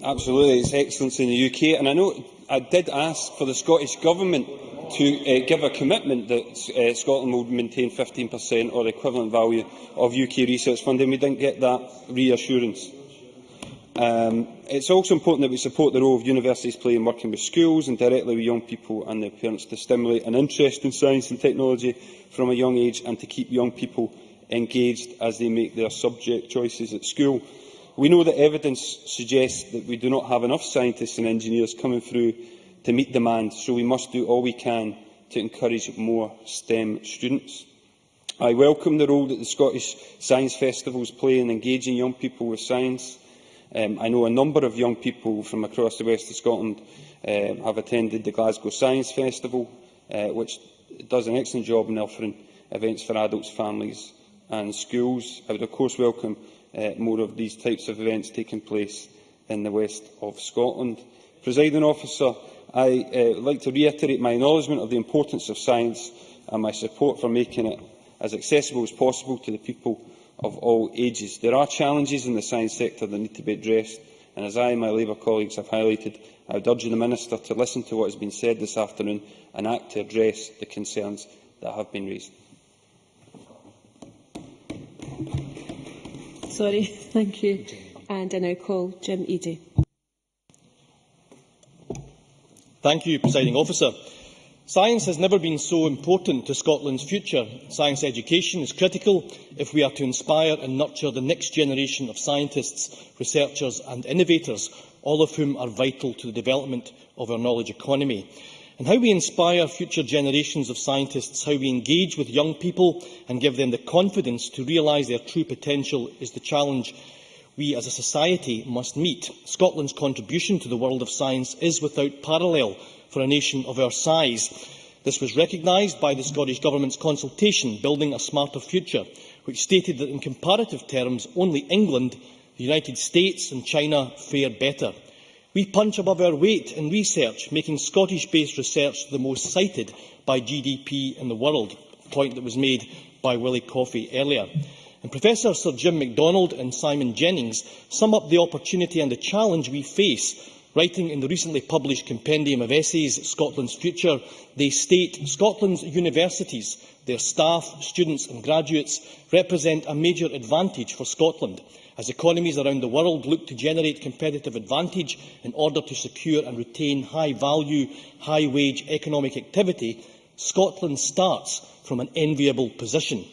Absolutely, it's excellence in the UK. And I know I did ask for the Scottish Government to give a commitment that Scotland will maintain 15% or the equivalent value of UK research funding. We didn't get that reassurance. It's also important that we support the role of universities play in working with schools and directly with young people and their parents to stimulate an interest in science and technology from a young age and to keep young people engaged as they make their subject choices at school. We know that evidence suggests that we do not have enough scientists and engineers coming through to meet demand, so we must do all we can to encourage more STEM students. I welcome the role that the Scottish Science Festivals play in engaging young people with science. I know a number of young people from across the west of Scotland have attended the Glasgow Science Festival, which does an excellent job in offering events for adults, families and schools. I would of course welcome more of these types of events taking place in the west of Scotland. Presiding Officer, I would like to reiterate my acknowledgement of the importance of science and my support for making it as accessible as possible to the people of all ages. There are challenges in the science sector that need to be addressed, and as I and my Labour colleagues have highlighted, I would urge the Minister to listen to what has been said this afternoon and act to address the concerns that have been raised. Sorry, thank you. And I now call Jim Eadie. Thank you, Presiding Officer. Science has never been so important to Scotland's future. Science education is critical if we are to inspire and nurture the next generation of scientists, researchers and innovators, all of whom are vital to the development of our knowledge economy. And how we inspire future generations of scientists, how we engage with young people and give them the confidence to realise their true potential is the challenge we as a society must meet. Scotland's contribution to the world of science is without parallel for a nation of our size. This was recognised by the Scottish Government's consultation, Building a Smarter Future, which stated that in comparative terms only England, the United States and China fare better. We punch above our weight in research, making Scottish-based research the most cited by GDP in the world, a point that was made by Willie Coffey earlier. And Professor Sir Jim MacDonald and Simon Jennings sum up the opportunity and the challenge we face. Writing in the recently published compendium of essays, Scotland's Future, they state Scotland's universities, their staff, students and graduates represent a major advantage for Scotland, as economies around the world look to generate competitive advantage in order to secure and retain high-value, high-wage economic activity. Scotland starts from an enviable position.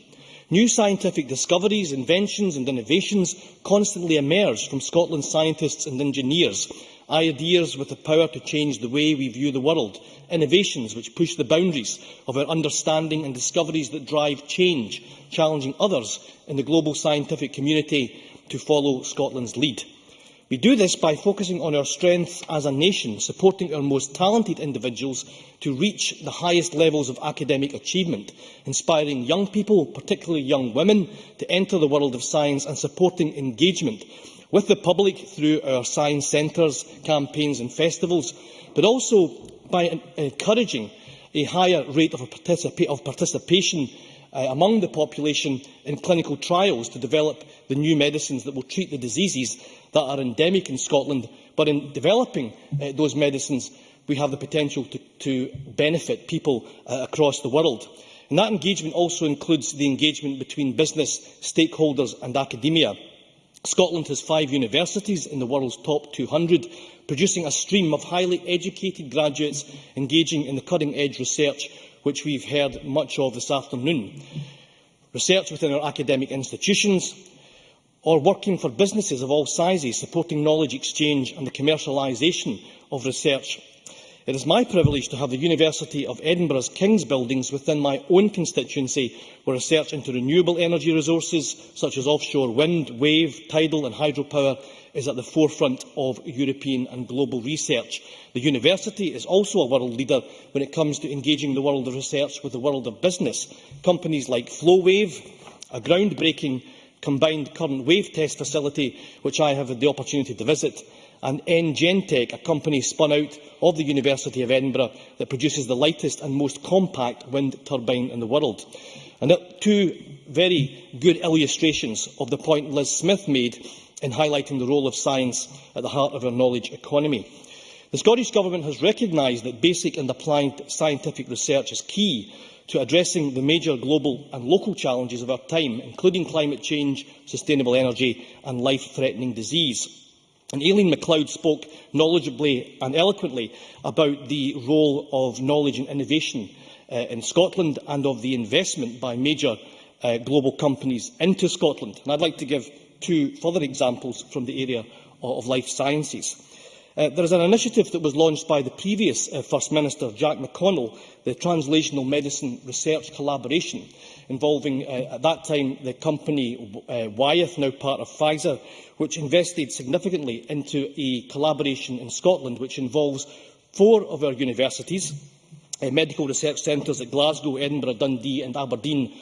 New scientific discoveries, inventions and innovations constantly emerge from Scotland's scientists and engineers. Ideas with the power to change the way we view the world, innovations which push the boundaries of our understanding and discoveries that drive change, challenging others in the global scientific community to follow Scotland's lead. We do this by focusing on our strengths as a nation, supporting our most talented individuals to reach the highest levels of academic achievement, inspiring young people, particularly young women, to enter the world of science and supporting engagement with the public through our science centres, campaigns and festivals, but also by encouraging a higher rate of participation among the population in clinical trials to develop the new medicines that will treat the diseases that are endemic in Scotland. But in developing those medicines, we have the potential to benefit people across the world. And that engagement also includes the engagement between business, stakeholders and academia. Scotland has 5 universities in the world's top 200, producing a stream of highly educated graduates engaging in the cutting-edge research which we've heard much of this afternoon. Research within our academic institutions, or working for businesses of all sizes, supporting knowledge exchange and the commercialisation of research. It is my privilege to have the University of Edinburgh's King's buildings within my own constituency, where research into renewable energy resources such as offshore wind, wave, tidal and hydropower is at the forefront of European and global research. The university is also a world leader when it comes to engaging the world of research with the world of business. Companies like Flowwave, a groundbreaking combined current wave test facility which I have had the opportunity to visit, and Ngentech, a company spun out of the University of Edinburgh that produces the lightest and most compact wind turbine in the world. And two very good illustrations of the point Liz Smith made in highlighting the role of science at the heart of our knowledge economy. The Scottish Government has recognised that basic and applied scientific research is key to addressing the major global and local challenges of our time, including climate change, sustainable energy and life-threatening disease. And Aileen MacLeod spoke knowledgeably and eloquently about the role of knowledge and innovation in Scotland and of the investment by major global companies into Scotland. And I'd like to give 2 further examples from the area of life sciences. There is an initiative that was launched by the previous First Minister, Jack McConnell, the Translational Medicine Research Collaboration, involving, at that time, the company Wyeth, now part of Pfizer, which invested significantly into a collaboration in Scotland, which involves 4 of our universities, medical research centres at Glasgow, Edinburgh, Dundee and Aberdeen,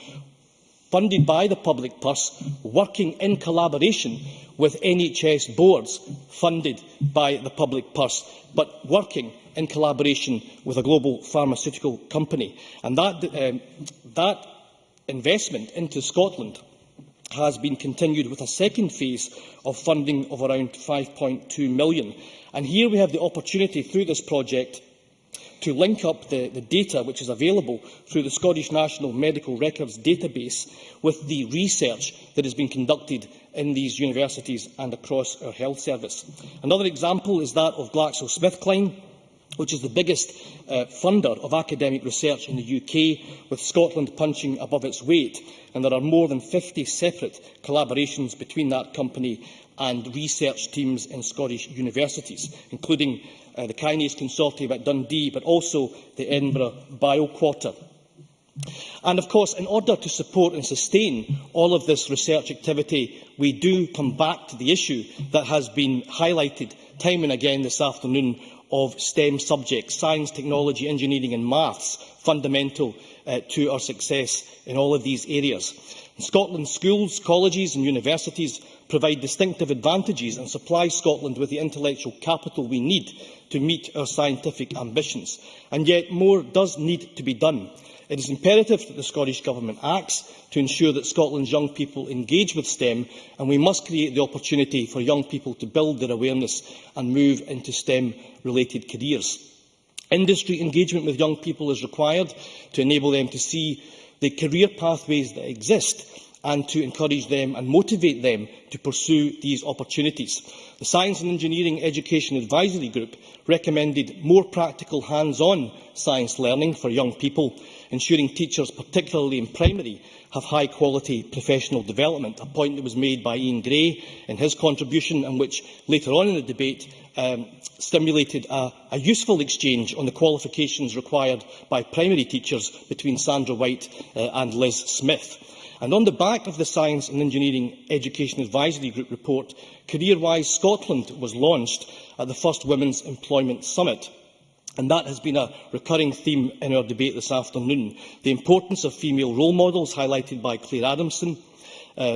funded by the public purse, working in collaboration with NHS boards funded by the public purse, but working in collaboration with a global pharmaceutical company. And that investment into Scotland has been continued with a second phase of funding of around £5.2 million. And here we have the opportunity through this project to link up the data which is available through the Scottish National Medical Records database with the research that has been conducted in these universities and across our health service. Another example is that of GlaxoSmithKline, which is the biggest funder of academic research in the UK, with Scotland punching above its weight. And there are more than 50 separate collaborations between that company and research teams in Scottish universities, including the Kinase Consortium at Dundee, but also the Edinburgh Bioquarter. And of course, in order to support and sustain all of this research activity, we do come back to the issue that has been highlighted time and again this afternoon of STEM subjects, science, technology, engineering and maths, fundamental to our success in all of these areas. In Scotland's schools, colleges and universities provide distinctive advantages and supply Scotland with the intellectual capital we need to meet our scientific ambitions. And yet more does need to be done. It is imperative that the Scottish Government acts to ensure that Scotland's young people engage with STEM, and we must create the opportunity for young people to build their awareness and move into STEM-related careers. Industry engagement with young people is required to enable them to see the career pathways that exist and to encourage them and motivate them to pursue these opportunities. The Science and Engineering Education Advisory Group recommended more practical hands-on science learning for young people, ensuring teachers, particularly in primary, have high-quality professional development, a point that was made by Ian Gray in his contribution and which, later on in the debate, stimulated a useful exchange on the qualifications required by primary teachers between Sandra White and Liz Smith. And on the back of the Science and Engineering Education Advisory Group report, CareerWise Scotland was launched at the first Women's Employment Summit. And that has been a recurring theme in our debate this afternoon. The importance of female role models highlighted by Claire Adamson,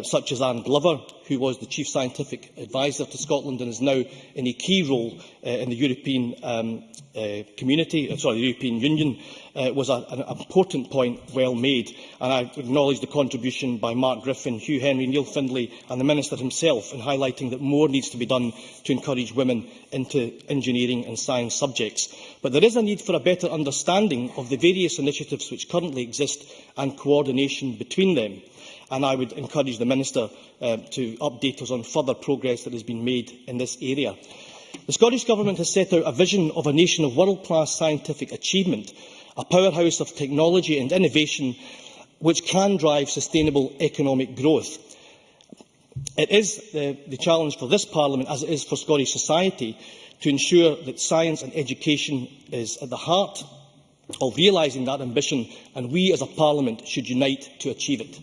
such as Anne Glover, who was the Chief Scientific Advisor to Scotland and is now in a key role in the European the European Union, was an important point well made. And I acknowledge the contribution by Mark Griffin, Hugh Henry, Neil Findlay and the Minister himself in highlighting that more needs to be done to encourage women into engineering and science subjects. But there is a need for a better understanding of the various initiatives which currently exist and coordination between them. and I would encourage the Minister to update us on further progress that has been made in this area. The Scottish Government has set out a vision of a nation of world-class scientific achievement, a powerhouse of technology and innovation which can drive sustainable economic growth. It is the challenge for this Parliament, as it is for Scottish society, to ensure that science and education is at the heart of realising that ambition, and we as a Parliament should unite to achieve it.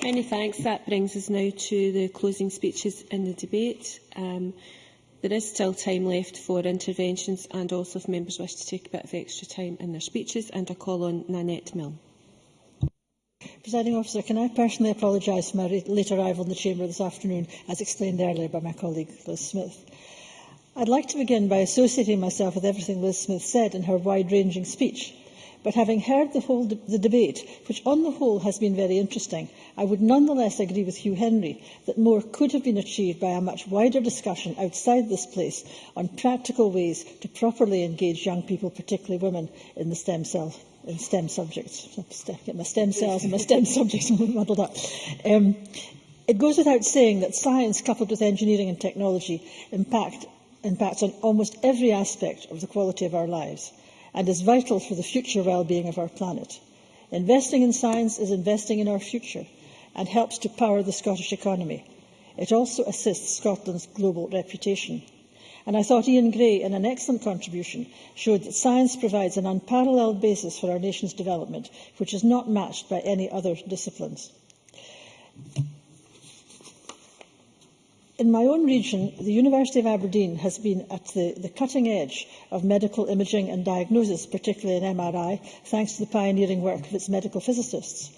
Many thanks. That brings us now to the closing speeches in the debate. There is still time left for interventions, and also if members wish to take a bit of extra time in their speeches. And I call on Nanette Milne. Presiding Officer, can I personally apologise for my late arrival in the Chamber this afternoon, as explained earlier by my colleague Liz Smith. I'd like to begin by associating myself with everything Liz Smith said in her wide-ranging speech. But having heard the debate, which on the whole has been very interesting, I would nonetheless agree with Hugh Henry that more could have been achieved by a much wider discussion outside this place on practical ways to properly engage young people, particularly women, in the STEM subjects. Get my stem cells and my STEM subjects muddled up. It goes without saying that science, coupled with engineering and technology, impacts on almost every aspect of the quality of our lives, and is vital for the future well-being of our planet. Investing in science is investing in our future and helps to power the Scottish economy. It also assists Scotland's global reputation. And I thought Ian Gray, in an excellent contribution, showed that science provides an unparalleled basis for our nation's development, which is not matched by any other disciplines. In my own region, the University of Aberdeen has been at the cutting edge of medical imaging and diagnosis, particularly in MRI, thanks to the pioneering work of its medical physicists.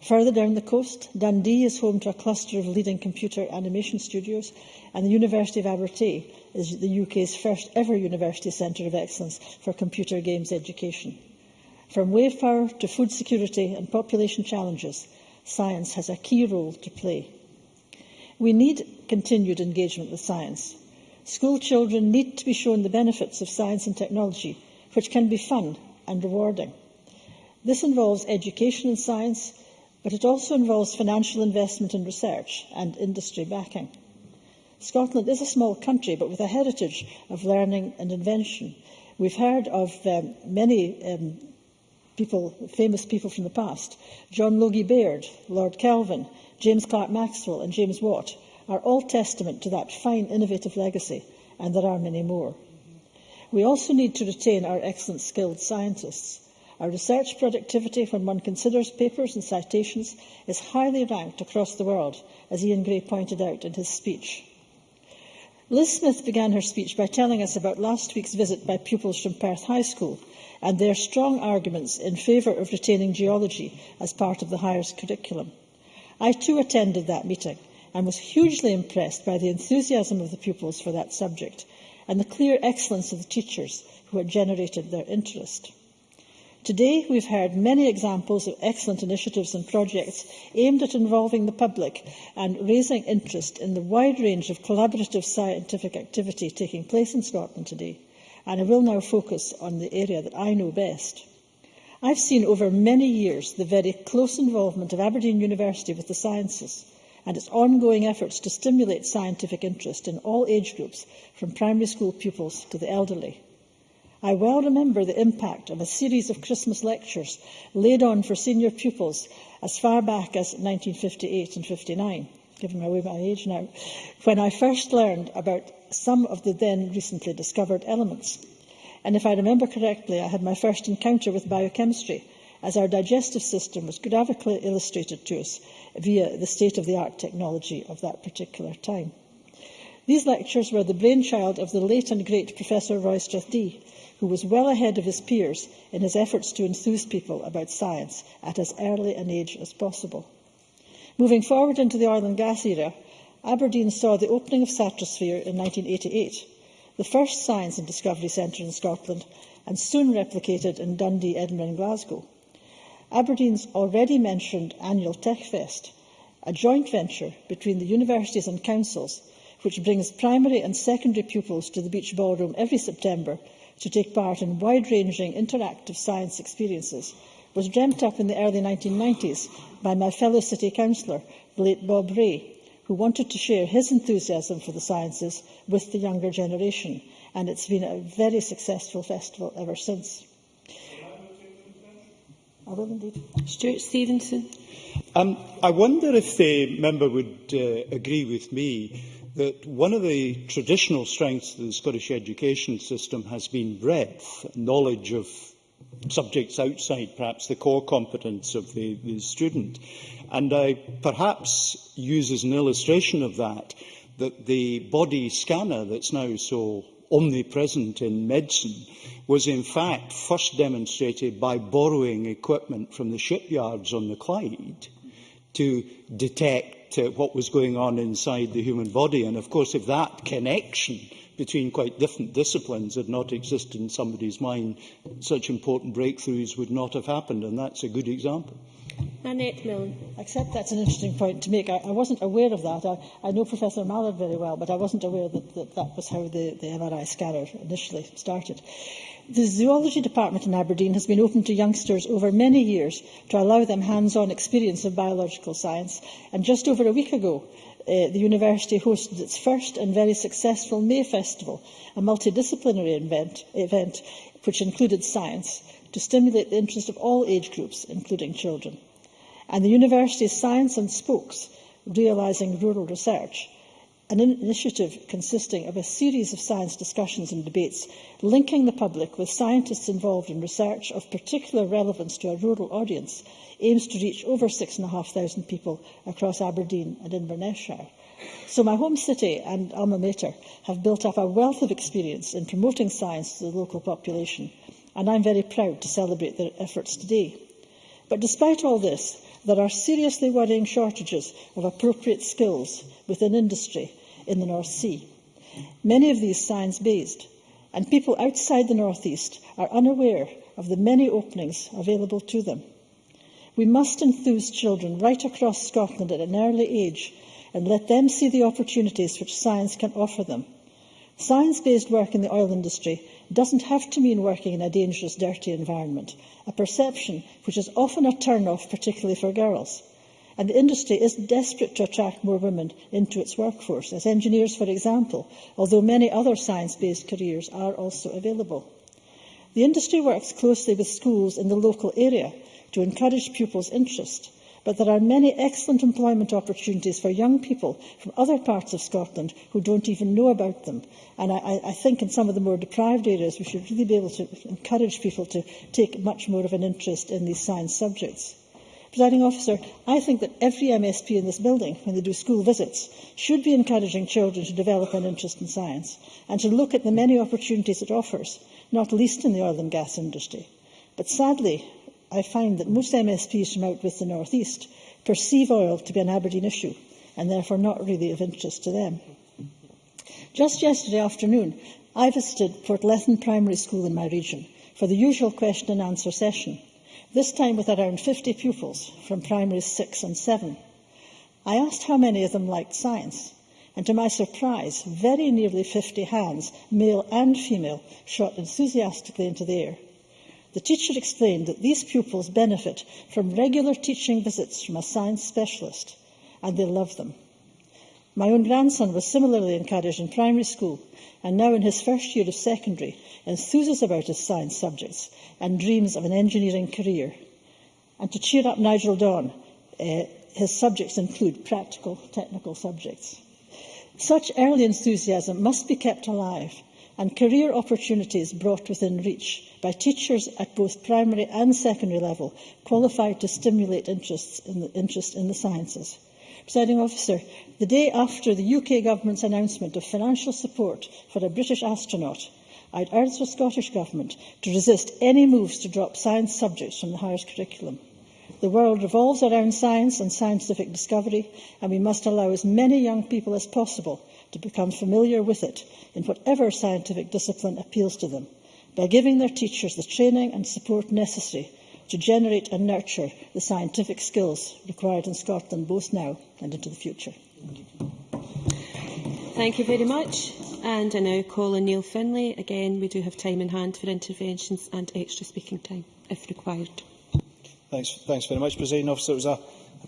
Further down the coast, Dundee is home to a cluster of leading computer animation studios, and the University of Abertay is the UK's first ever university centre of excellence for computer games education. From wave power to food security and population challenges, science has a key role to play. We need continued engagement with science. School children need to be shown the benefits of science and technology, which can be fun and rewarding. This involves education in science, but it also involves financial investment in research and industry backing. Scotland is a small country, but with a heritage of learning and invention. We've heard of many famous people from the past. John Logie Baird, Lord Kelvin, James Clerk Maxwell and James Watt are all testament to that fine, innovative legacy, and there are many more. We also need to retain our excellent skilled scientists. Our research productivity, when one considers papers and citations, is highly ranked across the world, as Ian Gray pointed out in his speech. Liz Smith began her speech by telling us about last week's visit by pupils from Perth High School and their strong arguments in favour of retaining geology as part of the higher curriculum. I too attended that meeting and was hugely impressed by the enthusiasm of the pupils for that subject and the clear excellence of the teachers who had generated their interest. Today, we've heard many examples of excellent initiatives and projects aimed at involving the public and raising interest in the wide range of collaborative scientific activity taking place in Scotland today, and I will now focus on the area that I know best. I've seen over many years the very close involvement of Aberdeen University with the sciences and its ongoing efforts to stimulate scientific interest in all age groups, from primary school pupils to the elderly. I well remember the impact of a series of Christmas lectures laid on for senior pupils as far back as 1958 and 59, giving away my age now, when I first learned about some of the then recently discovered elements. And if I remember correctly, I had my first encounter with biochemistry, as our digestive system was graphically illustrated to us via the state-of-the-art technology of that particular time. These lectures were the brainchild of the late and great Professor Roy Strathdean, who was well ahead of his peers in his efforts to enthuse people about science at as early an age as possible. Moving forward into the oil and gas era, Aberdeen saw the opening of Stratosphere in 1988, the first science and discovery centre in Scotland, and soon replicated in Dundee, Edinburgh and Glasgow. Aberdeen's already mentioned annual TechFest, a joint venture between the universities and councils, which brings primary and secondary pupils to the Beach Ballroom every September to take part in wide-ranging interactive science experiences, was dreamt up in the early 1990s by my fellow City Councillor, the late Bob Ray, who wanted to share his enthusiasm for the sciences with the younger generation, and it's been a very successful festival ever since. I will indeed. Stuart Stevenson. I wonder if the member would agree with me that one of the traditional strengths of the Scottish education system has been breadth, knowledge of subjects outside perhaps the core competence of the student. And I perhaps use as an illustration of that the body scanner that's now so omnipresent in medicine was in fact first demonstrated by borrowing equipment from the shipyards on the Clyde to detect what was going on inside the human body. And of course, if that connection between quite different disciplines had not existed in somebody's mind, such important breakthroughs would not have happened, and that's a good example. Annette Milne. Except that's an interesting point to make. I wasn't aware of that. I know Professor Mallard very well, but I wasn't aware that was how the MRI scanner initially started. The Zoology Department in Aberdeen has been open to youngsters over many years to allow them hands-on experience of biological science, and just over a week ago, the university hosted its first and very successful May Festival, a multidisciplinary event which included science, to stimulate the interest of all age groups, including children. And the university's Science and Spokes, Realising Rural Research, an initiative consisting of a series of science discussions and debates linking the public with scientists involved in research of particular relevance to a rural audience, aims to reach over 6,500 people across Aberdeen and Inverness-shire. So my home city and alma mater have built up a wealth of experience in promoting science to the local population, and I'm very proud to celebrate their efforts today. But despite all this, there are seriously worrying shortages of appropriate skills within industry in the North Sea. Many of these science-based, and people outside the North East are unaware of the many openings available to them. We must enthuse children right across Scotland at an early age and let them see the opportunities which science can offer them. Science-based work in the oil industry doesn't have to mean working in a dangerous, dirty environment, a perception which is often a turn-off, particularly for girls. And the industry is desperate to attract more women into its workforce, as engineers, for example, although many other science-based careers are also available. The industry works closely with schools in the local area to encourage pupils' interest, but there are many excellent employment opportunities for young people from other parts of Scotland who don't even know about them. And I think in some of the more deprived areas we should really be able to encourage people to take much more of an interest in these science subjects. Presiding Officer, I think that every MSP in this building, when they do school visits, should be encouraging children to develop an interest in science and to look at the many opportunities it offers, not least in the oil and gas industry. But sadly, I find that most MSPs from out with the North East perceive oil to be an Aberdeen issue and therefore not really of interest to them. Just yesterday afternoon, I visited Portlethen Primary School in my region for the usual question and answer session, this time with around 50 pupils from primaries 6 and 7. I asked how many of them liked science, and to my surprise, very nearly 50 hands, male and female, shot enthusiastically into the air. The teacher explained that these pupils benefit from regular teaching visits from a science specialist, and they love them. My own grandson was similarly encouraged in primary school, and now in his first year of secondary, enthuses about his science subjects and dreams of an engineering career. And to cheer up Nigel Dawn, his subjects include practical, technical subjects. Such early enthusiasm must be kept alive, and career opportunities brought within reach by teachers at both primary and secondary level, qualified to stimulate interest in the sciences. Presiding Officer, the day after the UK Government's announcement of financial support for a British astronaut, I'd urged the Scottish Government to resist any moves to drop science subjects from the highest curriculum. The world revolves around science and scientific discovery, and we must allow as many young people as possible to become familiar with it in whatever scientific discipline appeals to them, by giving their teachers the training and support necessary to generate and nurture the scientific skills required in Scotland, both now and into the future. Thank you very much. And I now call on Neil Finlay. Again, we do have time in hand for interventions and extra speaking time, if required. Thanks very much, Presiding Officer. It was a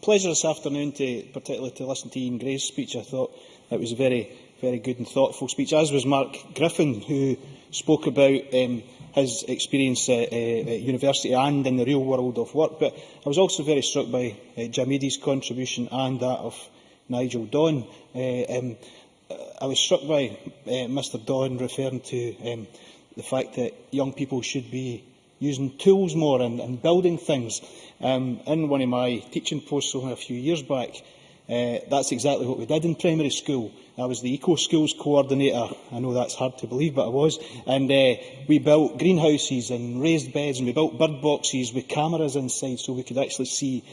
pleasure this afternoon, particularly to listen to Ian Gray's speech. I thought it was a very, very good and thoughtful speech, as was Mark Griffin, who spoke about his experience at university and in the real world of work. But I was also very struck by Jim Eadie's contribution and that of Nigel Donn. I was struck by Mr Donn referring to the fact that young people should be using tools more and building things. In one of my teaching posts a few years back, that's exactly what we did in primary school. I was the Eco Schools coordinator. I know that's hard to believe, but I was. And we built greenhouses and raised beds, and we built bird boxes with cameras inside so we could actually see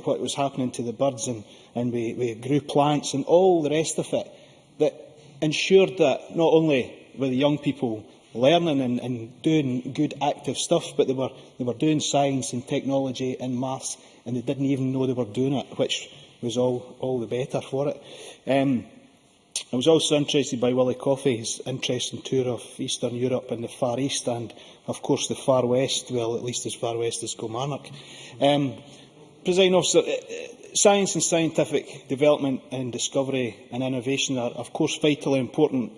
what was happening to the birds, and we grew plants and all the rest of it, that ensured that not only were the young people learning and doing good active stuff, but they were doing science and technology and maths, and they didn't even know they were doing it, which was all the better for it. I was also interested by Willie Coffey's interesting tour of Eastern Europe and the Far East, and of course the Far West, well, at least as far west as Kilmarnock. Presiding Officer, science and scientific development and discovery and innovation are of course vitally important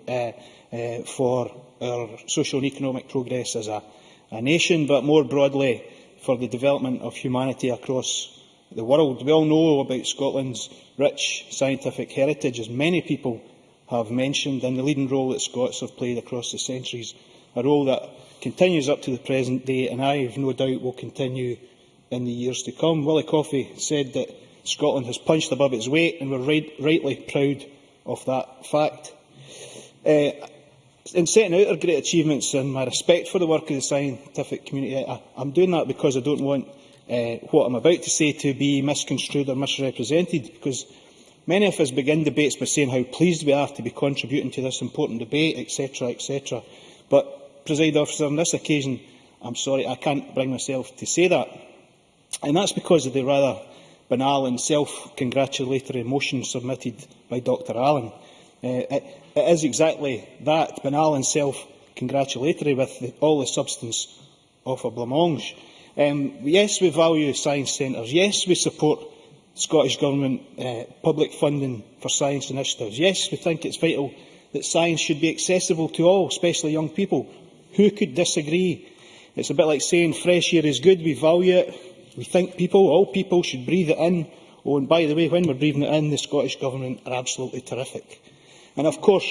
for our social and economic progress as a nation, but more broadly for the development of humanity across the world. We all know about Scotland's rich scientific heritage, as many people have mentioned, and the leading role that Scots have played across the centuries, a role that continues up to the present day, and I have no doubt will continue in the years to come. Willie Coffey said that Scotland has punched above its weight, and we're rightly proud of that fact. In setting out our great achievements and my respect for the work of the scientific community, I'm doing that because I don't want what I'm about to say to be misconstrued or misrepresented, because many of us begin debates by saying how pleased we are to be contributing to this important debate, etc., etc. But, Presiding Officer, on this occasion, I'm sorry, I can't bring myself to say that. And that's because of the rather banal and self-congratulatory motion submitted by Dr Allen. It is exactly that, banal and self-congratulatory, with all the substance of a blancmange. Yes, we value science centres. Yes, we support Scottish Government public funding for science initiatives. Yes, we think it's vital that science should be accessible to all, especially young people. Who could disagree? It's a bit like saying fresh air is good, we value it. We think all people should breathe it in. Oh, and by the way, when we're breathing it in, the Scottish Government are absolutely terrific. And of course,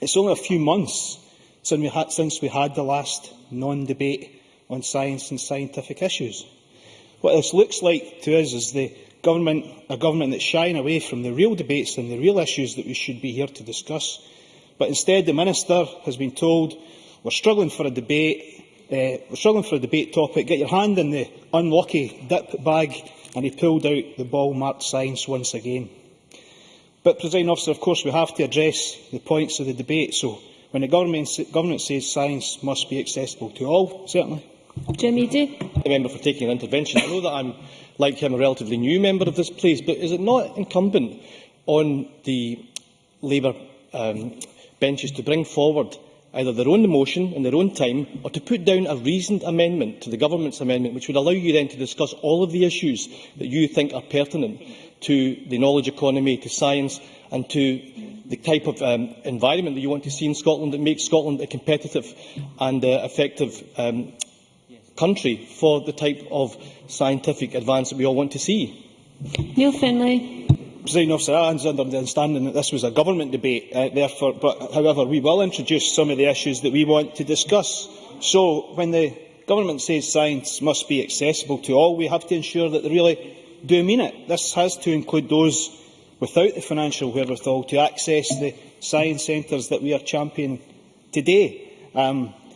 it's only a few months since we had the last non-debate on science and scientific issues. What this looks like to us is a government that's shying away from the real debates and the real issues that we should be here to discuss. But instead, the Minister has been told, we're struggling for a debate topic, get your hand in the unlucky dip bag, and he pulled out the ball marked science once again. But, Presiding Officer, of course, we have to address the points of the debate. So, when the government says science must be accessible to all, certainly. Jim Eadie. The member for taking an intervention. I know that I'm, like him, a relatively new member of this place, but is it not incumbent on the Labour benches to bring forward either their own motion in their own time, or to put down a reasoned amendment to the Government's amendment, which would allow you then to discuss all of the issues that you think are pertinent to the knowledge economy, to science, and to the type of environment that you want to see in Scotland that makes Scotland a competitive and effective country for the type of scientific advance that we all want to see? Neil Findlay. Presiding Officer, I was under the understanding that this was a government debate, however, we will introduce some of the issues that we want to discuss. So, when the government says science must be accessible to all, we have to ensure that they really do mean it. This has to include those without the financial wherewithal to access the science centres that we are championing today.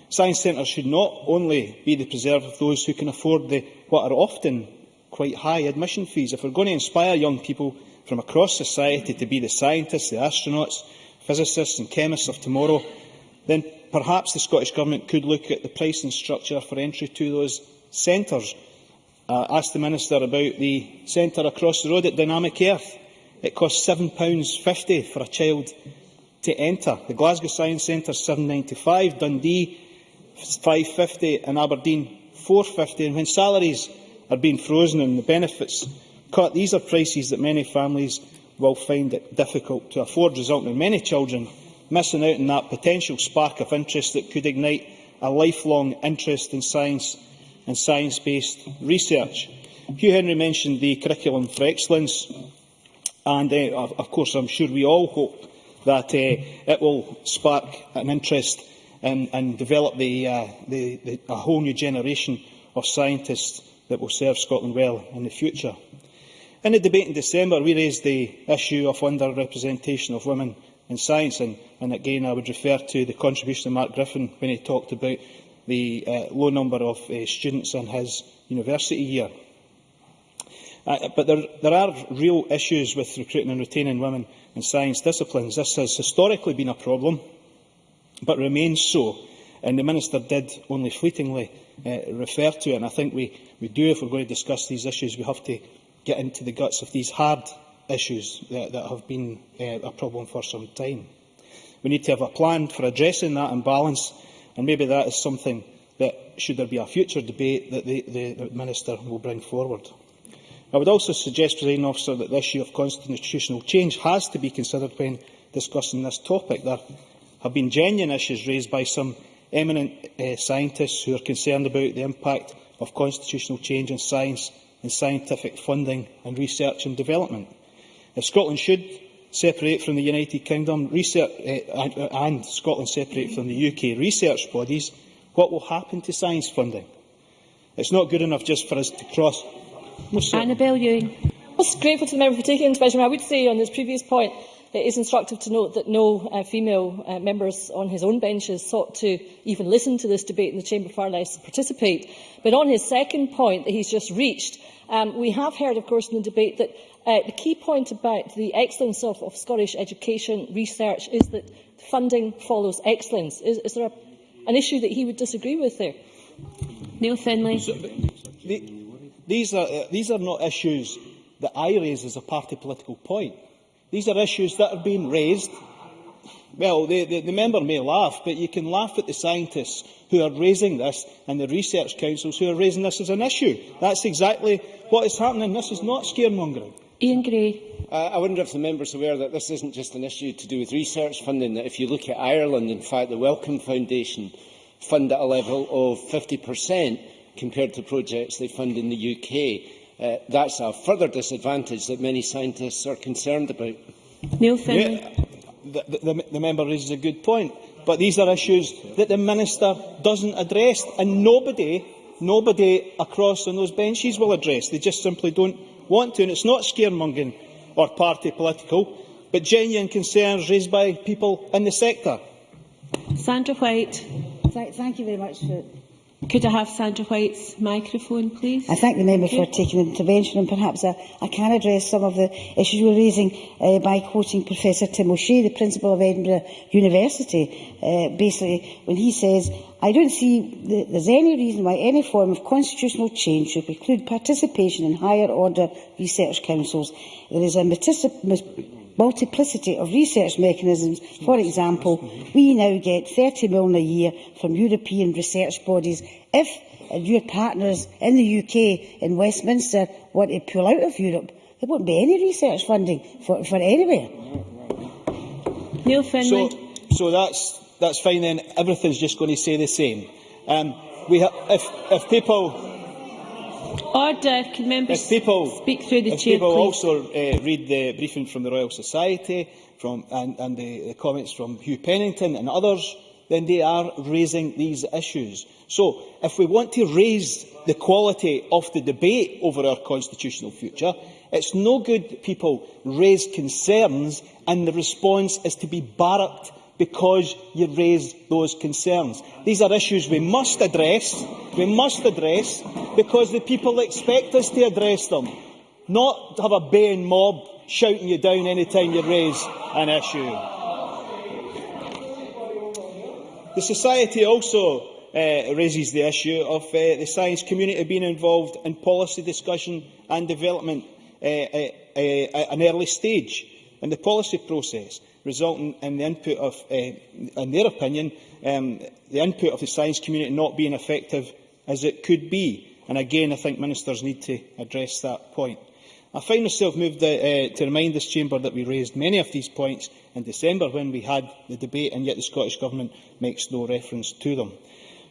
Science centres should not only be the preserve of those who can afford what are often quite high admission fees. If we're going to inspire young people from across society to be the scientists, the astronauts, physicists and chemists of tomorrow, then perhaps the Scottish Government could look at the pricing structure for entry to those centres. Ask the Minister about the centre across the road at Dynamic Earth. It costs £7.50 for a child to enter. The Glasgow Science Centre is £7.95, Dundee £5.50 and Aberdeen £4.50. And when salaries are being frozen and the benefits cut. These are prices that many families will find it difficult to afford, resulting in many children missing out on that potential spark of interest that could ignite a lifelong interest in science and science-based research. Hugh Henry mentioned the curriculum for excellence, and of course I'm sure we all hope that it will spark an interest and develop a whole new generation of scientists that will serve Scotland well in the future. In the debate in December, we raised the issue of under-representation of women in science, and again I would refer to the contribution of Mark Griffin when he talked about the low number of students in his university year. But there are real issues with recruiting and retaining women in science disciplines. This has historically been a problem, but remains so, and the Minister did only fleetingly refer to it. And I think we do, if we're going to discuss these issues, we have to get into the guts of these hard issues that have been a problem for some time. We need to have a plan for addressing that imbalance, and maybe that is something that, should there be a future debate, that the Minister will bring forward. I would also suggest, Presiding Officer, that the issue of constitutional change has to be considered when discussing this topic. There have been genuine issues raised by some eminent scientists who are concerned about the impact of constitutional change in science and scientific funding and research and development. If Scotland should separate from the United Kingdom and Scotland separate from the UK research bodies, what will happen to science funding? It's not good enough just for us to cross. Annabel Ewing. I was grateful to the member for taking intervention. I would say on this previous point, it is instructive to note that no female members on his own bench has sought to even listen to this debate in the Chamber, far less to participate. But on his second point that he's just reached, we have heard, of course, in the debate that the key point about the excellence of Scottish education research is that funding follows excellence. Is there an issue that he would disagree with there? Neil Findlay. These are not issues that I raise as a party political point. These are issues that are being raised. Well, the member may laugh, but you can laugh at the scientists who are raising this and the research councils who are raising this as an issue. That's exactly what is happening. This is not scaremongering. Ian Gray. I wonder if the member is aware that this isn't just an issue to do with research funding, that if you look at Ireland, in fact, the Wellcome Foundation fund at a level of 50% compared to projects they fund in the UK. That's a further disadvantage that many scientists are concerned about. Neil Findlay. Yeah, the member raises a good point, but these are issues that the Minister doesn't address, and nobody across on those benches will address. They just simply don't want to, and it's not scaremongering or party political, but genuine concerns raised by people in the sector. Sandra White. Thank you very much for... Could I have Sandra White's microphone, please? I thank the member for taking an intervention, and perhaps I can address some of the issues we're raising by quoting Professor Tim O'Shea, the Principal of Edinburgh University, basically when he says, "I don't see there's any reason why any form of constitutional change should preclude participation in higher order research councils. There is a multiplicity of research mechanisms. For example, we now get 30 million a year from European research bodies. If your partners in the UK, in Westminster, want to pull out of Europe, there won't be any research funding for anywhere." Neil Findlay. So that's fine then. Everything's just going to say the same. If people... Order. Can members speak through the chair, please? People also read the briefing from the Royal Society and the comments from Hugh Pennington and others, then they are raising these issues. So, if we want to raise the quality of the debate over our constitutional future, it's no good people raise concerns and the response is to be barracked because you raised those concerns. These are issues we must address because the people expect us to address them, not have a baying mob shouting you down any time you raise an issue. The Society also raises the issue of the science community being involved in policy discussion and development at an early stage in the policy process, resulting in the input of, in their opinion, the input of the science community not being effective as it could be. And again, I think ministers need to address that point. I find myself moved to remind this chamber that we raised many of these points in December when we had the debate, and yet the Scottish Government makes no reference to them.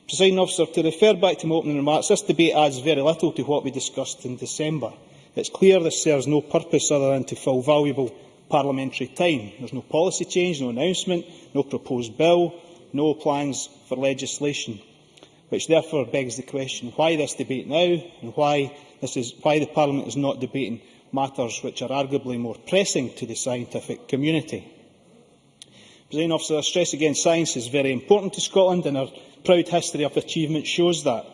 Presiding Officer, to refer back to my opening remarks, this debate adds very little to what we discussed in December. It is clear this serves no purpose other than to fill valuable parliamentary time. There is no policy change, no announcement, no proposed bill, no plans for legislation, which therefore begs the question why this debate now, and why the Parliament is not debating matters which are arguably more pressing to the scientific community. Presiding Officer, I stress again, science is very important to Scotland, and our proud history of achievement shows that.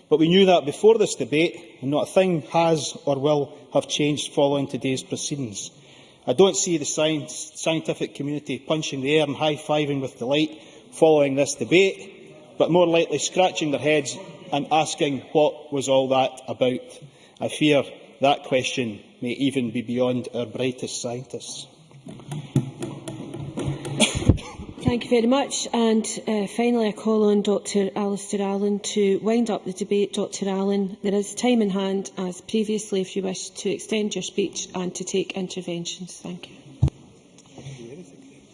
But we knew that before this debate, and not a thing has or will have changed following today's proceedings. I don't see the scientific community punching the air and high-fiving with delight following this debate, but more likely scratching their heads and asking what was all that about. I fear that question may even be beyond our brightest scientists. Thank you very much. And finally, I call on Dr Alistair Allen to wind up the debate. Dr Allen, there is time in hand, as previously, if you wish to extend your speech and to take interventions. Thank you.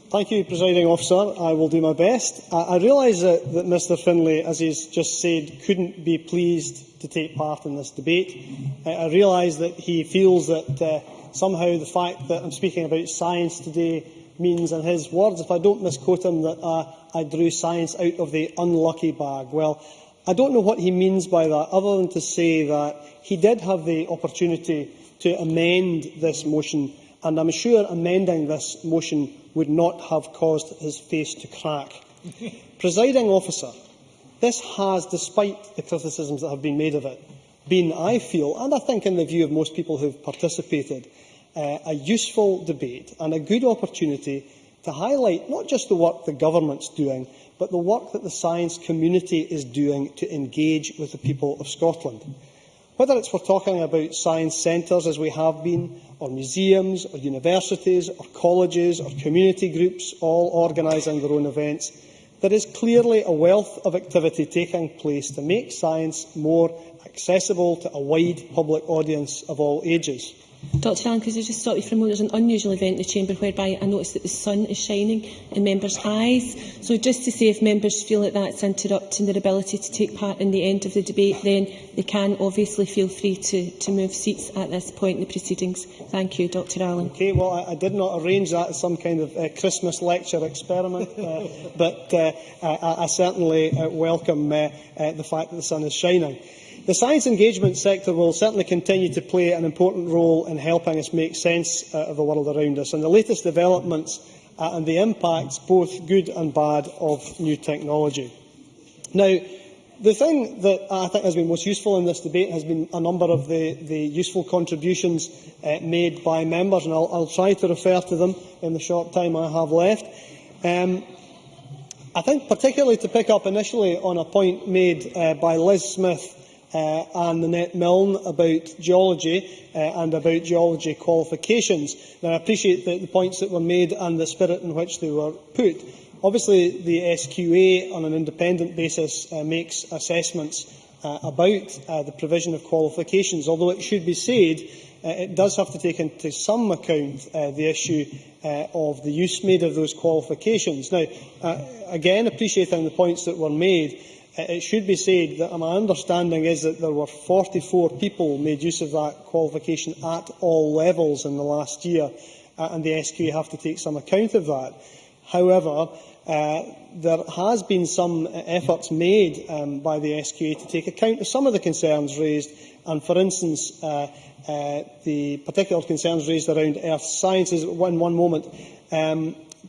Thank you, Presiding Officer. I will do my best. I realise that Mr Finlay, as he has just said, couldn't be pleased to take part in this debate. I realise that he feels that somehow the fact that I am speaking about science today means, in his words, if I don't misquote him, that I drew science out of the unlucky bag. Well, I don't know what he means by that, other than to say that he did have the opportunity to amend this motion, and I'm sure amending this motion would not have caused his face to crack. Presiding Officer, this has, despite the criticisms that have been made of it, been, I feel, and I think in the view of most people who have participated, a useful debate and a good opportunity to highlight not just the work the government is doing, but the work that the science community is doing to engage with the people of Scotland. Whether it's we're talking about science centres, as we have been, or museums, or universities, or colleges, or community groups, all organising their own events, there is clearly a wealth of activity taking place to make science more accessible to a wide public audience of all ages. Dr Allen, could I just stop you for a moment? There's an unusual event in the Chamber whereby I noticed that the sun is shining in members' eyes. So just to say, if members feel that that's interrupting their ability to take part in the end of the debate, then they can obviously feel free to move seats at this point in the proceedings. Thank you, Dr Allen. Okay, well, I did not arrange that as some kind of Christmas lecture experiment, but I certainly welcome the fact that the sun is shining. The science engagement sector will certainly continue to play an important role in helping us make sense of the world around us, and the latest developments and the impacts, both good and bad, of new technology. Now, the thing that I think has been most useful in this debate has been a number of the useful contributions made by members, and I'll try to refer to them in the short time I have left. I think particularly to pick up initially on a point made by Liz Smith and Nanette Milne about geology and about geology qualifications. Now, I appreciate the points that were made and the spirit in which they were put. Obviously, the SQA, on an independent basis, makes assessments about the provision of qualifications, although it should be said it does have to take into some account the issue of the use made of those qualifications. Now, again, appreciating the points that were made, it should be said that my understanding is that there were 44 people made use of that qualification at all levels in the last year, and the SQA have to take some account of that. However, there has been some efforts made by the SQA to take account of some of the concerns raised, and, for instance, the particular concerns raised around earth sciences in one moment,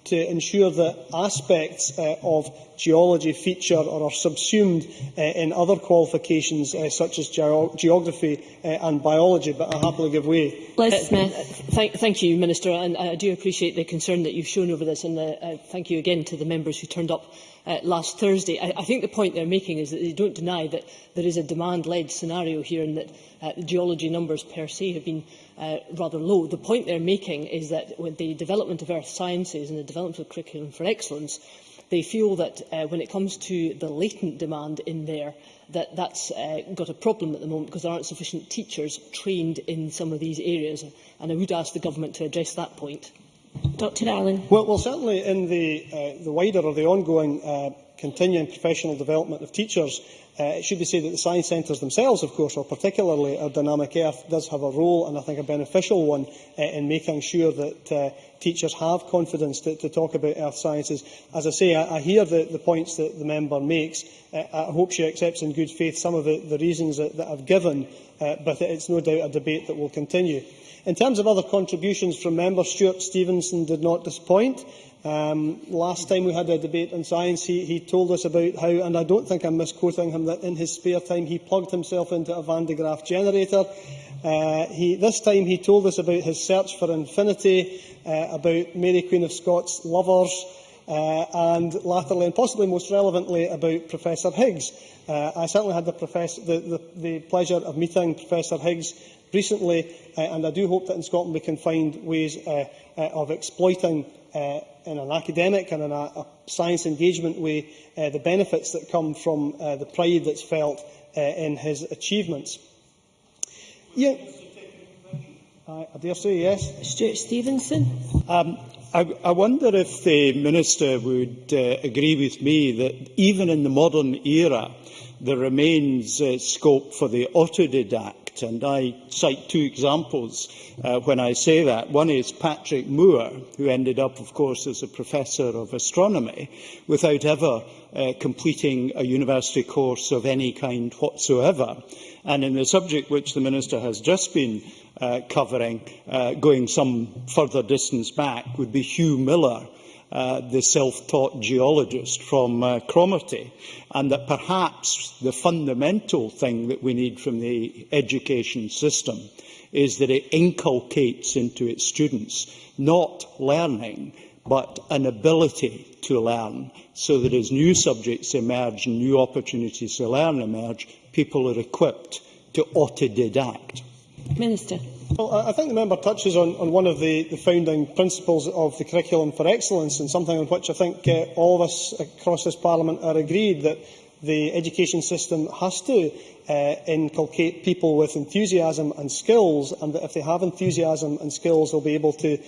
to ensure that aspects of geology feature or are subsumed in other qualifications such as geography and biology, but I happily give way. Liz Smith. Thank you, Minister, and I do appreciate the concern that you've shown over this, and thank you again to the members who turned up last Thursday. I think the point they're making is that they don't deny that there is a demand-led scenario here, and that the geology numbers per se have been rather low. The point they're making is that with the development of earth sciences and the development of curriculum for excellence, they feel that when it comes to the latent demand in there, that's got a problem at the moment because there aren't sufficient teachers trained in some of these areas. And I would ask the Government to address that point. Dr Allen. Well, certainly in the wider or the ongoing continuing professional development of teachers, it should be said that the science centres themselves, of course, or particularly our Dynamic Earth, does have a role, and I think a beneficial one, in making sure that teachers have confidence to talk about earth sciences. As I say, I hear the points that the member makes. I hope she accepts in good faith some of the reasons that I've given, but it's no doubt a debate that will continue. In terms of other contributions from members, Stuart Stevenson did not disappoint. Last time we had a debate on science, he told us about how, and I don't think I'm misquoting him, that in his spare time he plugged himself into a Van de Graaff generator. This time he told us about his search for infinity, about Mary Queen of Scots' lovers, and latterly, and possibly most relevantly, about Professor Higgs. I certainly had the pleasure of meeting Professor Higgs recently, and I do hope that in Scotland we can find ways of exploiting in an academic and in a science engagement way the benefits that come from the pride that's felt in his achievements. Yeah. I dare say yes. Stuart Stevenson. I wonder if the Minister would agree with me that even in the modern era there remains scope for the autodidact. And I cite two examples when I say that. One is Patrick Moore, who ended up, of course, as a professor of astronomy without ever completing a university course of any kind whatsoever. And in the subject which the Minister has just been covering, going some further distance back, would be Hugh Miller, the self-taught geologist from Cromarty, and that perhaps the fundamental thing that we need from the education system is that it inculcates into its students not learning, but an ability to learn, so that as new subjects emerge and new opportunities to learn emerge, people are equipped to autodidact. Minister. Well, I think the member touches on one of the founding principles of the Curriculum for Excellence, and something on which I think all of us across this Parliament are agreed, that the education system has to inculcate people with enthusiasm and skills, and that if they have enthusiasm and skills, they'll be able to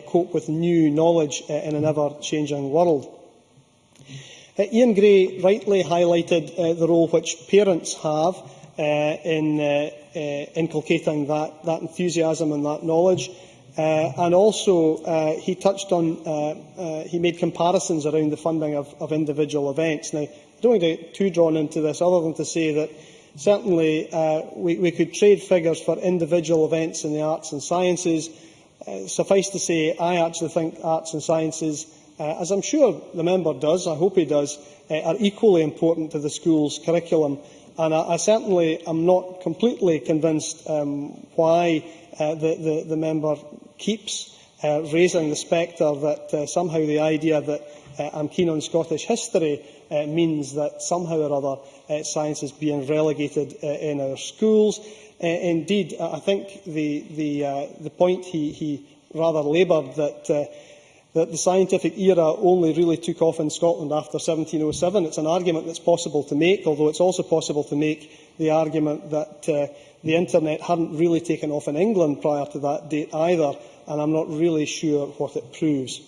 cope with new knowledge in an ever-changing world. Ian Gray rightly highlighted the role which parents have in inculcating that enthusiasm and that knowledge. And also, he touched on, he made comparisons around the funding of individual events. Now, I don't want to get too drawn into this, other than to say that certainly we could trade figures for individual events in the arts and sciences. Suffice to say, I actually think arts and sciences, as I'm sure the member does, I hope he does, are equally important to the school's curriculum. And I certainly am not completely convinced why the member keeps raising the spectre that somehow the idea that I'm keen on Scottish history means that somehow or other science is being relegated in our schools. Indeed, I think the point he rather laboured, that the scientific era only really took off in Scotland after 1707. It's an argument that's possible to make, although it's also possible to make the argument that the internet hadn't really taken off in England prior to that date either, and I'm not really sure what it proves.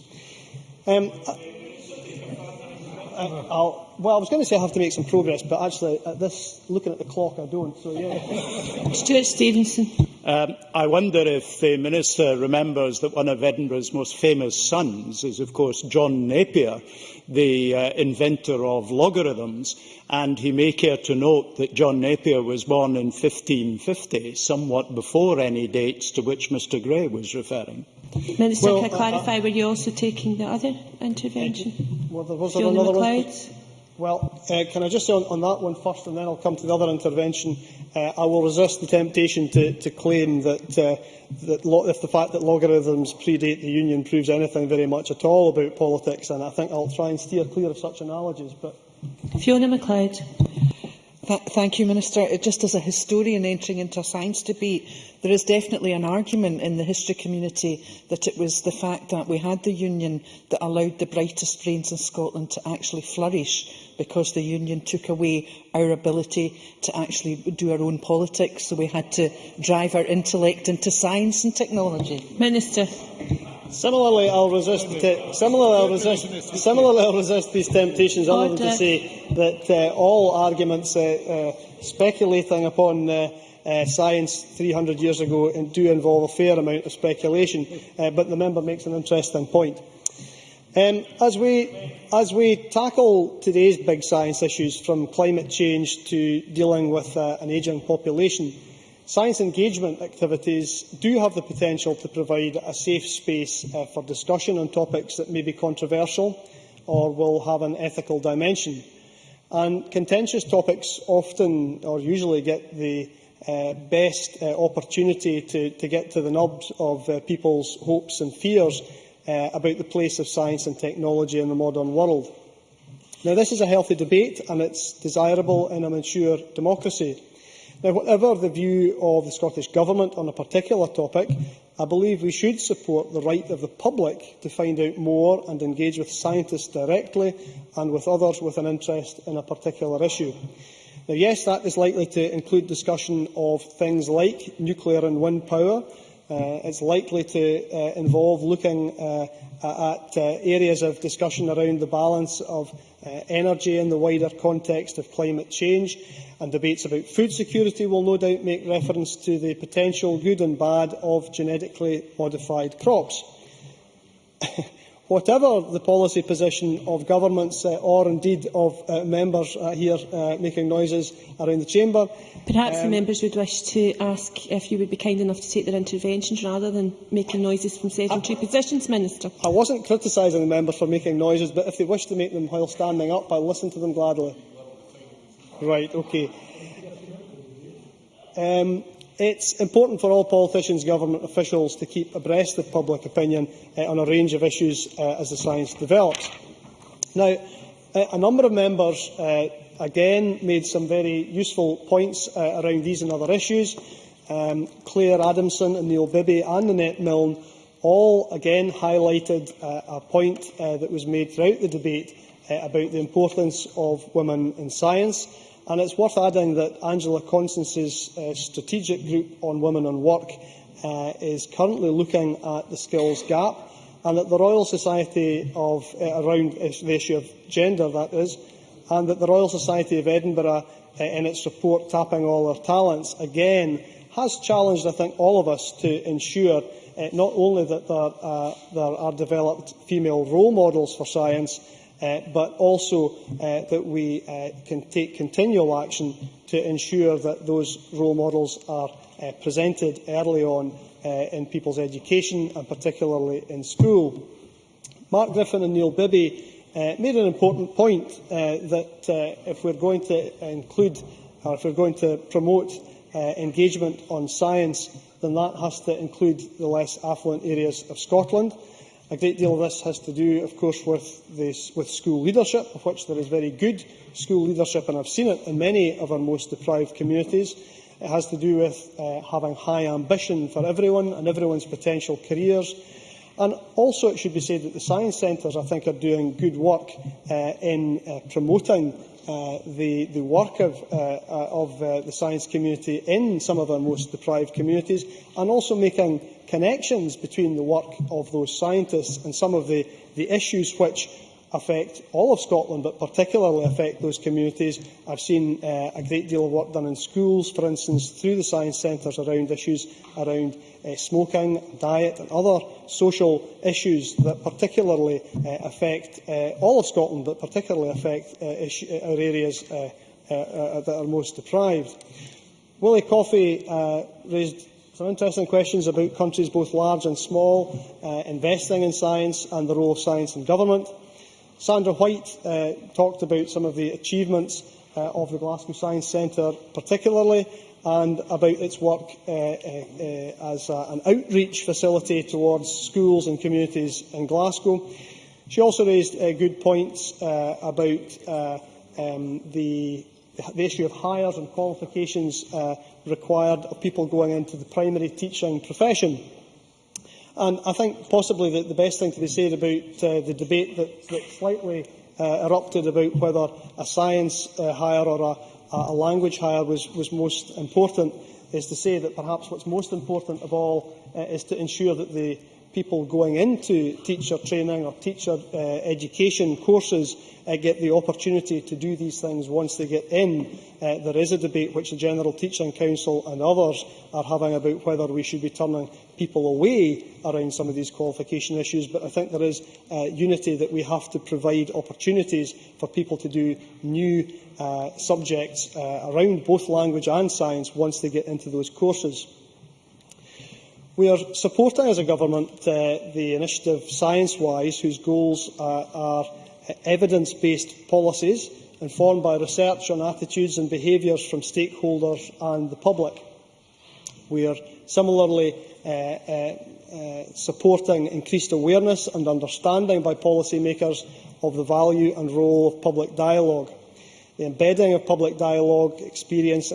Well, I was going to say I have to make some progress, but actually, looking at the clock, I don't. So, yeah. Stuart Stevenson. I wonder if the Minister remembers that one of Edinburgh's most famous sons is, of course, John Napier, the inventor of logarithms, and he may care to note that John Napier was born in 1550, somewhat before any dates to which Mr Gray was referring. Minister, can I clarify, were you also taking the other intervention? Was there another one? Well, can I just say on that one first, and then I'll come to the other intervention. I will resist the temptation to claim that if the fact that logarithms predate the Union proves anything very much at all about politics, and I think I'll try and steer clear of such analogies. But Fiona MacLeod. Thank you, Minister. Just as a historian entering into a science debate, there is definitely an argument in the history community that it was the fact that we had the Union that allowed the brightest brains in Scotland to actually flourish, because the Union took away our ability to actually do our own politics. So we had to drive our intellect into science and technology. Minister. Similarly, I'll resist these temptations, other than to say that all arguments speculating upon science 300 years ago do involve a fair amount of speculation. But the member makes an interesting point. As we tackle today's big science issues, from climate change to dealing with an ageing population, science engagement activities do have the potential to provide a safe space for discussion on topics that may be controversial or will have an ethical dimension. And contentious topics often, or usually, get the best opportunity to get to the nubs of people's hopes and fears about the place of science and technology in the modern world. Now, this is a healthy debate, and it's desirable in a mature democracy. Now, whatever the view of the Scottish Government on a particular topic, I believe we should support the right of the public to find out more and engage with scientists directly and with others with an interest in a particular issue. Now, yes, that is likely to include discussion of things like nuclear and wind power. It's likely to involve looking at areas of discussion around the balance of energy in the wider context of climate change, and debates about food security will no doubt make reference to the potential good and bad of genetically modified crops. Whatever the policy position of governments or indeed of members here making noises around the chamber, perhaps the members would wish to ask if you would be kind enough to take their interventions rather than making noises from sedentary positions, Minister. I wasn't criticising the members for making noises, but if they wish to make them while standing up, I'll listen to them gladly. Right, okay. It's important for all politicians, government officials, to keep abreast of public opinion on a range of issues as the science develops. Now, a number of members again made some very useful points around these and other issues. Claire Adamson and Neil Bibby and Nanette Milne all again highlighted a point that was made throughout the debate about the importance of women in science. And it's worth adding that Angela Constance's strategic group on women and work is currently looking at the skills gap, and that the Royal Society around the issue of gender, that is, and that the Royal Society of Edinburgh, in its report Tapping All Our Talents, again has challenged, I think, all of us to ensure not only that there are developed female role models for science, but also that we can take continual action to ensure that those role models are presented early on in people's education, and particularly in school. Mark Griffin and Neil Bibby made an important point that if we're going to include, or if we're going to promote engagement on science, then that has to include the less affluent areas of Scotland. A great deal of this has to do, of course, with school leadership, of which there is very good school leadership, and I've seen it in many of our most deprived communities. It has to do with having high ambition for everyone and everyone's potential careers. And also, it should be said that the science centres, I think, are doing good work in promoting the work of the science community in some of our most deprived communities, and also making connections between the work of those scientists and some of the issues which affect all of Scotland, but particularly affect those communities. I've seen a great deal of work done in schools, for instance, through the science centres around issues around smoking, diet and other social issues that particularly affect all of Scotland, but particularly affect our areas that are most deprived. Willie Coffey raised some interesting questions about countries both large and small investing in science and the role of science in government. Sandra White talked about some of the achievements of the Glasgow Science Centre particularly, and about its work as an outreach facility towards schools and communities in Glasgow. She also raised good points about the the issue of hires and qualifications required of people going into the primary teaching profession. And I think possibly the best thing to be said about the debate that slightly erupted about whether a science hire or a language hire was most important is to say that perhaps what's most important of all is to ensure that the people going into teacher training or teacher education courses get the opportunity to do these things once they get in. There is a debate which the General Teaching Council and others are having about whether we should be turning people away around some of these qualification issues, but I think there is unity that we have to provide opportunities for people to do new subjects around both language and science once they get into those courses. We are supporting as a government the initiative Science-Wise, whose goals are evidence-based policies informed by research on attitudes and behaviours from stakeholders and the public. We are similarly supporting increased awareness and understanding by policymakers of the value and role of public dialogue. The embedding of public dialogue, experience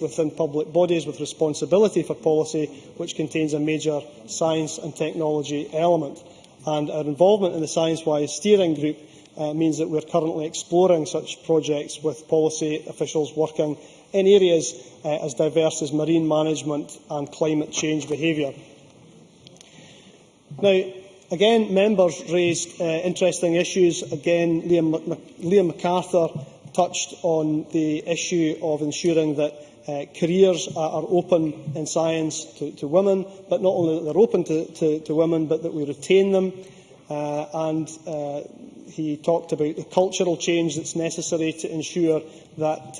within public bodies with responsibility for policy, which contains a major science and technology element. And our involvement in the Science-Wise Steering Group means that we are currently exploring such projects with policy officials working in areas as diverse as marine management and climate change behaviour. Now, again, members raised interesting issues. Again, Liam MacArthur touched on the issue of ensuring that careers are open in science to women, but not only that they're open to women, but that we retain them. He talked about the cultural change that's necessary to ensure that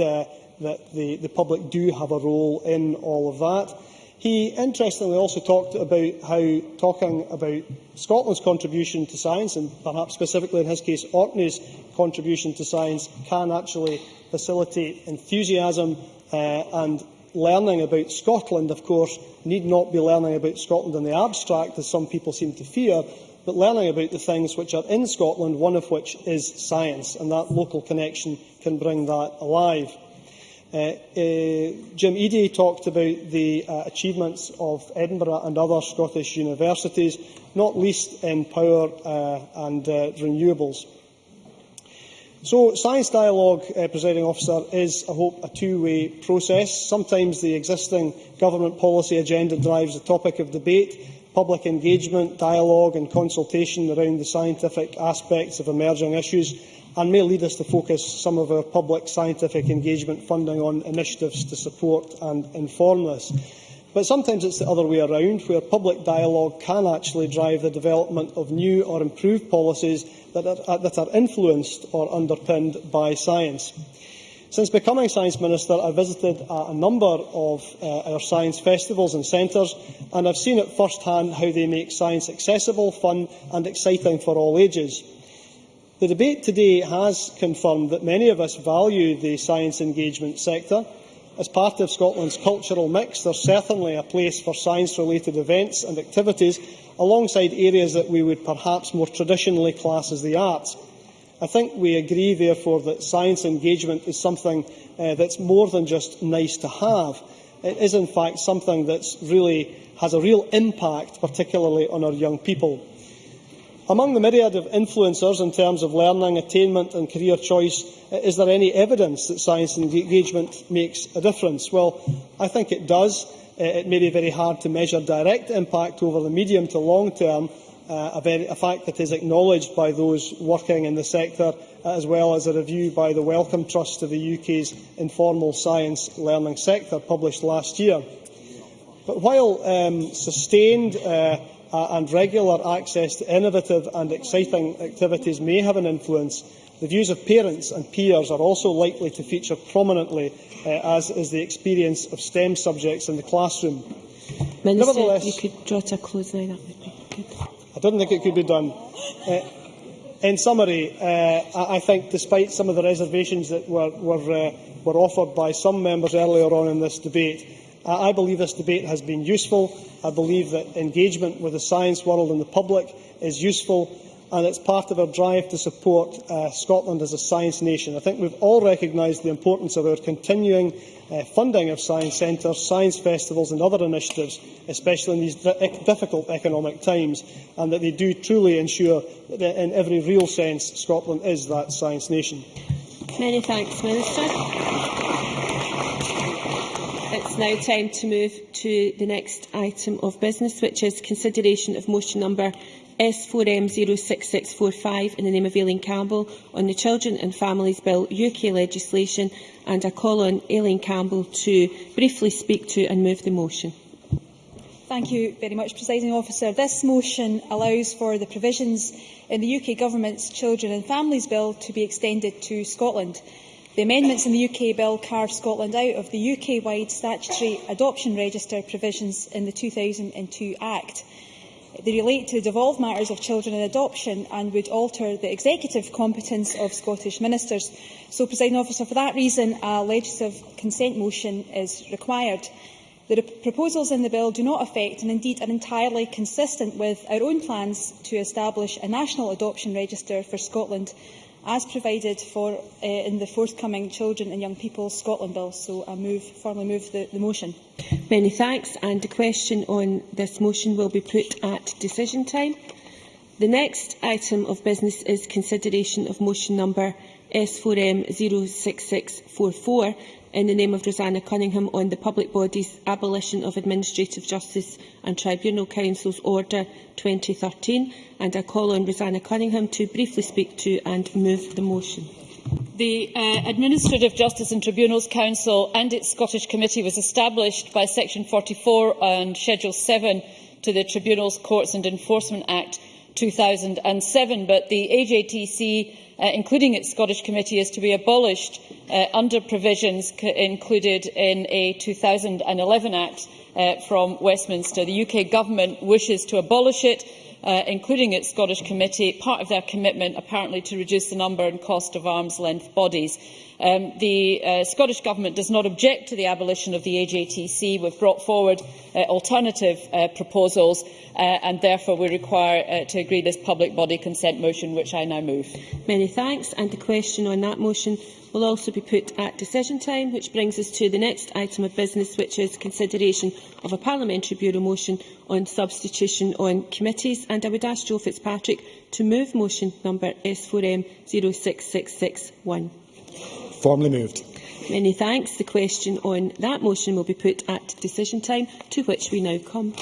the public do have a role in all of that. He interestingly also talked about how talking about Scotland's contribution to science, and perhaps specifically in his case Orkney's contribution to science, can actually facilitate enthusiasm and learning about Scotland, of course, need not be learning about Scotland in the abstract, as some people seem to fear, but learning about the things which are in Scotland, one of which is science, and that local connection can bring that alive. Jim Eadie talked about the achievements of Edinburgh and other Scottish universities, not least in power and renewables. So, science dialogue, Presiding Officer, is, I hope, a two-way process. Sometimes the existing government policy agenda drives the topic of debate, public engagement, dialogue and consultation around the scientific aspects of emerging issues, and may lead us to focus some of our public scientific engagement funding on initiatives to support and inform this. But sometimes it's the other way around, where public dialogue can actually drive the development of new or improved policies that are influenced or underpinned by science. Since becoming Science Minister, I visited a number of our science festivals and centres, and I've seen at first hand how they make science accessible, fun and exciting for all ages. The debate today has confirmed that many of us value the science engagement sector. As part of Scotland's cultural mix, there is certainly a place for science-related events and activities, alongside areas that we would perhaps more traditionally class as the arts. I think we agree, therefore, that science engagement is something that's more than just nice to have. It is, in fact, something that really has a real impact, particularly on our young people. Among the myriad of influencers in terms of learning, attainment and career choice, is there any evidence that science engagement makes a difference? Well, I think it does. It may be very hard to measure direct impact over the medium to long term, a fact that is acknowledged by those working in the sector, as well as a review by the Wellcome Trust of the UK's informal science learning sector, published last year. But while sustained and regular access to innovative and exciting activities may have an influence, the views of parents and peers are also likely to feature prominently, as is the experience of STEM subjects in the classroom. Minister, you could draw to a close now. That would be good. I don't think it could be done. In summary, I think, despite some of the reservations that were offered by some members earlier on in this debate, I believe this debate has been useful. I believe that engagement with the science world and the public is useful. and it's part of our drive to support Scotland as a science nation. I think we've all recognised the importance of our continuing funding of science centres, science festivals and other initiatives, especially in these difficult economic times, and that they do truly ensure that in every real sense Scotland is that science nation. Many thanks, Minister. It's now time to move to the next item of business, which is consideration of motion number S4M 06645 in the name of Aileen Campbell on the Children and Families Bill UK legislation, and I call on Aileen Campbell to briefly speak to and move the motion. Thank you very much, Presiding Officer. This motion allows for the provisions in the UK Government's Children and Families Bill to be extended to Scotland. The amendments in the UK Bill carve Scotland out of the UK-wide statutory adoption register provisions in the 2002 Act. They relate to the devolved matters of children and adoption and would alter the executive competence of Scottish ministers. So, Presiding Officer, for that reason, a legislative consent motion is required. The proposals in the bill do not affect and indeed are entirely consistent with our own plans to establish a national adoption register for Scotland, as provided for in the forthcoming Children and Young People Scotland Bill. So I formally move the motion. Many thanks. And the question on this motion will be put at decision time. The next item of business is consideration of motion number S4M 06644 in the name of Rosanna Cunningham on the Public Bodies Abolition of Administrative Justice and Tribunal Council's Order 2013, and I call on Rosanna Cunningham to briefly speak to and move the motion. The Administrative Justice and Tribunals Council and its Scottish Committee was established by Section 44 and Schedule 7 to the Tribunals, Courts and Enforcement Act 2007, but the AJTC, including its Scottish Committee, is to be abolished under provisions included in a 2011 Act from Westminster. The UK Government wishes to abolish it, including its Scottish Committee, part of their commitment apparently to reduce the number and cost of arm's-length bodies. The Scottish Government does not object to the abolition of the AJTC. We have brought forward alternative proposals and therefore we require to agree this public body consent motion, which I now move. Many thanks. And the question on that motion will also be put at decision time, which brings us to the next item of business, which is consideration of a Parliamentary Bureau motion on substitution on committees. And I would ask Joe Fitzpatrick to move motion number S4M 06661. Formally moved. Many thanks. The question on that motion will be put at decision time, to which we now come.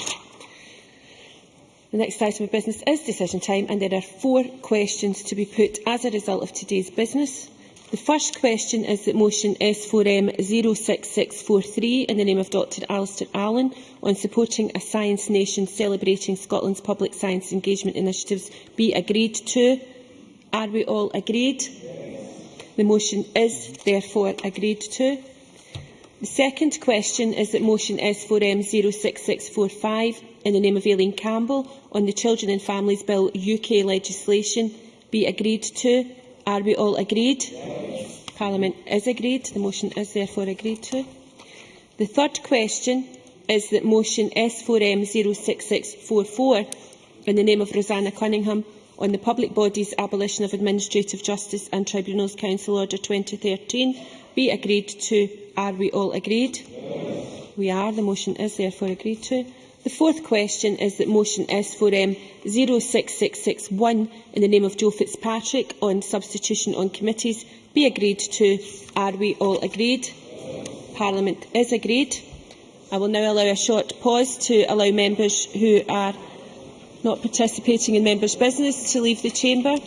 The next item of business is decision time, and there are 4 questions to be put as a result of today's business. The first question is that motion S4M 06643 in the name of Dr Alistair Allen on supporting a science nation celebrating Scotland's public science engagement initiatives be agreed to. Are we all agreed? The motion is therefore agreed to. The second question is that motion S4M 06645 in the name of Aileen Campbell on the Children and Families Bill UK legislation be agreed to. Are we all agreed? Yes. Parliament is agreed. The motion is therefore agreed to. The third question is that motion S4M 06644 in the name of Rosanna Cunningham on the Public Bodies Abolition of Administrative Justice and Tribunals Council Order 2013 be agreed to. Are we all agreed? Yes. We are. The motion is therefore agreed to. The fourth question is that motion S4M 06661 in the name of Joe Fitzpatrick on substitution on committees be agreed to. Are we all agreed? Yes. Parliament is agreed. I will now allow a short pause to allow members who are not participating in members' business to leave the chamber.